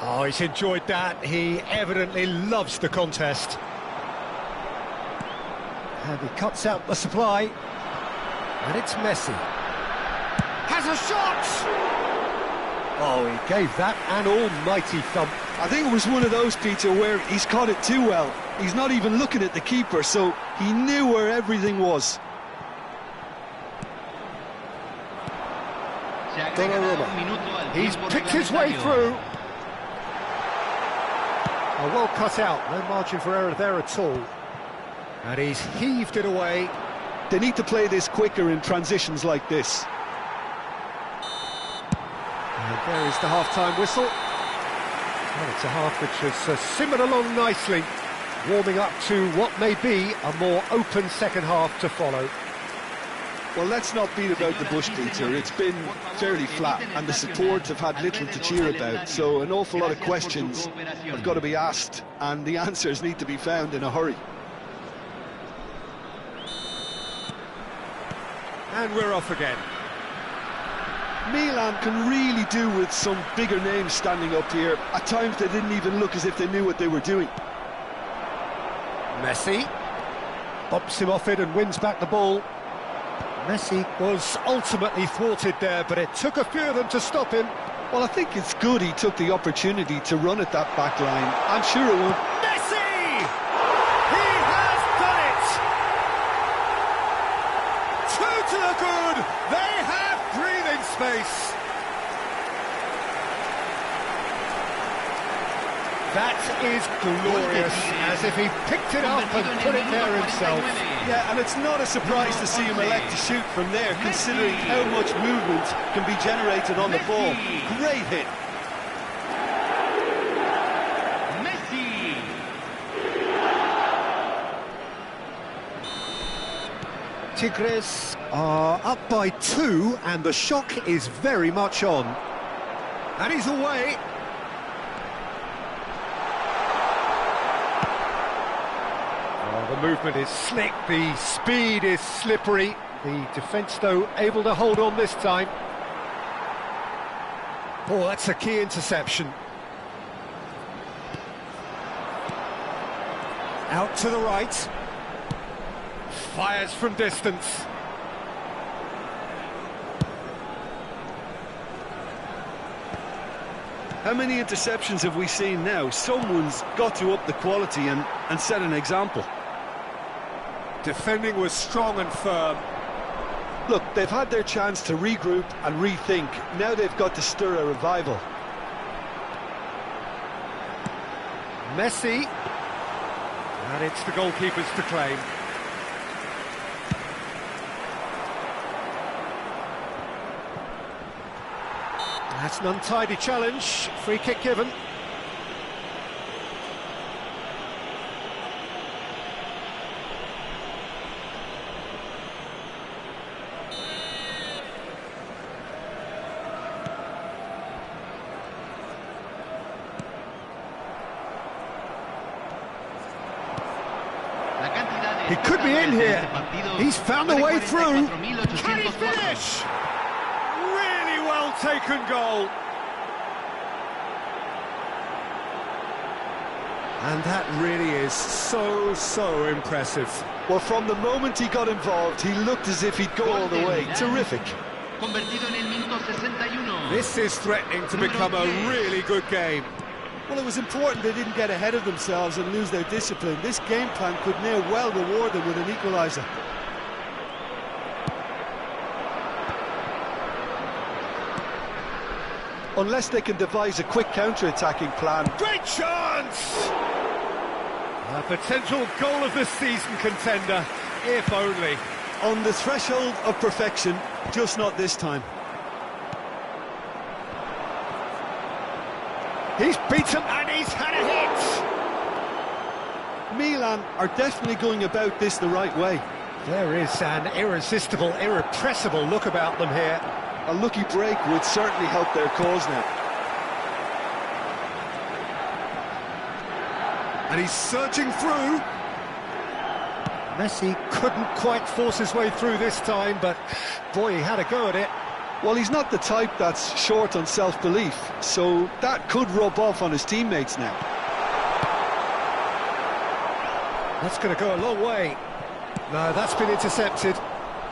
Oh, he's enjoyed that. He evidently loves the contest. And he cuts out the supply. And it's Messi. Has a shot! Oh, he gave that an almighty thump. I think it was one of those, Peter, where he's caught it too well. He's not even looking at the keeper, so he knew where everything was. Donnarumma. He's picked his way through. Oh, well cut out, no margin for error there at all. And he's heaved it away. They need to play this quicker in transitions like this. And there is the half-time whistle. Well, it's a half which has simmered along nicely, warming up to what may be a more open second half to follow. Well, let's not beat about the bush, Peter. It's been fairly flat, and the support have had little to cheer about, so an awful lot of questions have got to be asked, and the answers need to be found in a hurry. And we're off again. Milan can really do with some bigger names standing up here. At times they didn't even look as if they knew what they were doing. Messi bumps him off it and wins back the ball. Messi was ultimately thwarted there, but it took a few of them to stop him. Well, I think it's good he took the opportunity to run at that back line. I'm sure it won't. Messi! He has done it! Two to the good! They have breathing space! That is glorious, as if he picked it up and put it there himself. Yeah, and it's not a surprise to see him elect to shoot from there, considering how much movement can be generated on the ball. Great hit. Messi. Tigres are up by 2, and the shock is very much on. And he's away. The movement is slick, the speed is slippery. The defence, though, able to hold on this time. Oh, that's a key interception. Out to the right. Fires from distance. How many interceptions have we seen now? Someone's got to up the quality and set an example. Defending was strong and firm. Look, they've had their chance to regroup and rethink. Now they've got to stir a revival. Messi. And it's the goalkeepers to claim. That's an untidy challenge. Free kick given. He could be in here. He's found a way through. Can he finish? Really well taken goal. And that really is so impressive. Well, from the moment he got involved, he looked as if he'd go all the way. Terrific. This is threatening to become a really good game. Well, it was important they didn't get ahead of themselves and lose their discipline. This game plan could now well reward them with an equaliser. Unless they can devise a quick counter-attacking plan. Great chance! A potential goal of the season contender, if only. On the threshold of perfection, just not this time. He's beaten and he's had a hit! Milan are definitely going about this the right way. There is an irresistible, irrepressible look about them here. A lucky break would certainly help their cause now. And he's surging through. Messi couldn't quite force his way through this time, but boy, he had a go at it. Well, he's not the type that's short on self-belief, so that could rub off on his teammates now. That's going to go a long way. No, that's been intercepted.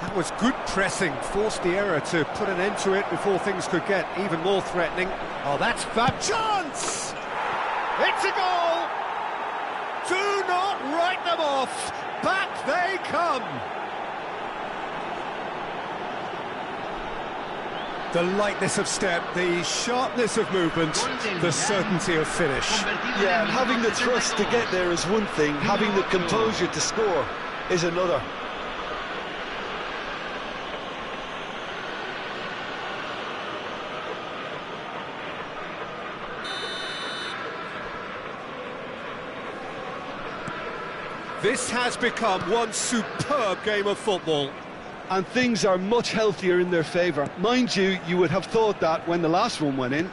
That was good pressing, forced the error to put an end to it before things could get even more threatening. Oh, that's fab chance! It's a goal! Do not write them off! Back they come! The lightness of step, the sharpness of movement, the certainty of finish. Yeah, and having the thrust to get there is one thing, having the composure to score is another. This has become one superb game of football. And things are much healthier in their favour. Mind you, you would have thought that when the last one went in.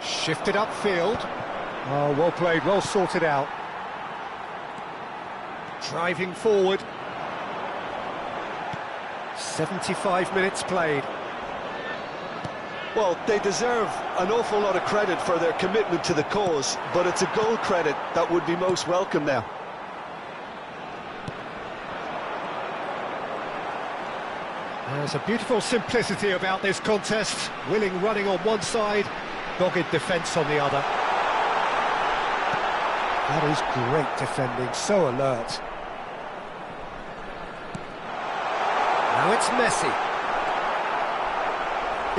Shifted upfield. Oh, well played, well sorted out. Driving forward. 75 minutes played. Well, they deserve an awful lot of credit for their commitment to the cause, but it's a goal credit that would be most welcome now. There's a beautiful simplicity about this contest. Willing running on one side, dogged defence on the other. That is great defending, so alert. Now it's Messi.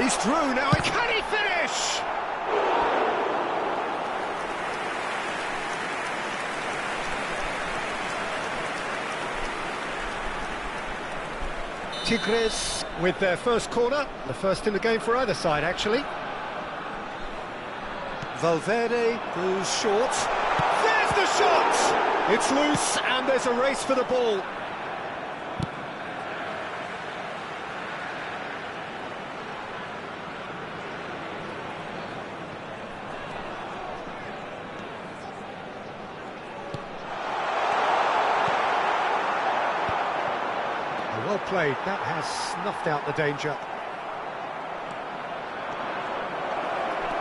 He's through now, can he finish? Tigres with their first corner, the first in the game for either side actually. Valverde goes short. There's the shot! It's loose and there's a race for the ball. Well played, that has snuffed out the danger.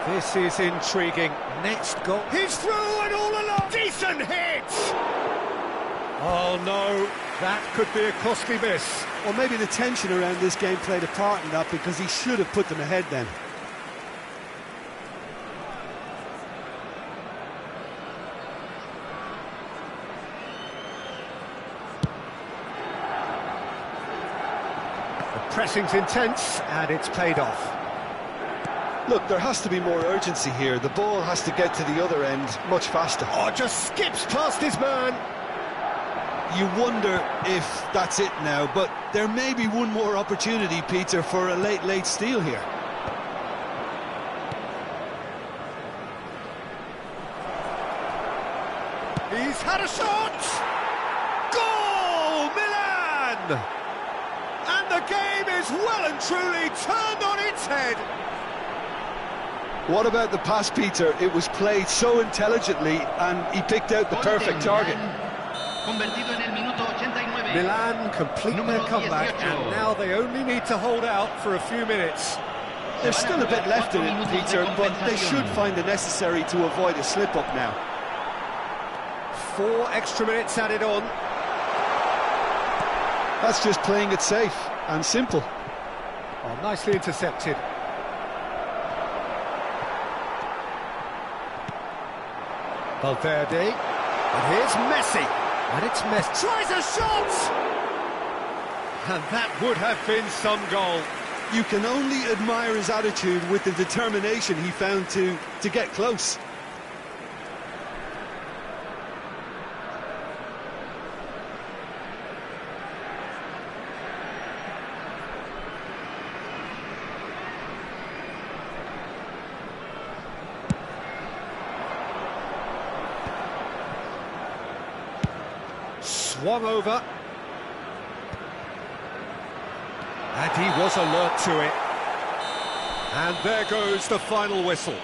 This is intriguing. Next goal. He's through and all along. Decent hit! Oh no, that could be a costly miss. Or maybe the tension around this game played a part in that, because he should have put them ahead then. Pressing's intense, and it's paid off. Look, there has to be more urgency here. The ball has to get to the other end much faster. Oh, just skips past his man. You wonder if that's it now, but there may be one more opportunity, Peter, for a late steal here. He's had a shot! Goal! Milan! And the game is well and truly turned on its head. What about the pass, Peter? It was played so intelligently and he picked out the perfect target. Milan completing their comeback and now they only need to hold out for a few minutes. There's still a bit left in it, Peter, but they should find the necessary to avoid a slip-up now. 4 extra minutes added on. That's just playing it safe and simple. Oh, nicely intercepted. Valverde. And here's Messi. And it's Messi. Tries a shot! And that would have been some goal. You can only admire his attitude with the determination he found to get close. Swung over. And he was alert to it. And there goes the final whistle.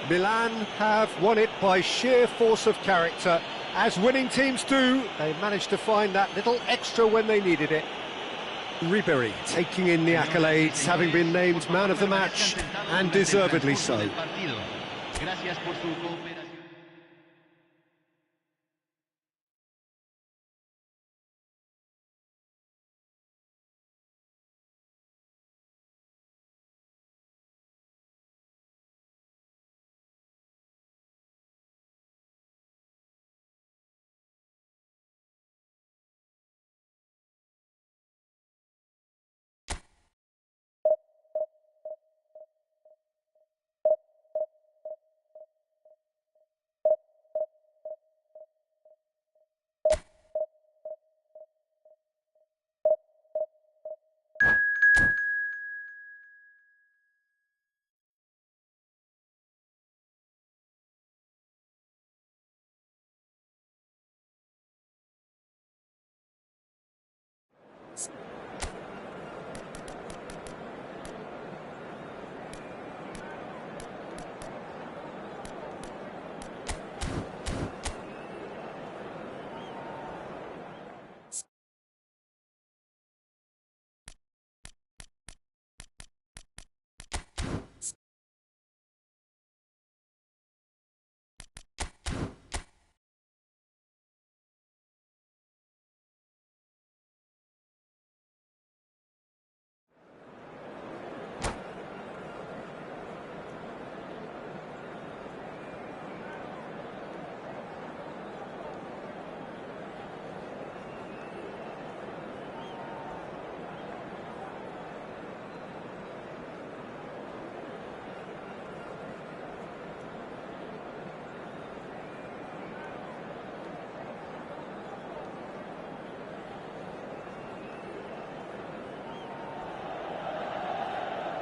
Milan have won it by sheer force of character. As winning teams do, they managed to find that little extra when they needed it. Ribery taking in the accolades, having been named man of the match, and deservedly so.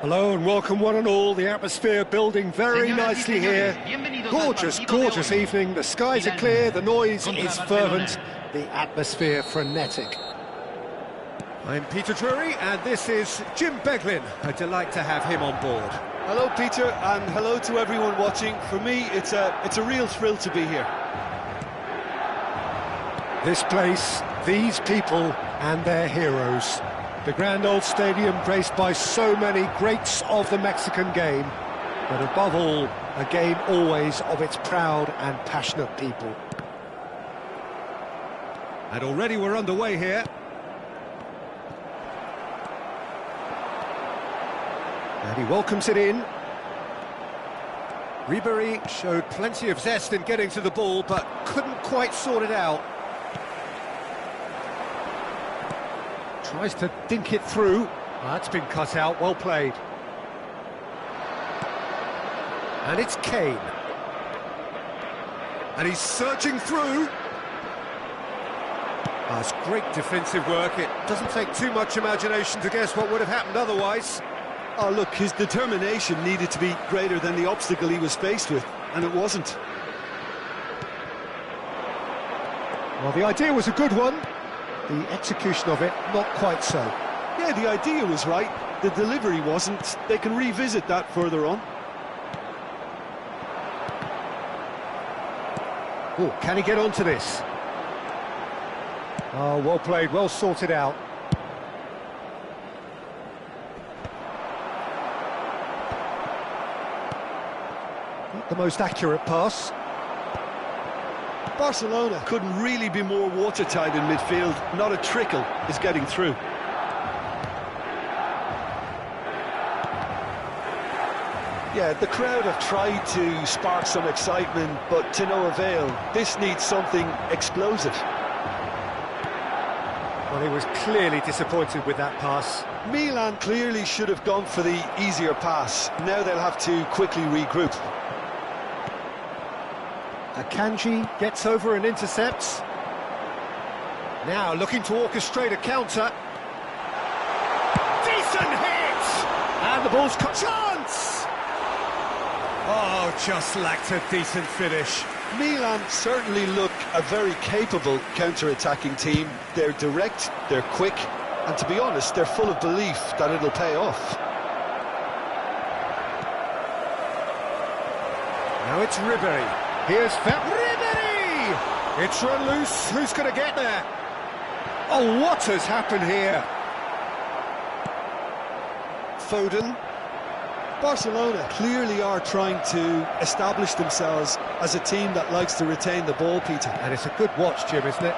Hello and welcome one and all. The atmosphere building very nicely here. Gorgeous, gorgeous evening. The skies are clear, the noise is fervent, the atmosphere frenetic. I'm Peter Drury, and this is Jim Beglin. A delight to have him on board. Hello, Peter, and hello to everyone watching. For me, it's a real thrill to be here. This place, these people, and their heroes. The grand old stadium graced by so many greats of the Mexican game, but above all, a game always of its proud and passionate people. And already we're underway here. And he welcomes it in. Ribery showed plenty of zest in getting to the ball, but couldn't quite sort it out. Tries to dink it through. That's been cut out, well played. And it's Kane. And he's surging through. That's great defensive work. It doesn't take too much imagination to guess what would have happened otherwise. Oh, look, his determination needed to be greater than the obstacle he was faced with, and it wasn't. Well, the idea was a good one. The execution of it, not quite so. Yeah, the idea was right. The delivery wasn't. They can revisit that further on. Oh, can he get onto this? Oh, well played, well sorted out. Not the most accurate pass. Barcelona couldn't really be more watertight in midfield. Not a trickle is getting through. Yeah, the crowd have tried to spark some excitement, but to no avail. This needs something explosive. Well, he was clearly disappointed with that pass. Milan clearly should have gone for the easier pass. Now they'll have to quickly regroup. Akanji gets over and intercepts. Now looking to orchestrate a counter. Decent hit! And the ball's cut. Chance! Oh, just lacked a decent finish. Milan certainly look a very capable counter-attacking team. They're direct, they're quick, and to be honest, they're full of belief that it'll pay off. Now it's Ribery. Here's Ribery! It's run loose. Who's going to get there? Oh, what has happened here? Foden. Barcelona clearly are trying to establish themselves as a team that likes to retain the ball, Peter. And it's a good watch, Jim, isn't it?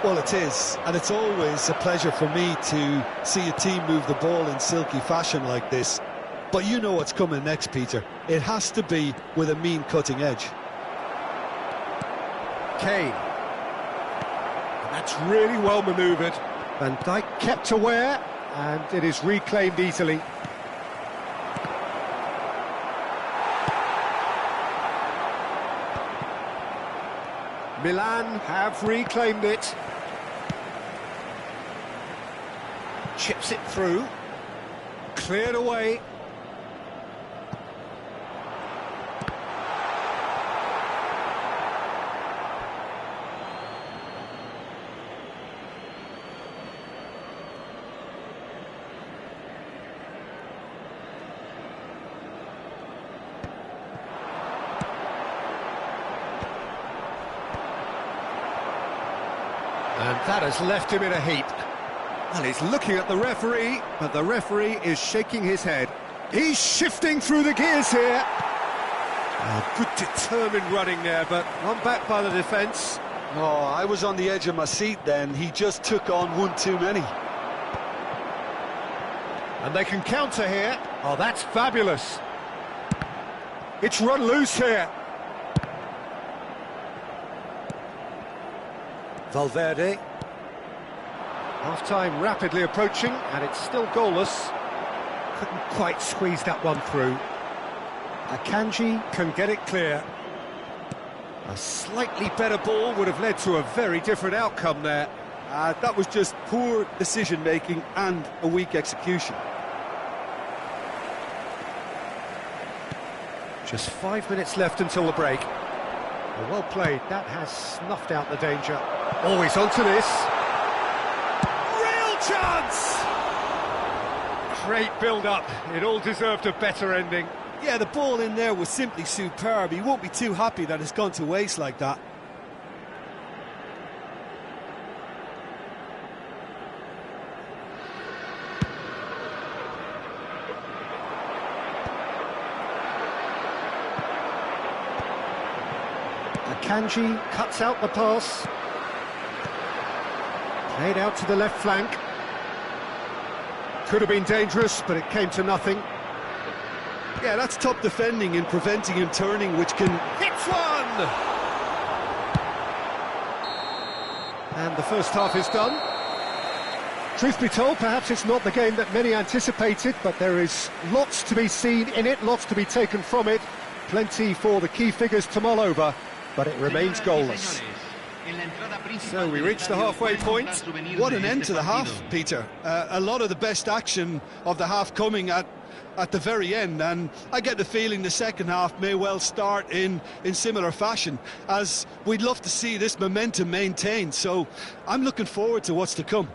Well, it is, and it's always a pleasure for me to see a team move the ball in silky fashion like this. But you know what's coming next, Peter. It has to be with a mean cutting edge. Kane. That's really well manoeuvred. Van Dijk kept aware, and it is reclaimed easily. Milan have reclaimed it. Chips it through. Cleared away. And that has left him in a heap. Well, he's looking at the referee, but the referee is shaking his head. He's shifting through the gears here. Oh, good determined running there, but run back by the defence. Oh, I was on the edge of my seat then. He just took on one too many. And they can counter here. Oh, that's fabulous. It's run loose here. Valverde. Half-time rapidly approaching, and it's still goalless. Couldn't quite squeeze that one through. Akanji can get it clear. A slightly better ball would have led to a very different outcome there. That was just poor decision-making and a weak execution. Just 5 minutes left until the break. Well played, that has snuffed out the danger. Always onto this. Real chance! Great build-up, it all deserved a better ending. Yeah, the ball in there was simply superb. He won't be too happy that it's gone to waste like that. Kanji cuts out the pass. Played out to the left flank. Could have been dangerous, but it came to nothing. Yeah, that's top defending and preventing him turning, which can... Hits one! And the first half is done. Truth be told, perhaps it's not the game that many anticipated, but there is lots to be seen in it, lots to be taken from it. Plenty for the key figures to mull over, but it remains goalless. So we reach the halfway point. What an end to the half, Peter. A lot of the best action of the half coming at the very end, and I get the feeling the second half may well start in similar fashion, as we'd love to see this momentum maintained, so I'm looking forward to what's to come.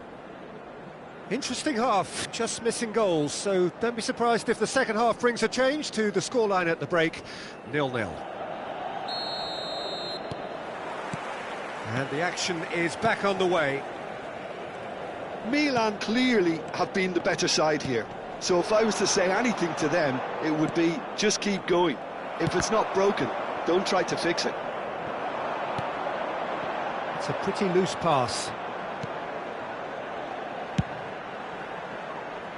Interesting half, just missing goals, so don't be surprised if the second half brings a change to the scoreline at the break, 0-0. And the action is back on the way. Milan clearly have been the better side here, so if I was to say anything to them, it would be just keep going. If it's not broken, don't try to fix it. It's a pretty loose pass.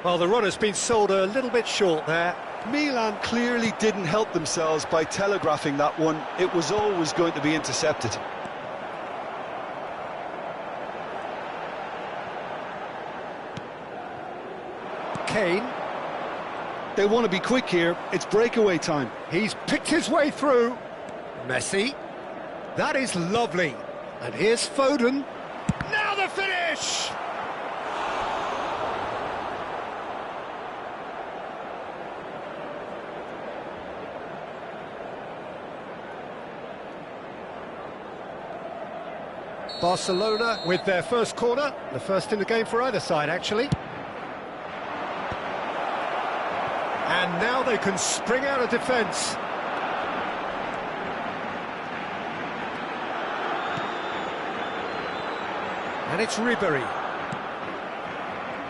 Well, the run has been sold a little bit short there. Milan clearly didn't help themselves by telegraphing that one. It was always going to be intercepted. Kane. They want to be quick here. It's breakaway time. He's picked his way through. Messi. That is lovely. And here's Foden. Now the finish! Barcelona with their first corner, the first in the game for either side, actually. And now they can spring out of defence. And it's Ribery.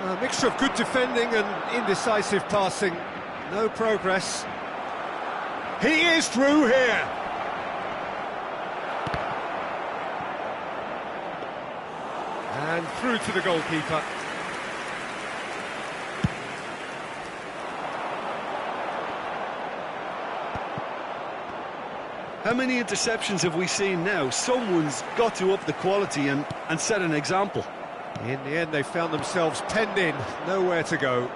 A mixture of good defending and indecisive passing. No progress. He is through here. And through to the goalkeeper. How many interceptions have we seen now? Someone's got to up the quality and set an example. In the end, they found themselves penned in, nowhere to go.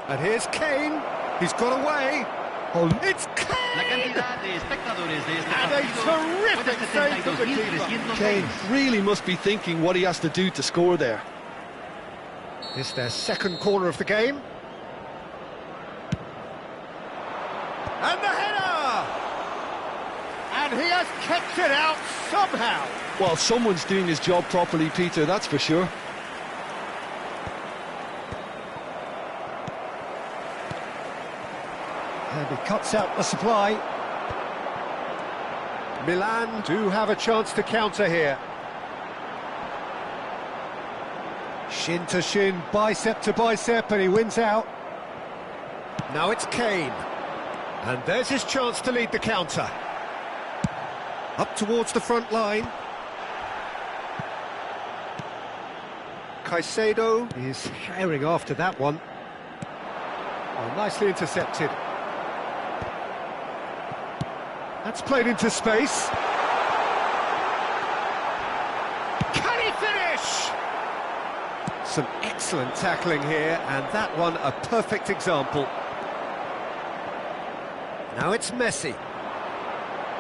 And here's Kane. He's got away. Oh, it's Kane! And a terrific save from the keeper. Kane really must be thinking what he has to do to score there. It's their second corner of the game. And the header! And he has kept it out somehow. Well, someone's doing his job properly, Peter, that's for sure. And he cuts out the supply. Milan do have a chance to counter here. Shin to shin, bicep to bicep, and he wins out. Now it's Kane. And there's his chance to lead the counter. Up towards the front line. Caicedo is herring after that one. Oh, nicely intercepted. That's played into space. Can he finish? Some excellent tackling here, and that one a perfect example. Now it's Messi.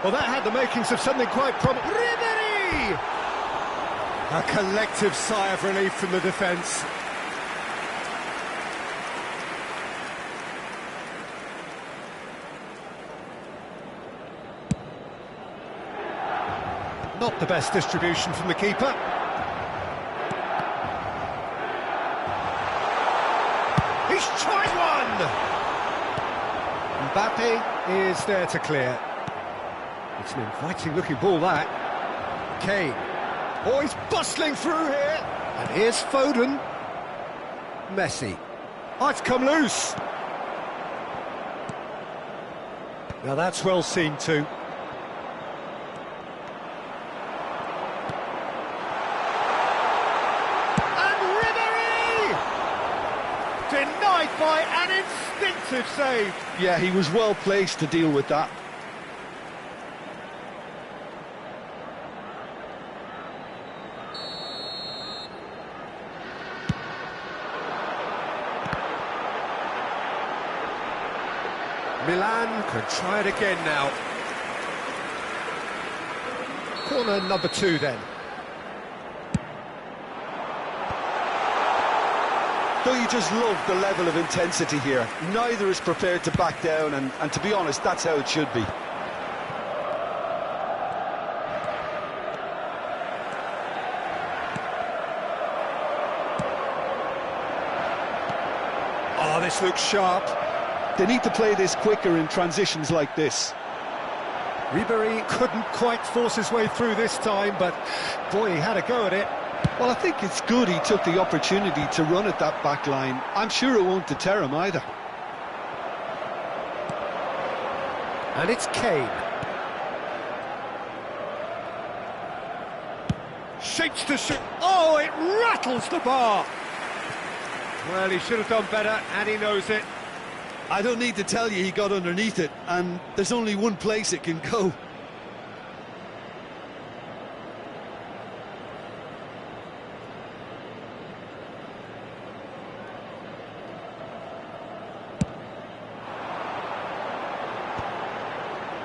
Well, that had the makings of something quite promising. Ribery! A collective sigh of relief from the defence. Not the best distribution from the keeper. He's tried one! Mbappe is there to clear. It's an inviting-looking ball, that. Kane. Oh, he's bustling through here. And here's Foden. Messi. Oh, it's come loose. Now that's well seen too. And Ribery! Denied by an instinctive save. Yeah, he was well placed to deal with that. Milan could try it again now. Corner number 2 then. Don't you just love the level of intensity here? Neither is prepared to back down, and to be honest, that's how it should be. Oh, this looks sharp. They need to play this quicker in transitions like this. Ribery couldn't quite force his way through this time, but boy, he had a go at it. Well, I think it's good he took the opportunity to run at that back line. I'm sure it won't deter him either. And it's Kane. Shapes to shoot. Oh, it rattles the bar. Well, he should have done better, and he knows it. I don't need to tell you he got underneath it, and there's only one place it can go.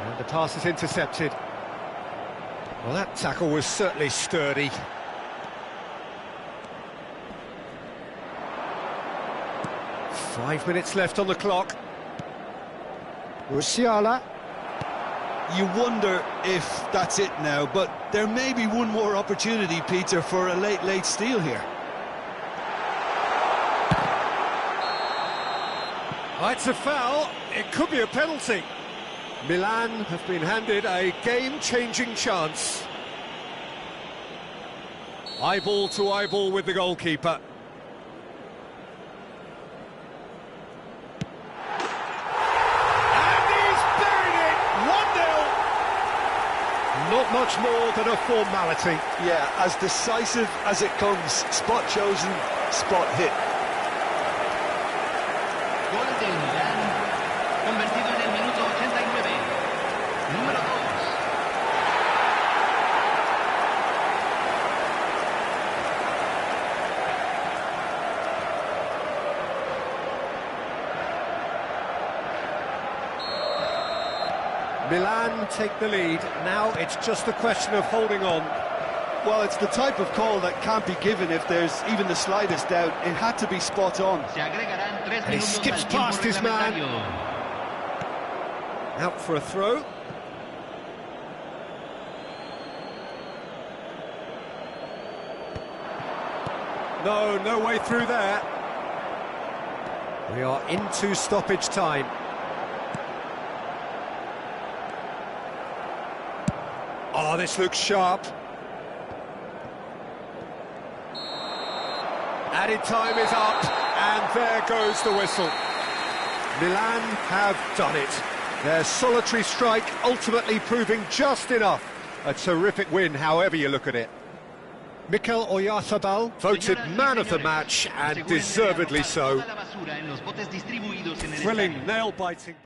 And the pass is intercepted. Well, that tackle was certainly sturdy. Five minutes left on the clock. Musiala. You wonder if that's it now, but there may be one more opportunity, Peter, for a late steal here. Oh, it's a foul. It could be a penalty. Milan have been handed a game-changing chance. Eyeball to eyeball with the goalkeeper. Not much more than a formality. Yeah, as decisive as it comes. Spot chosen, spot hit. Gol del Milán, convertido en el minuto 89. Número 2. Milan take the lead. Now it's just a question of holding on. Well, it's the type of call that can't be given if there's even the slightest doubt. It had to be spot on. And he skips past his man. Out for a throw. No way through there. We are into stoppage time. Oh, this looks sharp. Added time is up, and there goes the whistle. Milan have done it. Their solitary strike ultimately proving just enough. A terrific win, however you look at it. Mikel Oyarzabal voted man of the match, and deservedly so. Thrilling, nail-biting.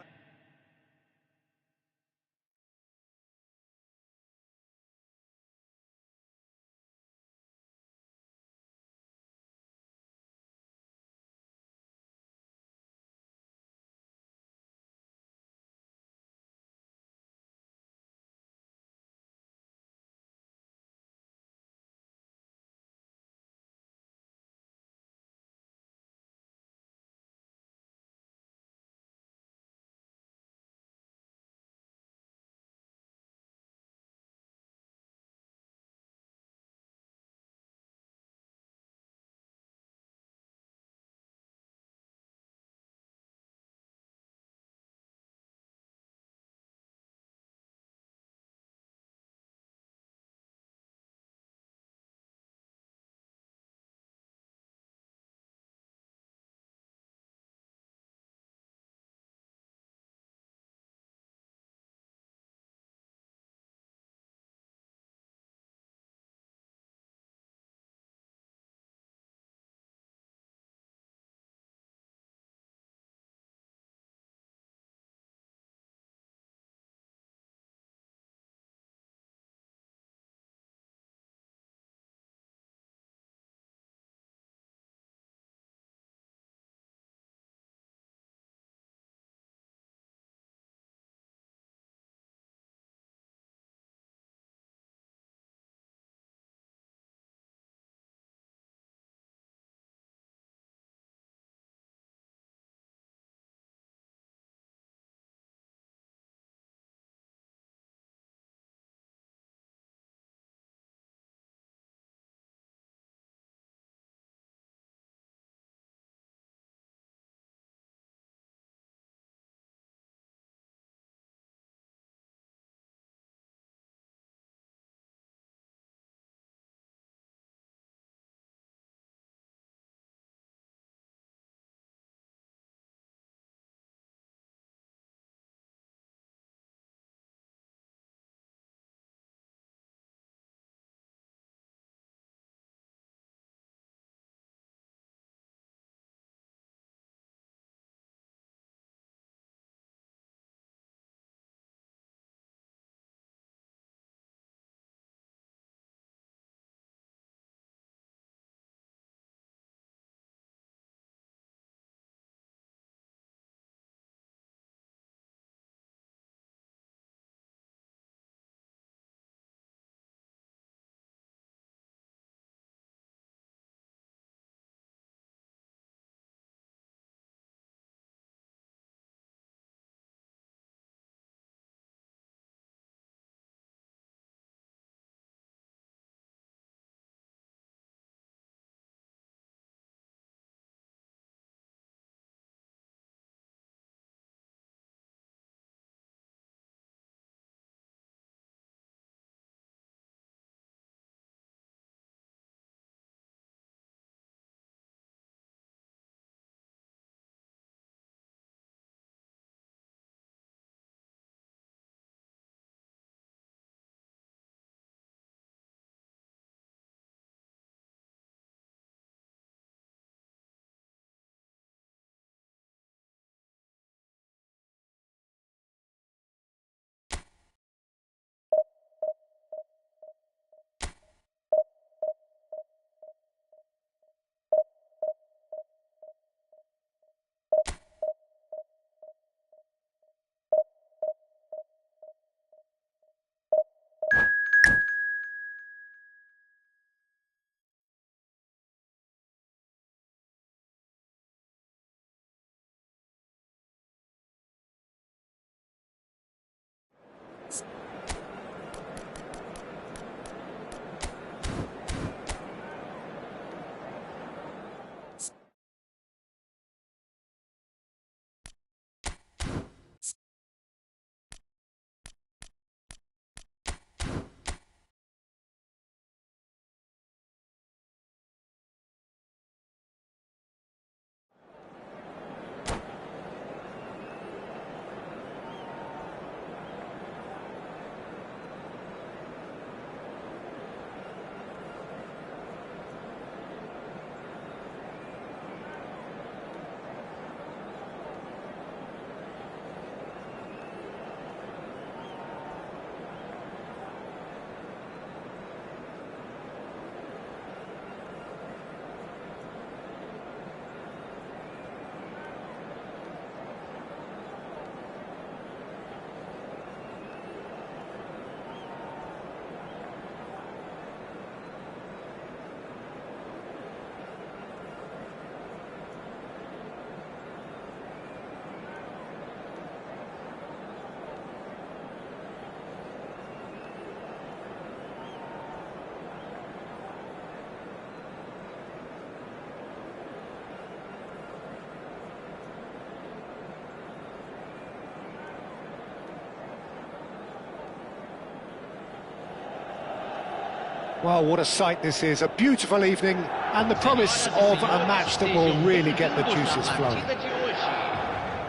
Well, what a sight this is. A beautiful evening and the promise of a match that will really get the juices flowing.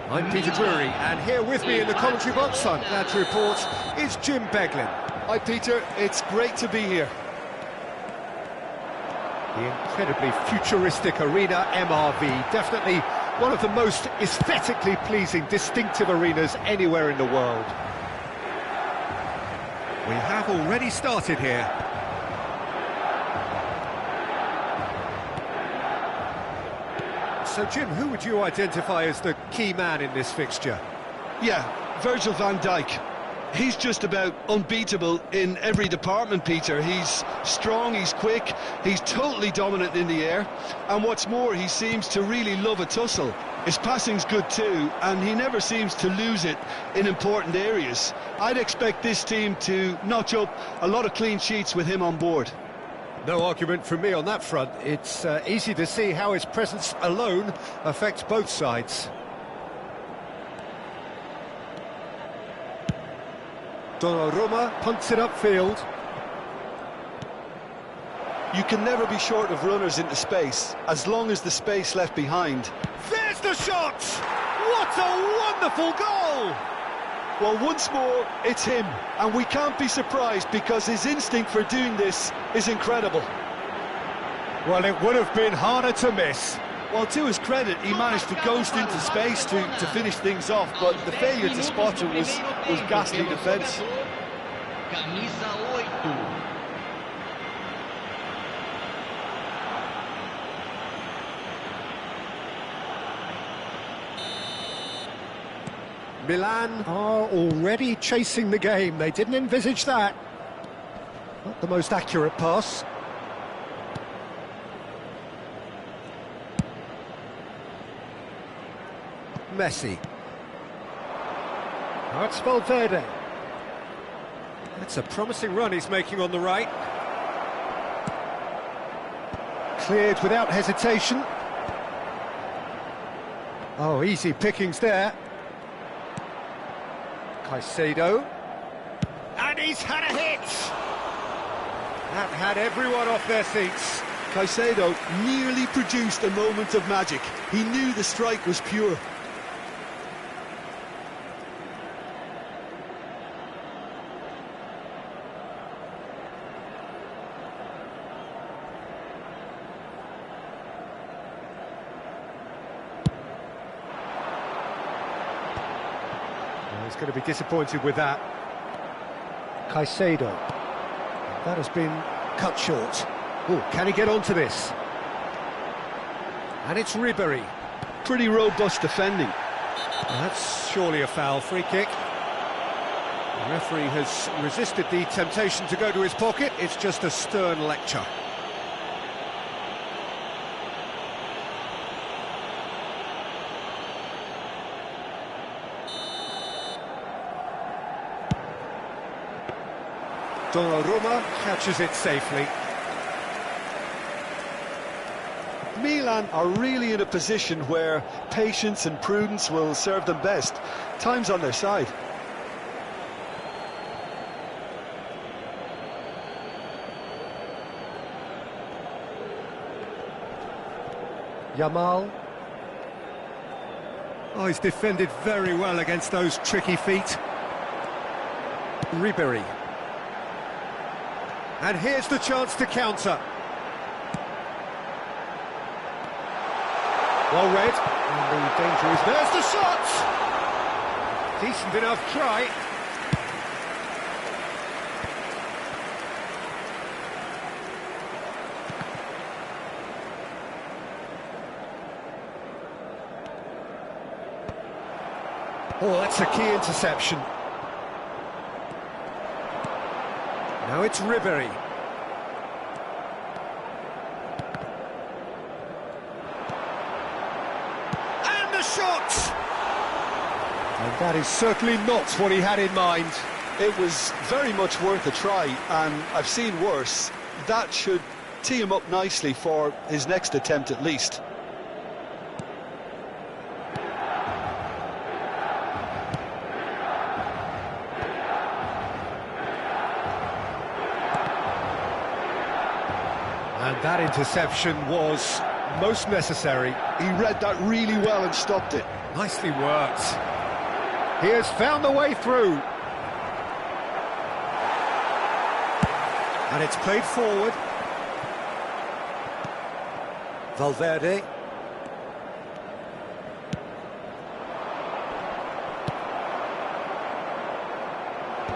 I'm Peter Drury, and here with me in the commentary box, I'm glad to report, is Jim Beglin. Hi, Peter. It's great to be here. The incredibly futuristic Arena MRV, definitely one of the most aesthetically pleasing, distinctive arenas anywhere in the world. We have already started here. So, Jim, who would you identify as the key man in this fixture? Yeah, Virgil van Dijk. He's just about unbeatable in every department, Peter. He's strong, he's quick, he's totally dominant in the air, and what's more, he seems to really love a tussle. His passing's good too, and he never seems to lose it in important areas. I'd expect this team to notch up a lot of clean sheets with him on board. No argument from me on that front. It's easy to see how his presence alone affects both sides. Donnarumma punts it upfield. You can never be short of runners into space, as long as the space left behind. There's the shot! What a wonderful goal! Well, once more, it's him, and we can't be surprised because his instinct for doing this is incredible. Well, it would have been harder to miss. Well, to his credit, he managed to ghost into space to finish things off, but the failure to spot it was ghastly defence. Milan are already chasing the game. They didn't envisage that. Not the most accurate pass. Messi. Now it's Valverde. That's a promising run he's making on the right. Cleared without hesitation. Oh, easy pickings there. Caicedo. And he's had a hit! That had everyone off their seats. Caicedo nearly produced a moment of magic. He knew the strike was pure. He's going to be disappointed with that. Caicedo. That has been cut short. Oh, can he get onto this? And it's Ribery. Pretty robust defending. Well, that's surely a foul. Free kick. The referee has resisted the temptation to go to his pocket. It's just a stern lecture. Donnarumma catches it safely. Milan are really in a position where patience and prudence will serve them best. Time's on their side. Yamal. Oh, he's defended very well against those tricky feet. Ribery. And here's the chance to counter. Well read. And the danger is... There's the shot! Decent enough try. Oh, that's a key interception. Now it's Ribery. And the shot! And that is certainly not what he had in mind. It was very much worth a try, and I've seen worse. That should tee him up nicely for his next attempt at least. And that interception was most necessary. He read that really well and stopped it. Nicely worked. He has found the way through. And it's played forward. Valverde.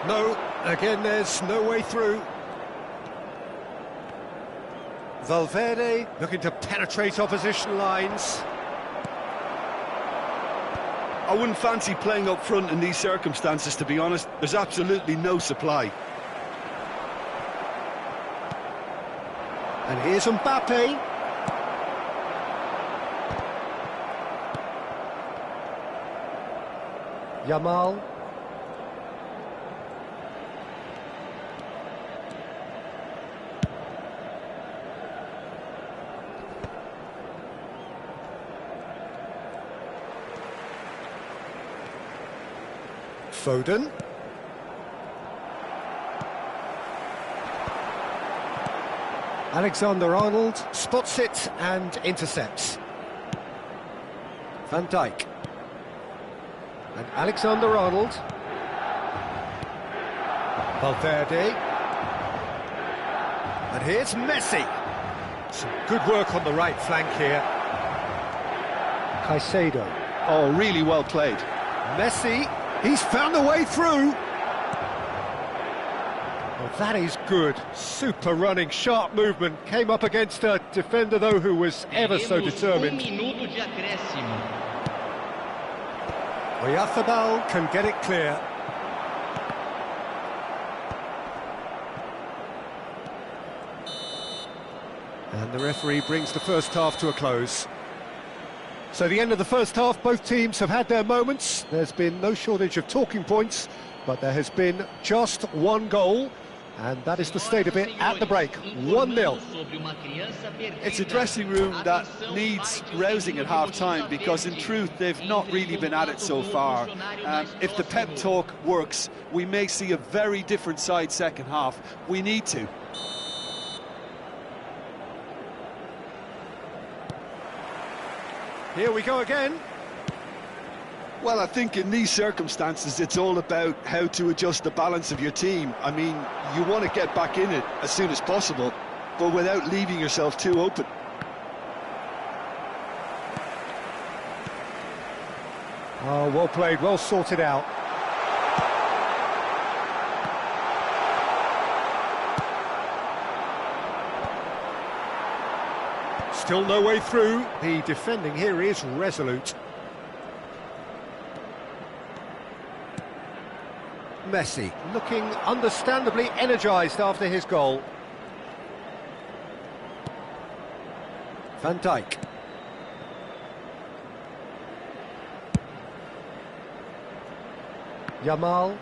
No, again there's no way through. Valverde looking to penetrate opposition lines. I wouldn't fancy playing up front in these circumstances, to be honest. There's absolutely no supply. And here's Mbappe. Yamal. Foden. Alexander-Arnold spots it and intercepts. Van Dijk. And Alexander-Arnold. Valverde. And here's Messi. Some good work on the right flank here. Caicedo. Oh, really well played. Messi, he's found a way through. Well, that is good. Super running, sharp movement. Came up against a defender, though, who was ever so determined. Oyarzabal can get it clear. And the referee brings the first half to a close. So the end of the first half, both teams have had their moments. There's been no shortage of talking points, but there has been just one goal, and that is the state of it at the break. 1-0. It's a dressing room that needs rousing at half-time, because in truth they've not really been at it so far. If the pep talk works, we may see a very different side second half. We need to. Here we go again. Well, I think in these circumstances it's all about how to adjust the balance of your team. I mean, you want to get back in it as soon as possible, but without leaving yourself too open. Oh, well played, well sorted out. Still no way through. The defending here is resolute. Messi looking understandably energised after his goal. Van Dijk. Yamal.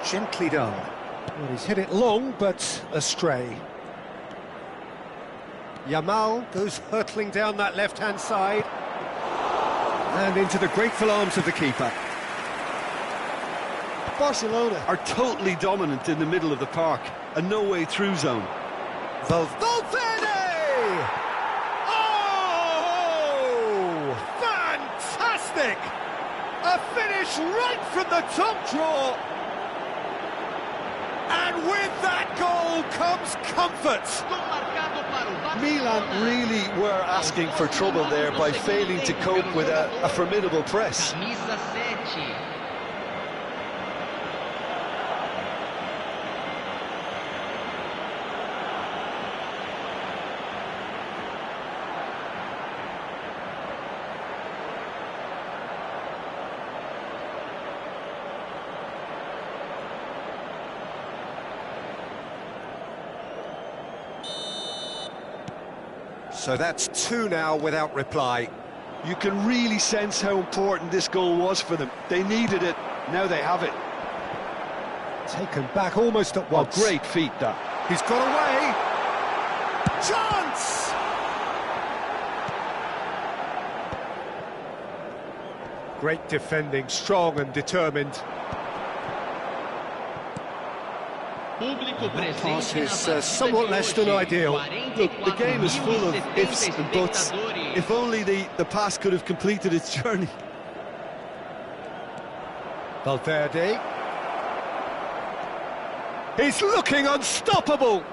Gently done. Well, he's hit it long, but astray. Yamal goes hurtling down that left-hand side. And into the grateful arms of the keeper. Barcelona are totally dominant in the middle of the park. A no-way through zone. Valverde! Oh! Fantastic! A finish right from the top draw. And with that goal comes comfort. Milan really were asking for trouble there by failing to cope with a formidable press. So that's 2 now without reply. You can really sense how important this goal was for them. They needed it, now they have it. Taken back almost at once. Oh, great feat, that. He's got away. Chance! Great defending, strong and determined. That pass is somewhat less than ideal. Look, the game is full of ifs and buts. If only the pass could have completed its journey. Valverde. He's looking unstoppable.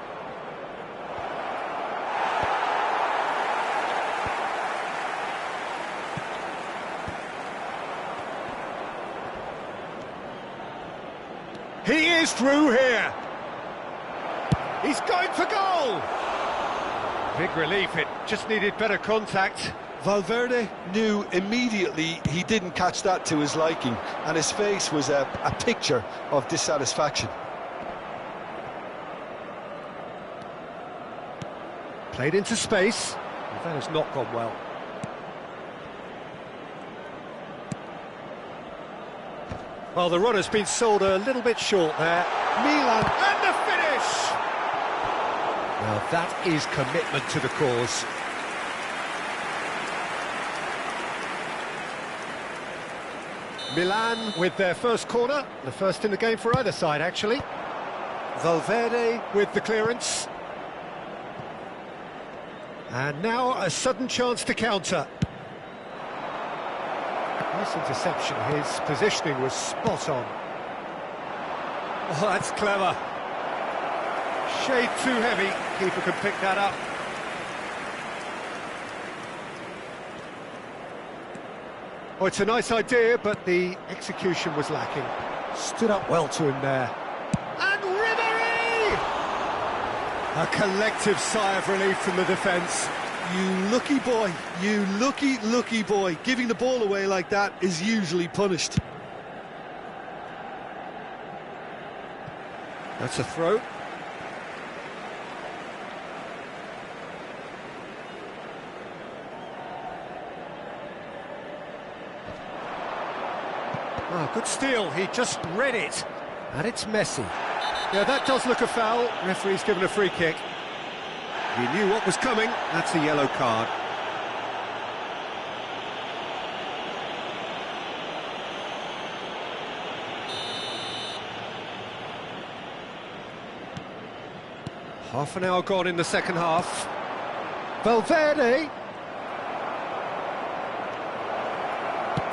He is through here. He's going for goal. Big relief, it just needed better contact. Valverde knew immediately he didn't catch that to his liking, and his face was a picture of dissatisfaction. Played into space. That has not gone well. Well, the run has been sold a little bit short there. Milan, and the finish! Well, that is commitment to the cause. Milan with their first corner, the first in the game for either side, actually. Valverde with the clearance. And now a sudden chance to counter. Nice interception, his positioning was spot on. Oh, that's clever. Shade too heavy, keeper can pick that up. Oh, it's a nice idea, but the execution was lacking. Stood up well to him there. And Ribery! A collective sigh of relief from the defence. You lucky boy, you lucky boy. Giving the ball away like that is usually punished. That's a throw. Oh, good steal, he just read it. And it's Messi. Yeah, that does look a foul. Referee's given a free kick. He knew what was coming. That's a yellow card. Half an hour gone in the second half. Valverde!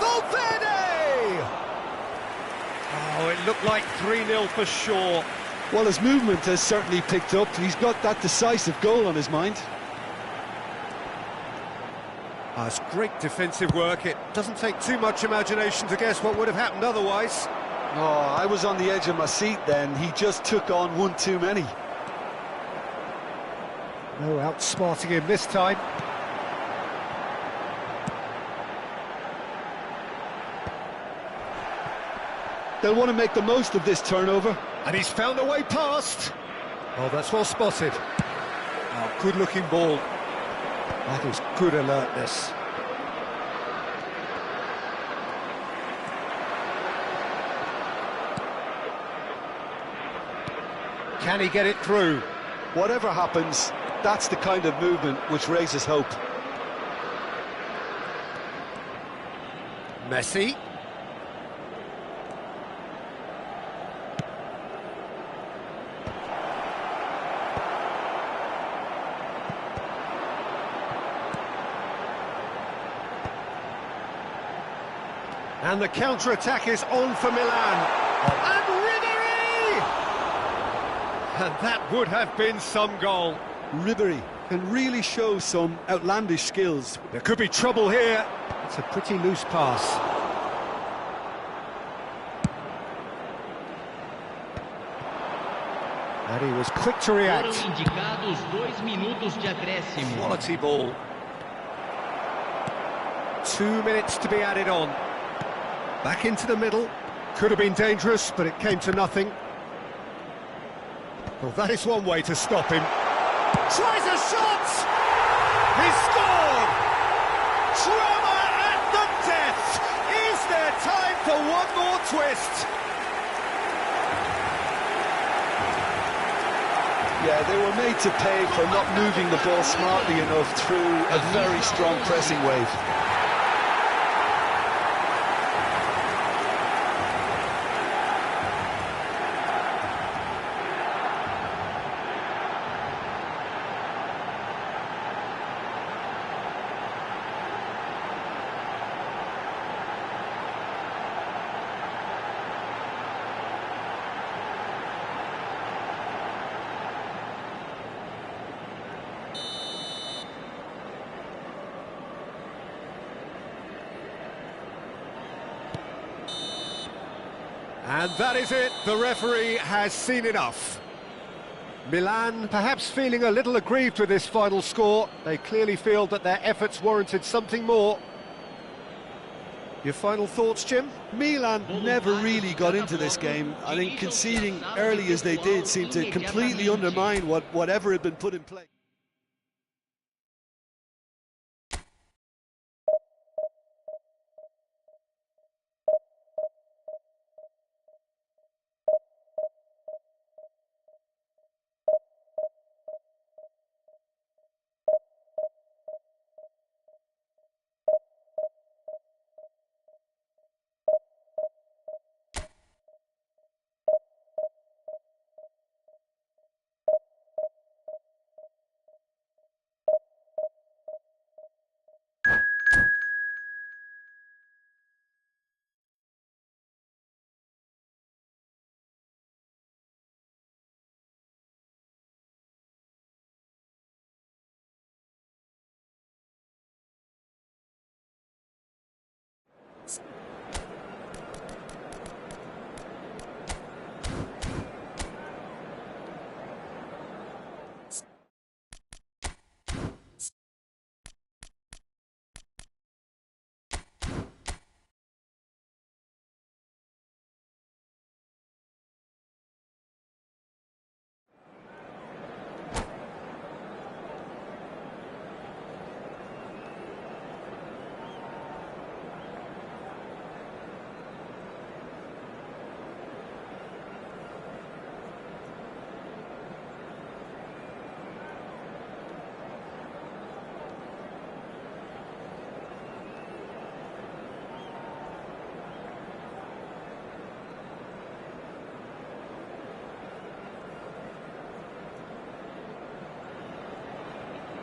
Valverde! Oh, it looked like 3-0 for sure. Well, his movement has certainly picked up. He's got that decisive goal on his mind. Oh, it's great defensive work. It doesn't take too much imagination to guess what would have happened otherwise. Oh, I was on the edge of my seat then. He just took on one too many. No outsmarting him this time. They'll want to make the most of this turnover. And he's found a way past. Oh, that's well spotted. Oh, good-looking ball. That is good alertness. Can he get it through? Whatever happens, that's the kind of movement which raises hope. Messi. And the counter-attack is on for Milan. And Ribery! And that would have been some goal. Ribery can really show some outlandish skills. There could be trouble here. It's a pretty loose pass. And he was quick to react. Quality ball. 2 minutes to be added on. Back into the middle. Could have been dangerous, but it came to nothing. Well, that is one way to stop him. Tries a shot! He scored! Drama at the death! Is there time for one more twist? Yeah, they were made to pay for not moving the ball smartly enough through a very strong pressing wave. And that is it, the referee has seen enough. Milan perhaps feeling a little aggrieved with this final score. They clearly feel that their efforts warranted something more. Your final thoughts, Jim? Milan never really got into this game. I think conceding early as they did seemed to completely undermine whatever had been put in place.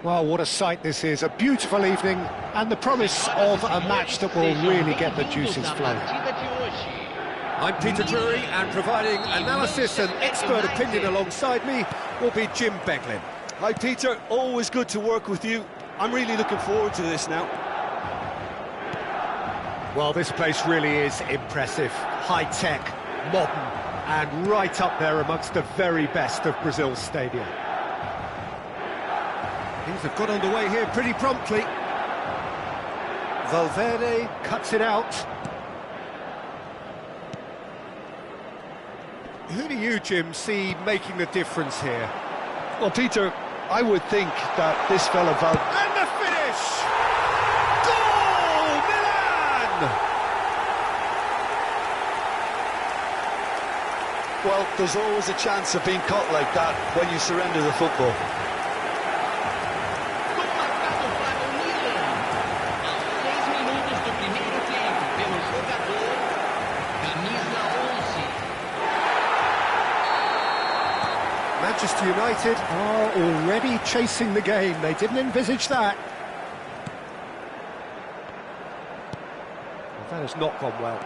Well, what a sight this is, a beautiful evening, and the promise of a match that will really get the juices flowing. I'm Peter Drury, and providing analysis and expert opinion alongside me will be Jim Beglin. Hi Peter, always good to work with you. I'm really looking forward to this now. Well, this place really is impressive, high-tech, modern, and right up there amongst the very best of Brazil's stadia. Things have got underway here pretty promptly. Valverde cuts it out. Who do you, Jim, see making the difference here? Well, Peter, I would think that this fella And the finish! Goal! Milan! Well, there's always a chance of being caught like that when you surrender the football. Manchester United are already chasing the game. They didn't envisage that. Well, that has not gone well.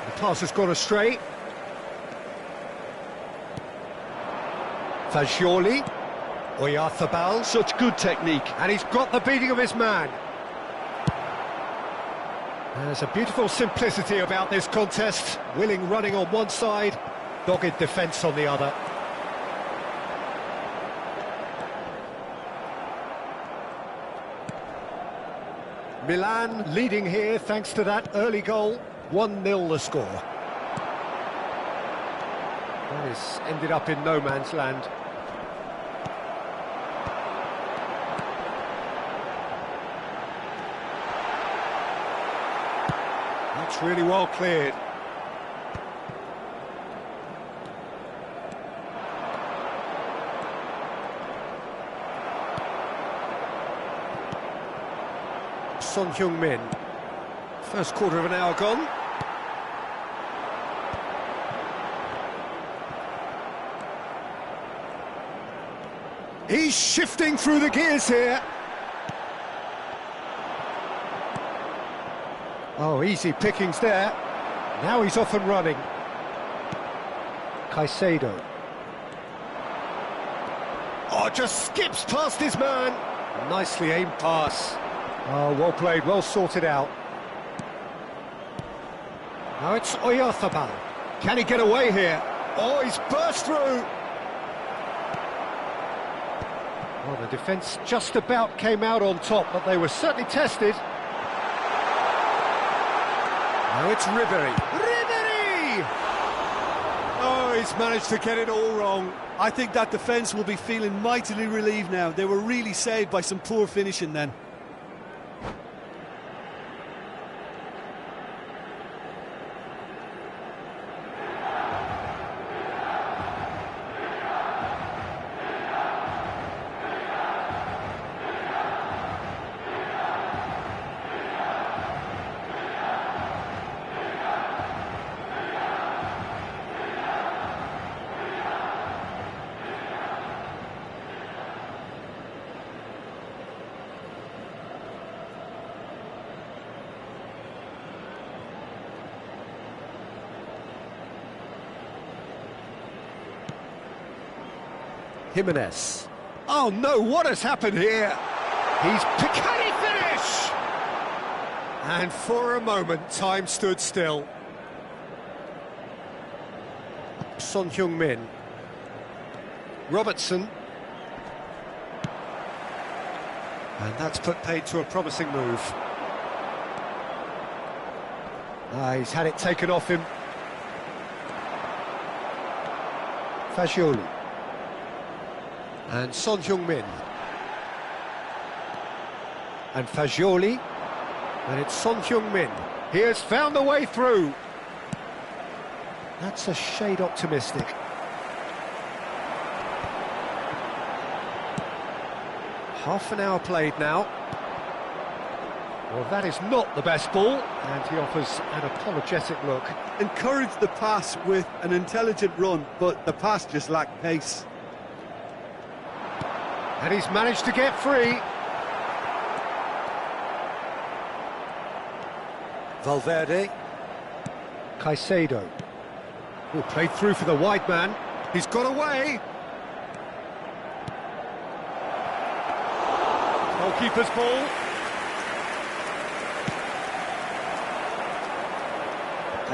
The pass has gone astray. Fagioli. Oyarzabal. Such good technique. And he's got the beating of his man. There's a beautiful simplicity about this contest. Willing running on one side, dogged defence on the other. Milan leading here thanks to that early goal. 1-0 the score. That has ended up in no man's land. That's really well cleared. Son Heung-min. First quarter of an hour gone. He's shifting through the gears here. Oh, easy pickings there. Now he's off and running. Caicedo. Oh, just skips past his man. Nicely aimed pass. Oh, well played, well sorted out. Now it's Oyarzabal. Can he get away here? Oh, he's burst through. Well, the defence just about came out on top, but they were certainly tested. Now it's Ribéry. Ribéry! Oh, he's managed to get it all wrong. I think that defence will be feeling mightily relieved now. They were really saved by some poor finishing then. Jimenez. Oh no, what has happened here? Can he finish? And for a moment, time stood still. Son Heung-min. Robertson. And that's put paid to a promising move. He's had it taken off him. Fagioli. And Son Heung-min. And Fagioli. And it's Son Heung-min. He has found the way through. That's a shade optimistic. Half an hour played now. Well, that is not the best ball, and he offers an apologetic look. Encouraged the pass with an intelligent run, but the pass just lacked pace. And he's managed to get free. Valverde. Caicedo. Oh, played through for the wide man. He's got away. Goalkeeper's ball.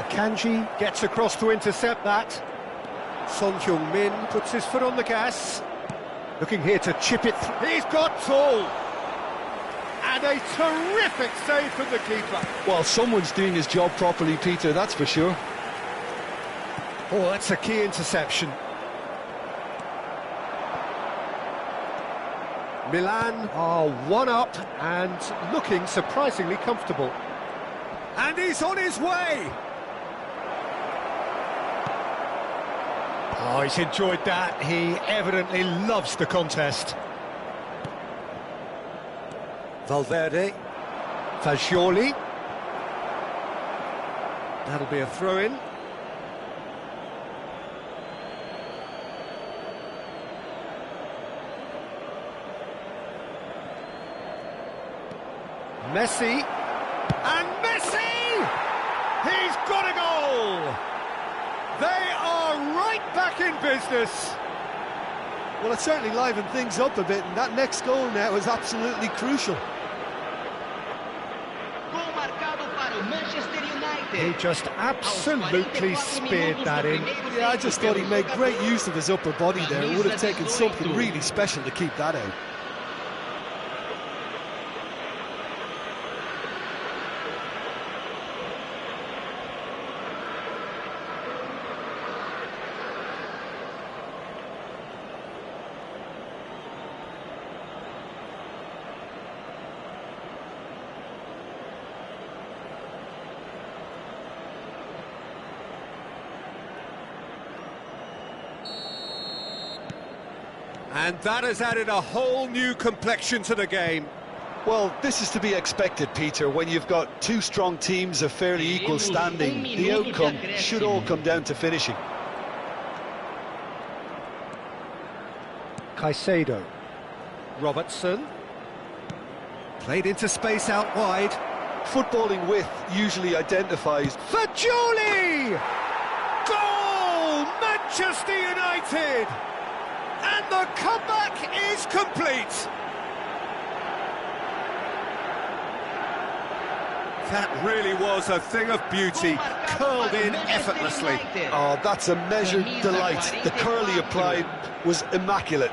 Akanji gets across to intercept that. Son Heung-min puts his foot on the gas. Looking here to chip it through. He's got tall! And a terrific save from the keeper. Well, someone's doing his job properly, Peter, that's for sure. Oh, that's a key interception. Milan are one up and looking surprisingly comfortable. And he's on his way! Oh, he's enjoyed that. He evidently loves the contest. Valverde. Fagioli. That'll be a throw-in. Messi. And Messi! He's got a goal! They are right back in business. Well, it certainly livened things up a bit, and that next goal now is absolutely crucial. He just absolutely speared that in. Yeah, I just thought he made great use of his upper body there. It would have taken something really special to keep that out. And that has added a whole new complexion to the game. Well, this is to be expected, Peter. When you've got two strong teams of fairly equal standing, the outcome should all come down to finishing. Caicedo. Robertson. Played into space out wide. Footballing width usually identifies... Fagioli! Goal! Manchester United! And the comeback is complete! That really was a thing of beauty. curled in effortlessly. Oh, that's a measured delight. The curl he applied was immaculate.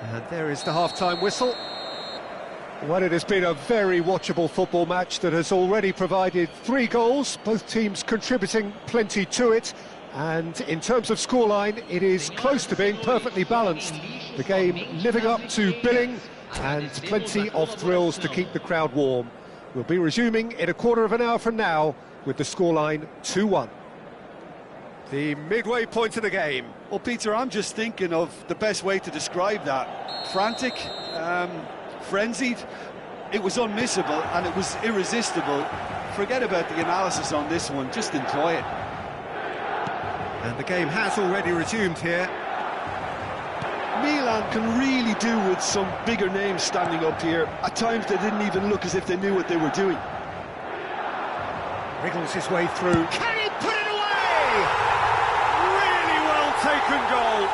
And there is the half-time whistle. Well, it has been a very watchable football match that has already provided 3 goals, both teams contributing plenty to it. And in terms of scoreline, it is close to being perfectly balanced. The game living up to billing and plenty of thrills to keep the crowd warm. We'll be resuming in a quarter of an hour from now with the scoreline 2-1. The midway point of the game. Well, Peter, I'm just thinking of the best way to describe that. Frantic, frenzied. It was unmissable and it was irresistible. Forget about the analysis on this one, just enjoy it. And the game has already resumed here. Milan can really do with some bigger names standing up here. At times they didn't even look as if they knew what they were doing. Wriggles his way through. Can he put it away? Really well taken goal.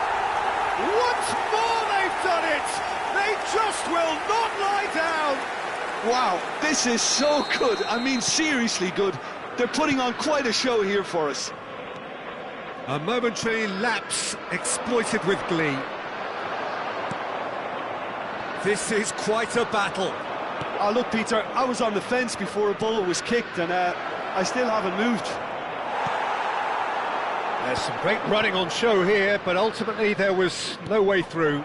Once more they've done it. They just will not lie down. Wow, this is so good. I mean, seriously good. They're putting on quite a show here for us. A momentary lapse exploited with glee. This is quite a battle. Oh, look, Peter, I was on the fence before a ball was kicked and I still haven't moved. There's some great running on show here, but ultimately there was no way through.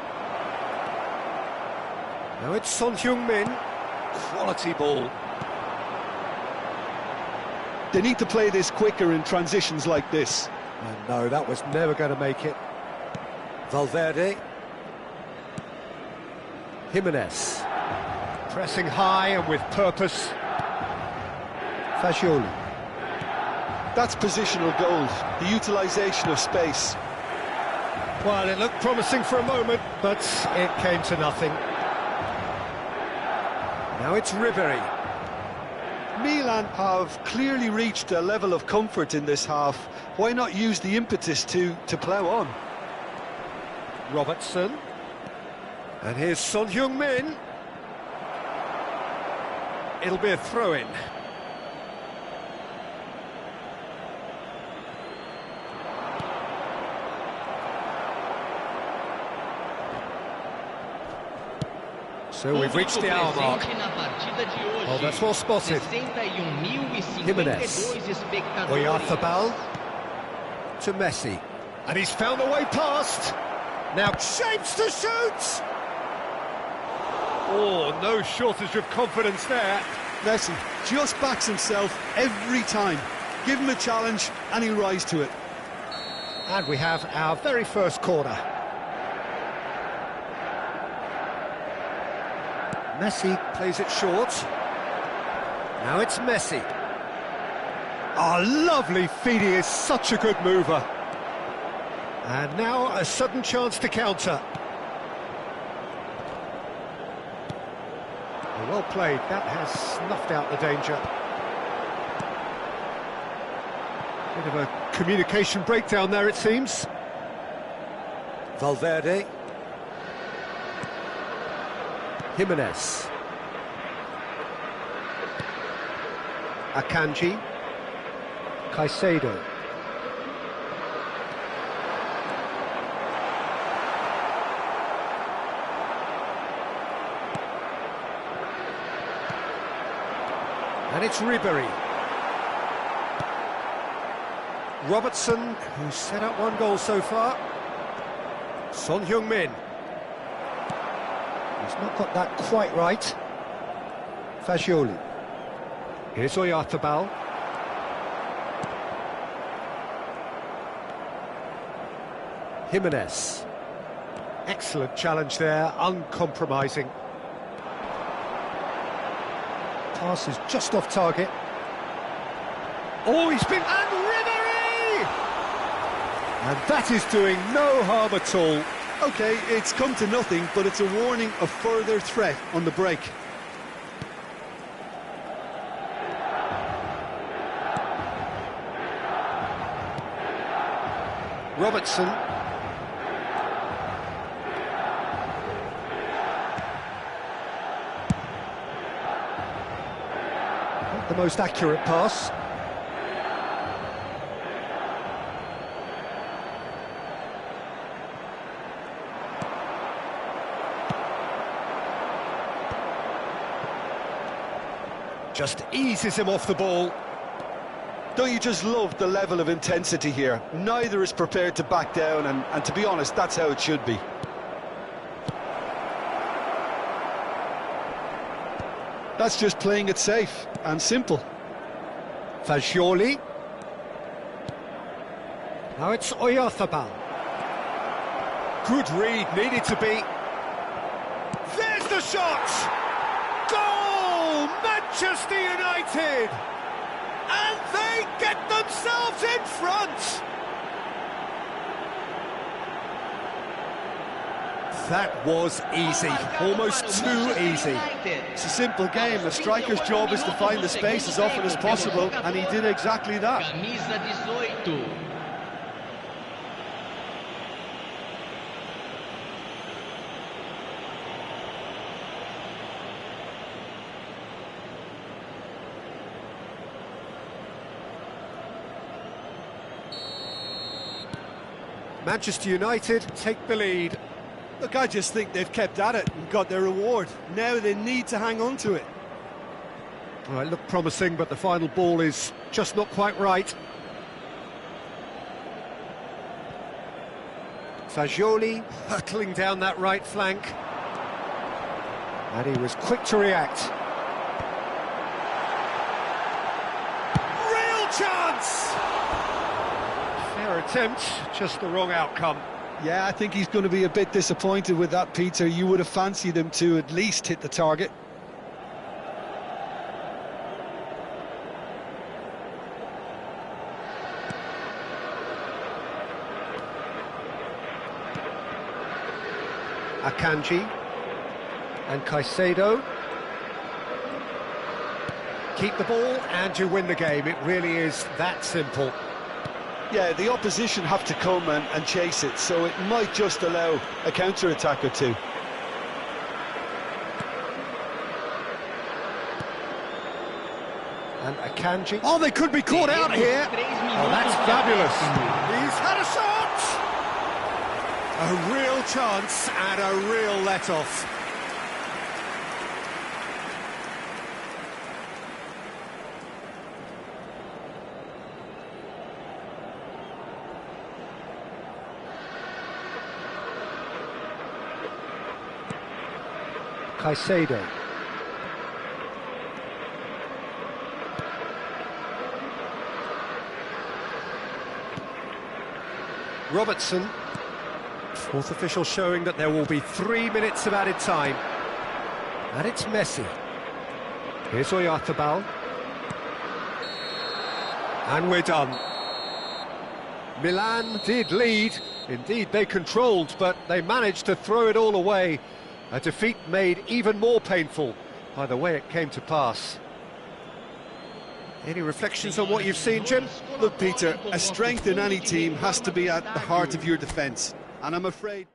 Now it's Son Heung-min. Quality ball. They need to play this quicker in transitions like this. And no, that was never going to make it. Valverde. Jimenez. Pressing high and with purpose. Fagioli. That's positional gold, the utilisation of space. Well, it looked promising for a moment, but it came to nothing. Now it's Ribery. Milan have clearly reached a level of comfort in this half. Why not use the impetus to plough on? Robertson. And here's Son Heung-min. It'll be a throw-in. So we've reached the hour mark. Oh, that's well spotted. Jimenez. Oyarzabal to Messi. And he's found a way past. Now shapes to shoot! Oh, no shortage of confidence there. Messi just backs himself every time. Give him a challenge and he'll rise to it. And we have our very first corner. Messi plays it short. Now it's Messi. Oh, lovely feed, he is such a good mover. And now a sudden chance to counter. Oh, well played, that has snuffed out the danger. Bit of a communication breakdown there, it seems. Valverde. Jimenez. Akanji. Caicedo. And it's Ribery. Robertson, who's set up 1 goal so far. Son Heung-min. He's not got that quite right. Fagioli. Here's Oyarzabal. Jimenez. Excellent challenge there, uncompromising. Pass is just off target. Oh, he's been... And Ribery! And that is doing no harm at all. OK, it's come to nothing, but it's a warning of further threat on the break. Robertson. Not the most accurate pass. Just eases him off the ball. Don't you just love the level of intensity here? Neither is prepared to back down, and to be honest, that's how it should be. That's just playing it safe and simple. Fagioli. Now it's Oyarzabal. Good read, needed to be. There's the shot! Goal! Manchester United! And they get themselves in front! That was easy, almost too easy. It's a simple game. The striker's job is to find the space as often as possible, and he did exactly that. Camisa 18. Manchester United take the lead. Look, I just think they've kept at it and got their reward. Now they need to hang on to it. Well, it looked promising, but the final ball is just not quite right. Fagioli hurtling down that right flank. And he was quick to react. Real chance! Fair attempt, just the wrong outcome. Yeah, I think he's going to be a bit disappointed with that, Peter. You would have fancied him to at least hit the target. Akanji and Caicedo. Keep the ball and you win the game. It really is that simple. Yeah, the opposition have to come and chase it, so it might just allow a counter-attack or two. And Akanji. Oh, they could be caught out here. Oh, that's fabulous. He's had a shot. A real chance and a real let-off. Caicedo. Robertson. Fourth official showing that there will be 3 minutes of added time. And it's Messi. Here's Oyarzabal. And we're done. Milan did lead. Indeed, they controlled, but they managed to throw it all away. A defeat made even more painful by the way it came to pass. Any reflections on what you've seen, Jim? Look, Peter, a strength in any team has to be at the heart of your defence, and I'm afraid...